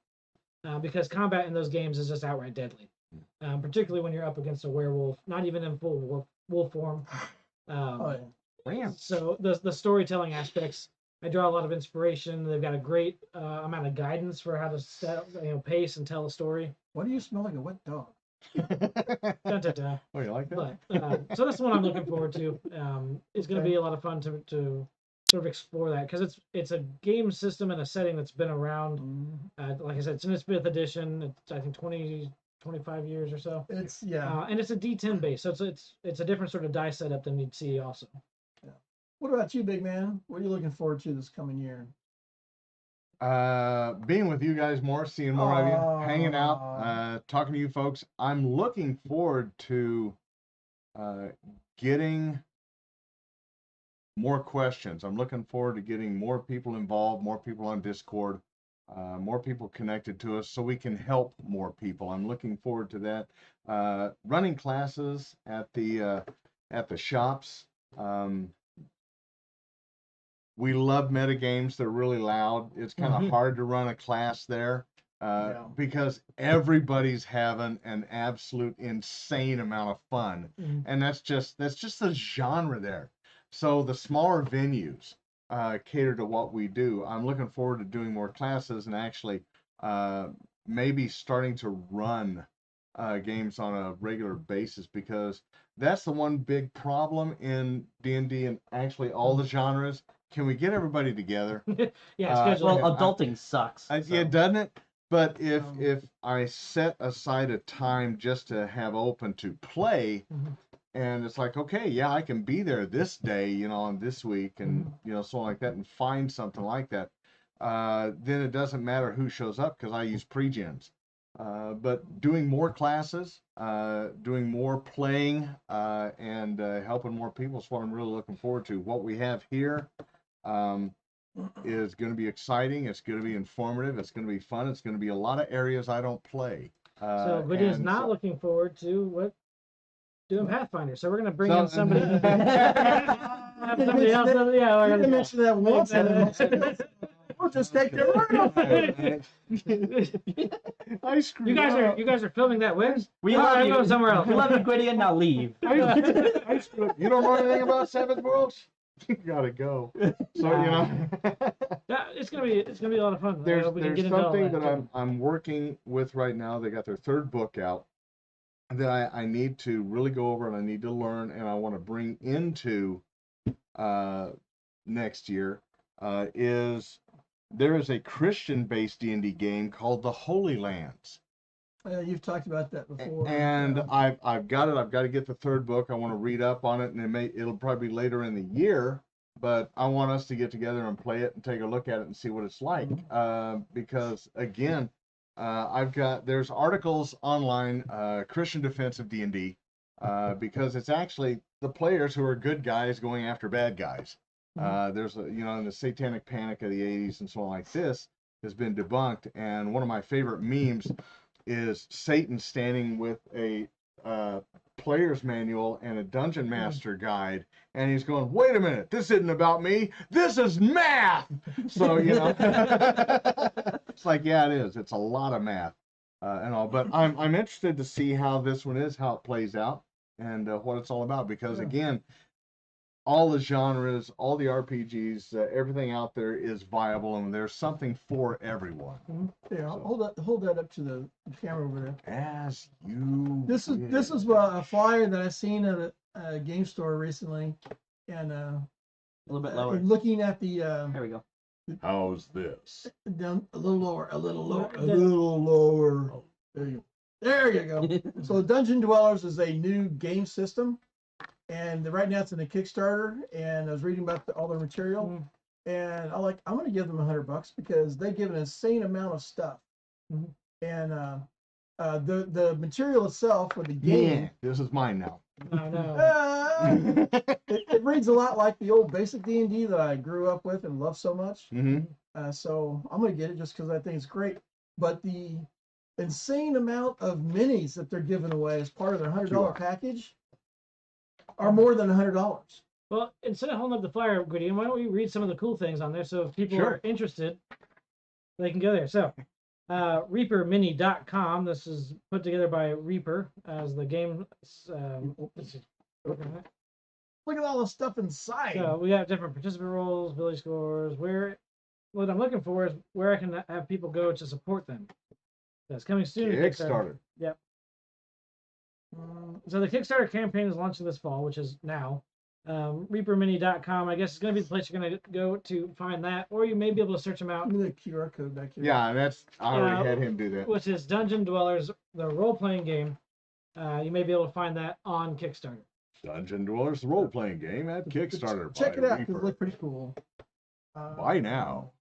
because combat in those games is just outright deadly, particularly when you're up against a werewolf, not even in full wolf form. Oh, yeah. Damn. So the storytelling aspects I draw a lot of inspiration. They've got a great amount of guidance for how to pace and tell a story. Why do you smell like a wet dog? Dun, dun, dun. Oh, you like that? But so that's the one I'm looking forward to. It's going to Okay. be a lot of fun to sort of explore that because it's a game system and a setting that's been around. Like I said, it's in its 5th edition. It's I think 25 years or so. It's yeah. And it's a D10 base, so it's a different sort of die setup than you'd see also. What about you, big man? What are you looking forward to this coming year? Being with you guys more, seeing more of you, hanging Aw. out, talking to you folks. I'm looking forward to getting more questions. I'm looking forward to getting more people involved, more people on Discord, more people connected to us so we can help more people. I'm looking forward to that. Running classes at the shops. We love metagames. They're really loud. It's kind of hard to run a class there because everybody's having an absolute insane amount of fun, and that's just the genre there. So the smaller venues cater to what we do. I'm looking forward to doing more classes and actually maybe starting to run games on a regular basis, because that's the one big problem in D&D and actually all the genres. Can we get everybody together? Yeah, Well, scheduling. adulting sucks. Yeah, doesn't it? But if I set aside a time just to have open to play, and it's like, okay, yeah, I can be there this day, on this week, and so on like that, and find something like that, then it doesn't matter who shows up because I use pre-gens. But doing more classes, doing more playing, and helping more people is what I'm really looking forward to. What we have here is going to be exciting. It's going to be informative. It's going to be fun. It's going to be a lot of areas I don't play. So Gwydion is not looking forward to doing Pathfinder. So we're going to bring in somebody. Have somebody else. Yeah, You can mention that once. We'll just take their word off. I screwed You up. guys are filming that when? We All love right, I'm you. going somewhere else. We love you, Gwydion. Now leave. I screwed up. You don't know anything about Savage Worlds? You gotta go. So Yeah, it's gonna be a lot of fun. there's we can get into all something that too. I'm working with right now. They got their 3rd book out that I need to really go over, and I need to learn, and I want to bring into next year. There is a Christian-based D&D game called the Holy Lands. You've talked about that before. And I've got it. I've got to get the 3rd book. I want to read up on it, and it'll probably be later in the year. But I want us to get together and play it and take a look at it and see what it's like. Because again, there's articles online, Christian defense of D&D, because it's actually the players who are good guys going after bad guys. There's in the satanic panic of the 80s and so on like this has been debunked. And one of my favorite memes is Satan standing with a player's manual and a dungeon master guide, and he's going, wait a minute, this isn't about me, this is math. So it's like, yeah, it is. It's a lot of math and all, but I'm interested to see how this one is, how it plays out, and what it's all about, because again, all the genres, all the RPGs, everything out there is viable, and there's something for everyone. Yeah, So. hold that up to the camera over there. As you This is a flyer that I seen at a game store recently, and A little bit lower. looking at the There we go. How's this? down a little lower, a little lower. There you go. So Dungeon Dwellers is a new game system, and right now it's in a Kickstarter. And I was reading about all their material, and I'm going to give them $100 because they give an insane amount of stuff. And the material itself for the game, Yeah, this is mine now. No. it reads a lot like the old basic D&D that I grew up with and love so much. So I'm going to get it just because I think it's great. But the insane amount of minis that they're giving away as part of their $100 package are more than $100. Well, instead of holding up the flyer, Gwydion, why don't we read some of the cool things on there? So if people are interested, they can go there. So, ReaperMini.com. This is put together by Reaper as the game. Let's see. Look at all the stuff inside. So we got different participant roles, village scores. What I'm looking for is where I can have people go to support them. That's coming soon. to Kickstarter. Yep. So the Kickstarter campaign is launching this fall, which is now. ReaperMini.com, I guess, is going to be the place you're going to go to find that, or you may be able to search them out. Give me the QR code back here. Yeah, I already had him do that. Which is Dungeon Dwellers, the role-playing game. You may be able to find that on Kickstarter. Dungeon Dwellers role-playing game at Kickstarter. Check by it out because Reaper. it looks pretty cool. Buy now.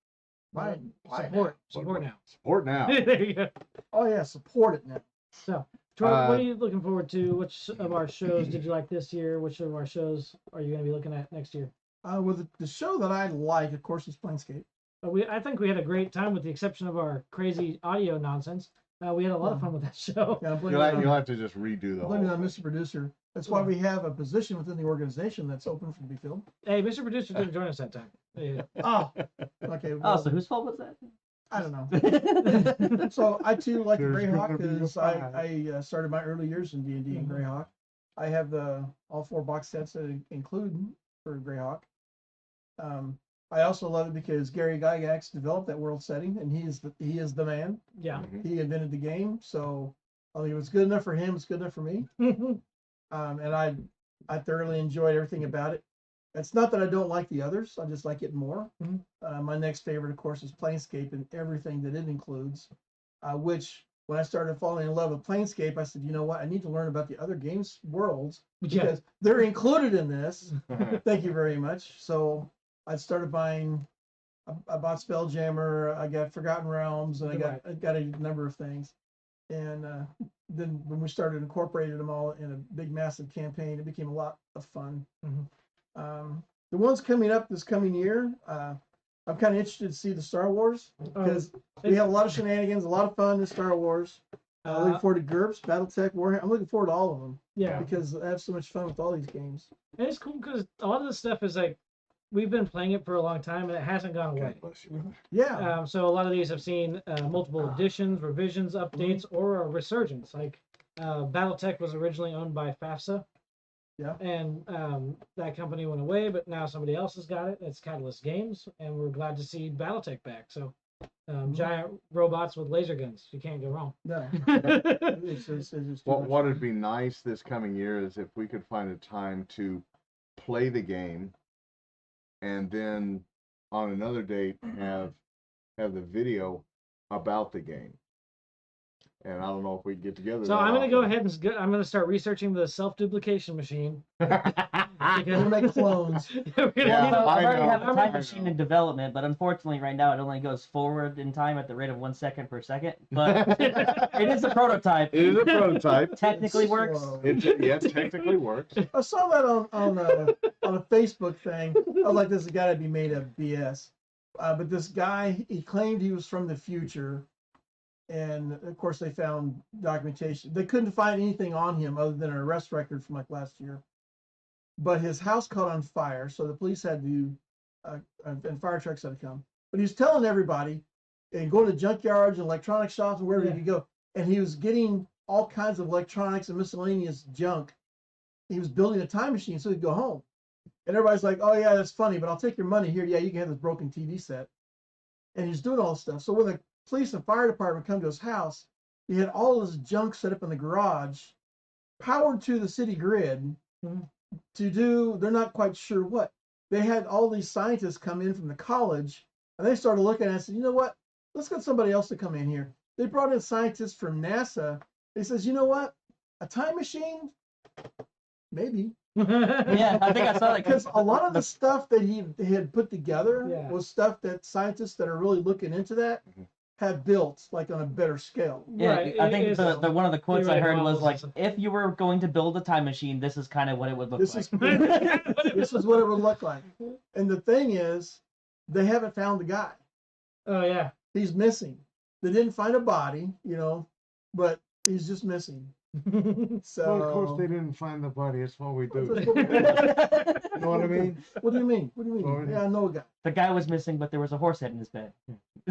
Buy Support now. now. Support now. There you go. Oh yeah, support it now. So, Troy, what are you looking forward to? Which of our shows did you like this year? Which of our shows are you going to be looking at next year? Well, the show that I like, of course, is Planescape. I think we had a great time, with the exception of our crazy audio nonsense. We had a lot of fun with that show. Yeah, You'll have to just redo the blame it whole on Mr. Producer. That's why we have a position within the organization that's open for to be filled. Hey, Mr. Producer didn't join us that time. Yeah. Oh, okay. Oh, Well, so whose fault was that? I don't know. So I too like the There's Greyhawk gonna be a because fight. I started my early years in D&D in Mhm. Greyhawk. I have all 4 box sets that include for Greyhawk. I also love it because Gary Gygax developed that world setting, and he is the man. Yeah. Mhm. He invented the game, so I mean, it was good enough for him. It's good enough for me. And I thoroughly enjoyed everything about it. It's not that I don't like the others. I just like it more. Mhm. My next favorite, of course, is Planescape and everything that it includes. Which, when I started falling in love with Planescape, I said, you know what? I need to learn about the other games worlds Yeah. because they're included in this. Thank you very much. So I started buying. I bought Spelljammer. I got Forgotten Realms, and I got a number of things. And then when we started incorporating them all in a big, massive campaign, it became a lot of fun. Mhm. The ones coming up this coming year, I'm kind of interested to see the Star Wars because we have a lot of shenanigans, a lot of fun in Star Wars. Looking forward to GURPS, BattleTech, Warhammer. I'm looking forward to all of them Yeah. because I have so much fun with all these games. And it's cool because a lot of this stuff is like, we've been playing it for a long time and it hasn't gone away. God bless you. Yeah, So a lot of these have seen multiple additions, revisions, updates, or a resurgence. Like BattleTech was originally owned by FAFSA. Yeah. And that company went away, but now somebody else has got it. It's Catalyst Games, and we're glad to see BattleTech back. So giant robots with laser guns. You can't go wrong. no. It's just too much. What would be nice this coming year is if we could find a time to play the game, and then on another date have the video about the game. And I don't know if we can get together. So that I'm going to go often. ahead and I'm going to start researching the self-duplication machine. We'll make clones. We're gonna Yeah, need a- I I already know, have a I time know. machine in development, but unfortunately right now it only goes forward in time at the rate of 1 second per second. But it is a prototype. It is a prototype. Technically It's works. slow. It technically works. I saw that on a Facebook thing. I was like, this has got to be made of BS. But this guy, he claimed he was from the future, and of course they found documentation. They couldn't find anything on him other than an arrest record from like last year. But his house caught on fire, so the police had to, and fire trucks had to come. But he was telling everybody, and going to junkyards and electronic shops and wherever Yeah. he could go, and he was getting all kinds of electronics and miscellaneous junk. He was building a time machine so he'd go home. And everybody's like, oh yeah, that's funny, but I'll take your money here. Yeah, you can have this broken TV set. And he's doing all this stuff. So when the police and fire department come to his house, he had all this junk set up in the garage, powered to the city grid to do, they're not quite sure what. They had all these scientists come in from the college, and they started looking at it and said, you know what? Let's get somebody else to come in here. They brought in scientists from NASA. They says, you know what? A time machine? Maybe. Yeah, I think I saw that. Because a lot of the stuff that he had put together Yeah. was stuff that scientists that are really looking into that have built like on a better scale. Yeah, Right, I it think is the one of the quotes I theoretic heard was models like, and stuff. if you were going to build a time machine, this is kind of what it would look This like. is this is what it would look like. And the thing is, they haven't found the guy. Oh yeah. He's missing. They didn't find a body, but he's just missing. So Well, of course they didn't find the body. It's what we do. That's what we do. You know what I mean? What do you mean? What do you mean? Sorry. Yeah, I know a guy. The guy was missing, but there was a horse head in his bed.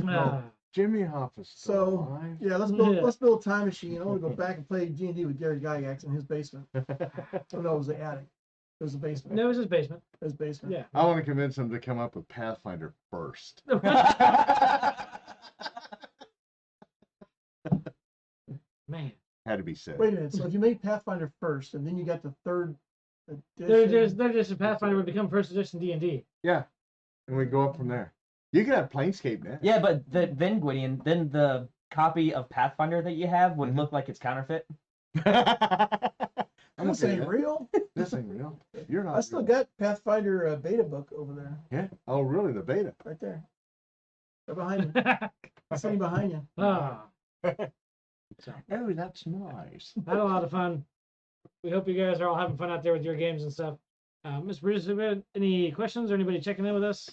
Ah. Jimmy Hoffa's still So alive. yeah, let's build a time machine. I want to go back and play D&D with Gary Gygax in his basement. Oh no, it was the attic. There's a basement. No, it was his basement. There's a basement. Yeah. I want to convince him to come up with Pathfinder first. Man. Had to be said. Wait a minute. So if you made Pathfinder first, and then you got the third They're edition, just a Pathfinder would become first edition D&D. Yeah, and we go up from there. You can have Planescape now. Yeah, but then Gwydion, then the copy of Pathfinder that you have would look like it's counterfeit. I'm this okay ain't with that. real. This ain't real. You're not. I still real. got Pathfinder beta book over there, Yeah. Oh, really? The beta. right there. Right behind you. Something behind you. Ah, Oh, that's nice. had a lot of fun. We hope you guys are all having fun out there with your games and stuff. Ms. Bruce, have you had any questions or anybody checking in with us?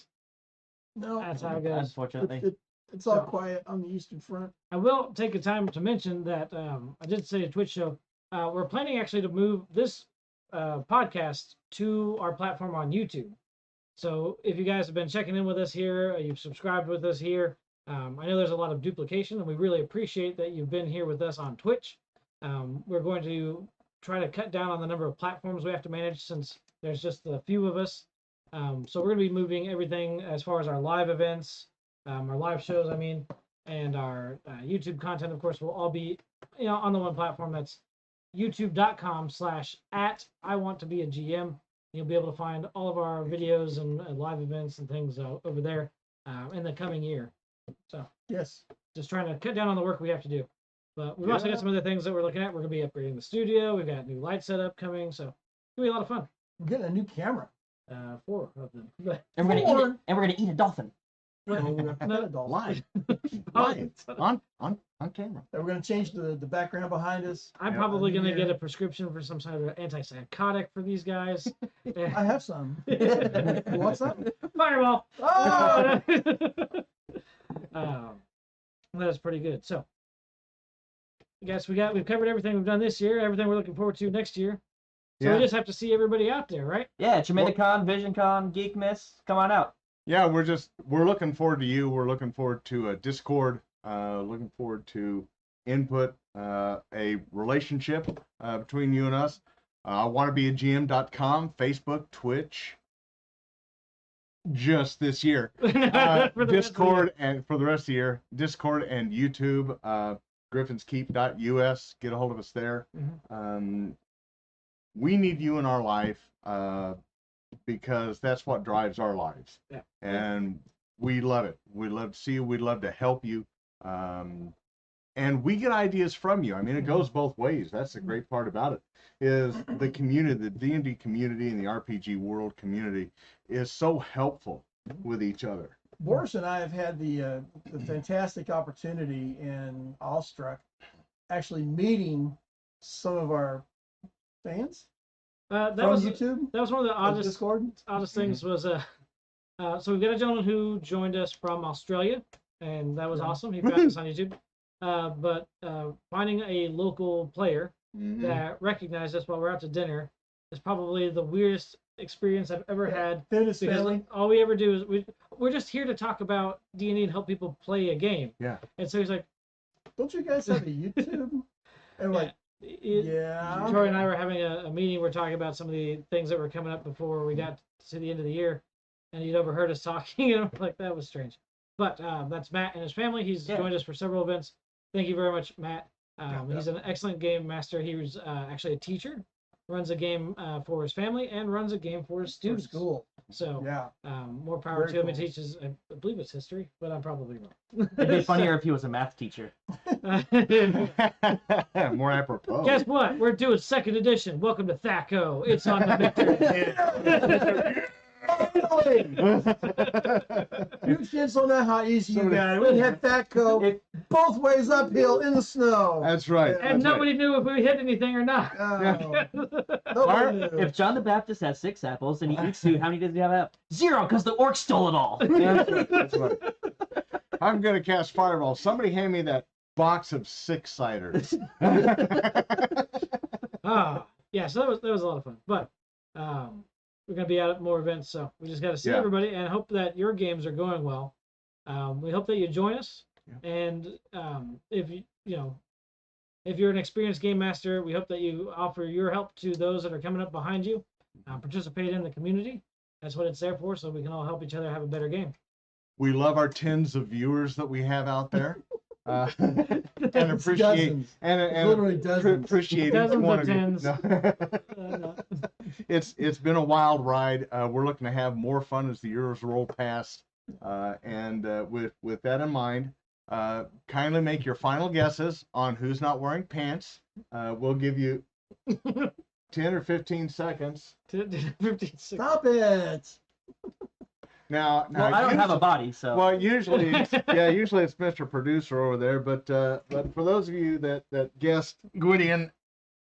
No, That's how it goes. Unfortunately. it's all quiet on the Eastern Front. I will take a time to mention that I did say a Twitch show. We're planning actually to move this podcast to our platform on YouTube. So if you guys have been checking in with us here, you've subscribed with us here, I know there's a lot of duplication, and we really appreciate that you've been here with us on Twitch. We're going to try to cut down on the number of platforms we have to manage since there's just a few of us. So we're going to be moving everything as far as our live events, our live shows, I mean, and our YouTube content, of course, will all be, on the one platform. That's youtube.com/@IWantToBeAGM. You'll be able to find all of our videos and live events and things over there in the coming year. So Yes. just trying to cut down on the work we have to do. But we've also got some other things that we're looking at. We're going to be upgrading the studio. We've got new light setup coming, so it'll be a lot of fun. We're getting a new camera. 4 of them. But And we're gonna eat Or- it, and we're gonna eat a dolphin. No, we're gonna pet a dolphin. Live. Live. On camera. And we're gonna change the background behind us. I'm Yeah, probably going to yeah. get a prescription for some sort of antipsychotic for these guys. I have some. You want some? Fireball. Oh! That's pretty good. So, I guess we've covered everything we've done this year, everything we're looking forward to next year. So Yeah. we just have to see everybody out there, right? Yeah, Tremendicon, Visioncon, Geek Miss, come on out. Yeah, we're looking forward to you. We're looking forward to a Discord. Looking forward to input, a relationship between you and us. I want to be a GM.com, Facebook, Twitch. Just this year, For the rest of the Discord, and for the rest of the year, Discord and YouTube, griffinskeep.us. Get a hold of us there. We need you in our life because that's what drives our lives. Yeah. And we love it. We love to see you. We'd love to help you. And we get ideas from you. I mean, it goes both ways. That's the great part about it, is the community, the D&D community and the RPG world community is so helpful with each other. Borris and I have had the fantastic opportunity in Awestruck actually meeting some of our fans that from was YouTube. That was one of the on oddest Discord. things was so we've got a gentleman who joined us from Australia, and that was Yeah. awesome. He found us on YouTube. But finding a local player that recognized us while we're out to dinner is probably the weirdest experience I've ever had. Found his Because family. all we ever do is we're just here to talk about D&D and help people play a game. Yeah. And so he's like, Don't you guys have a YouTube? And we're like, yeah. Troy and I were having a meeting. We're talking about some of the things that were coming up before we got to the end of the year, and he'd overheard us talking, and I'm like, that was strange. But that's Matt and his family. He's joined us for several events. Thank you very much, Matt. He's an excellent game master. He was actually a teacher, runs a game for his family, and runs a game for his For students. school. So Yeah. more power Very to him. He cool. teaches, I believe it's history, but I'm probably wrong. It'd be funnier if he was a math teacher. More apropos. Guess what? We're doing 2nd edition. Welcome to THACO. It's on the Victor. You kids don't know how easy you got it. We had Fatco both ways uphill in the snow. That's right. And That's nobody knew if we hit anything or not. Oh, nobody knew. If John the Baptist has 6 apples and he eats 2, how many does he have? 0, because the orc stole it all. That's right. That's right. I'm gonna cast fireball. Somebody hand me that box of 6 ciders. Yeah, so that was a lot of fun. But we're gonna be out at more events, so we just got to see Yeah. everybody and hope that your games are going well. We hope that you join us, Yeah. and if if you're an experienced game master, we hope that you offer your help to those that are coming up behind you. participate in the community. That's what it's there for, so we can all help each other have a better game. We love our tens of viewers that we have out there. And It's appreciate dozens. and Literally dozens. appreciate each Dozens one of of you. tens. No. It's been a wild ride. We're looking to have more fun as the years roll past. And with that in mind, kindly make your final guesses on who's not wearing pants. We'll give you 10 or 15 seconds. 15, Stop it. Now Well, I don't have a usually- body, so. Well, usually it's Mr. Producer over there, but for those of you that guessed Gwydion,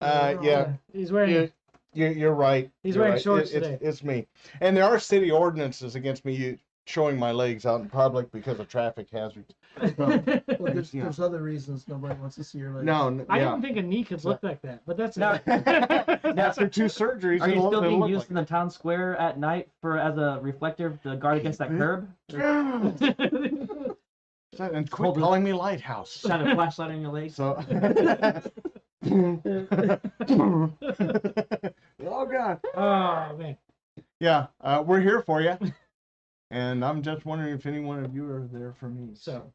yeah, He's wearing. you're right. He's You're wearing right. shorts today. It's me, and there are city ordinances against me showing my legs out in public because of traffic hazards. Well, Yeah. there's other reasons nobody wants to see your legs. No, I yeah. didn't think a knee could look like that, but that's No. After 2 surgeries, Are you it'll still being look used in the town square at night as a reflector to guard against that curb? like and quit Hold it. calling me Lighthouse. Shine a flashlight on your legs? So. Oh God. Oh man. Yeah, we're here for you. And I'm just wondering if any one of you are there for me. So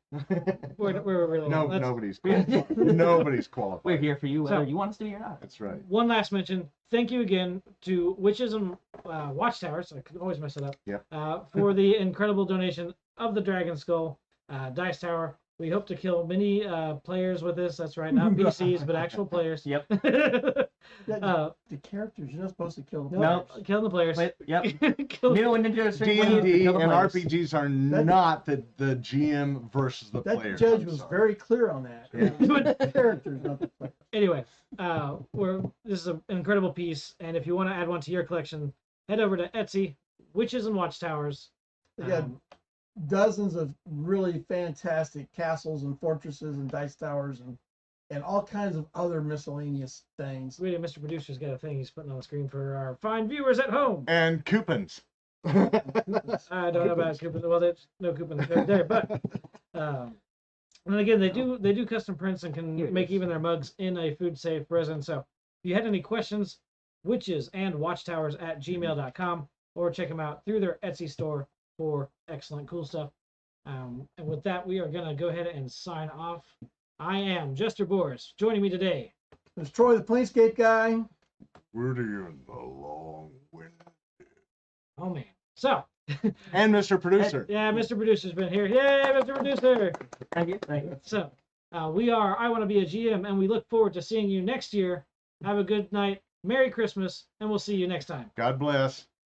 we're really No, that's- nobody's qualified. Nobody's qualified. We're here for you, whether So- you want us to be or not. That's right. One last mention. Thank you again to Witches and Watchtowers. I could always mess it up. Yeah. For the incredible donation of the Dragon Skull Dice Tower. We hope to kill many players with this. That's right, not PCs, but actual players. Yep. Yeah, the characters, you're not supposed to kill them. No, killing the players. Wait, yep. Kill- New and Ninja Street D&D and players. RPGs are not the GM versus the That players. judge I'm was sorry. very clear on that. Yeah. The characters, not the players. Anyway, this is an incredible piece, and if you want to add one to your collection, head over to Etsy, Witches and Watchtowers. They got Um, dozens of really fantastic castles and fortresses and dice towers and all kinds of other miscellaneous things. Really, Mr. Producer's got a thing he's putting on the screen for our fine viewers at home. And coupons. I don't know about coupons. Well, there's no coupons there, but and again, they do custom prints and Here can it make is. even their mugs in a food safe resin. So if you had any questions, witches and watchtowers at gmail.com, or check them out through their Etsy store for excellent cool stuff. And with that, we are gonna go ahead and sign off. I am Jester Borris. Joining me today, There's Troy, the Planescape guy. Rudy and the long wind. oh man. So And Mr. Producer. yeah, Mr. Producer's been here. Yay, Mr. Producer. Thank you. Thank you. So, we are I Want to Be a GM, and we look forward to seeing you next year. Have a good night. Merry Christmas, and we'll see you next time. God bless.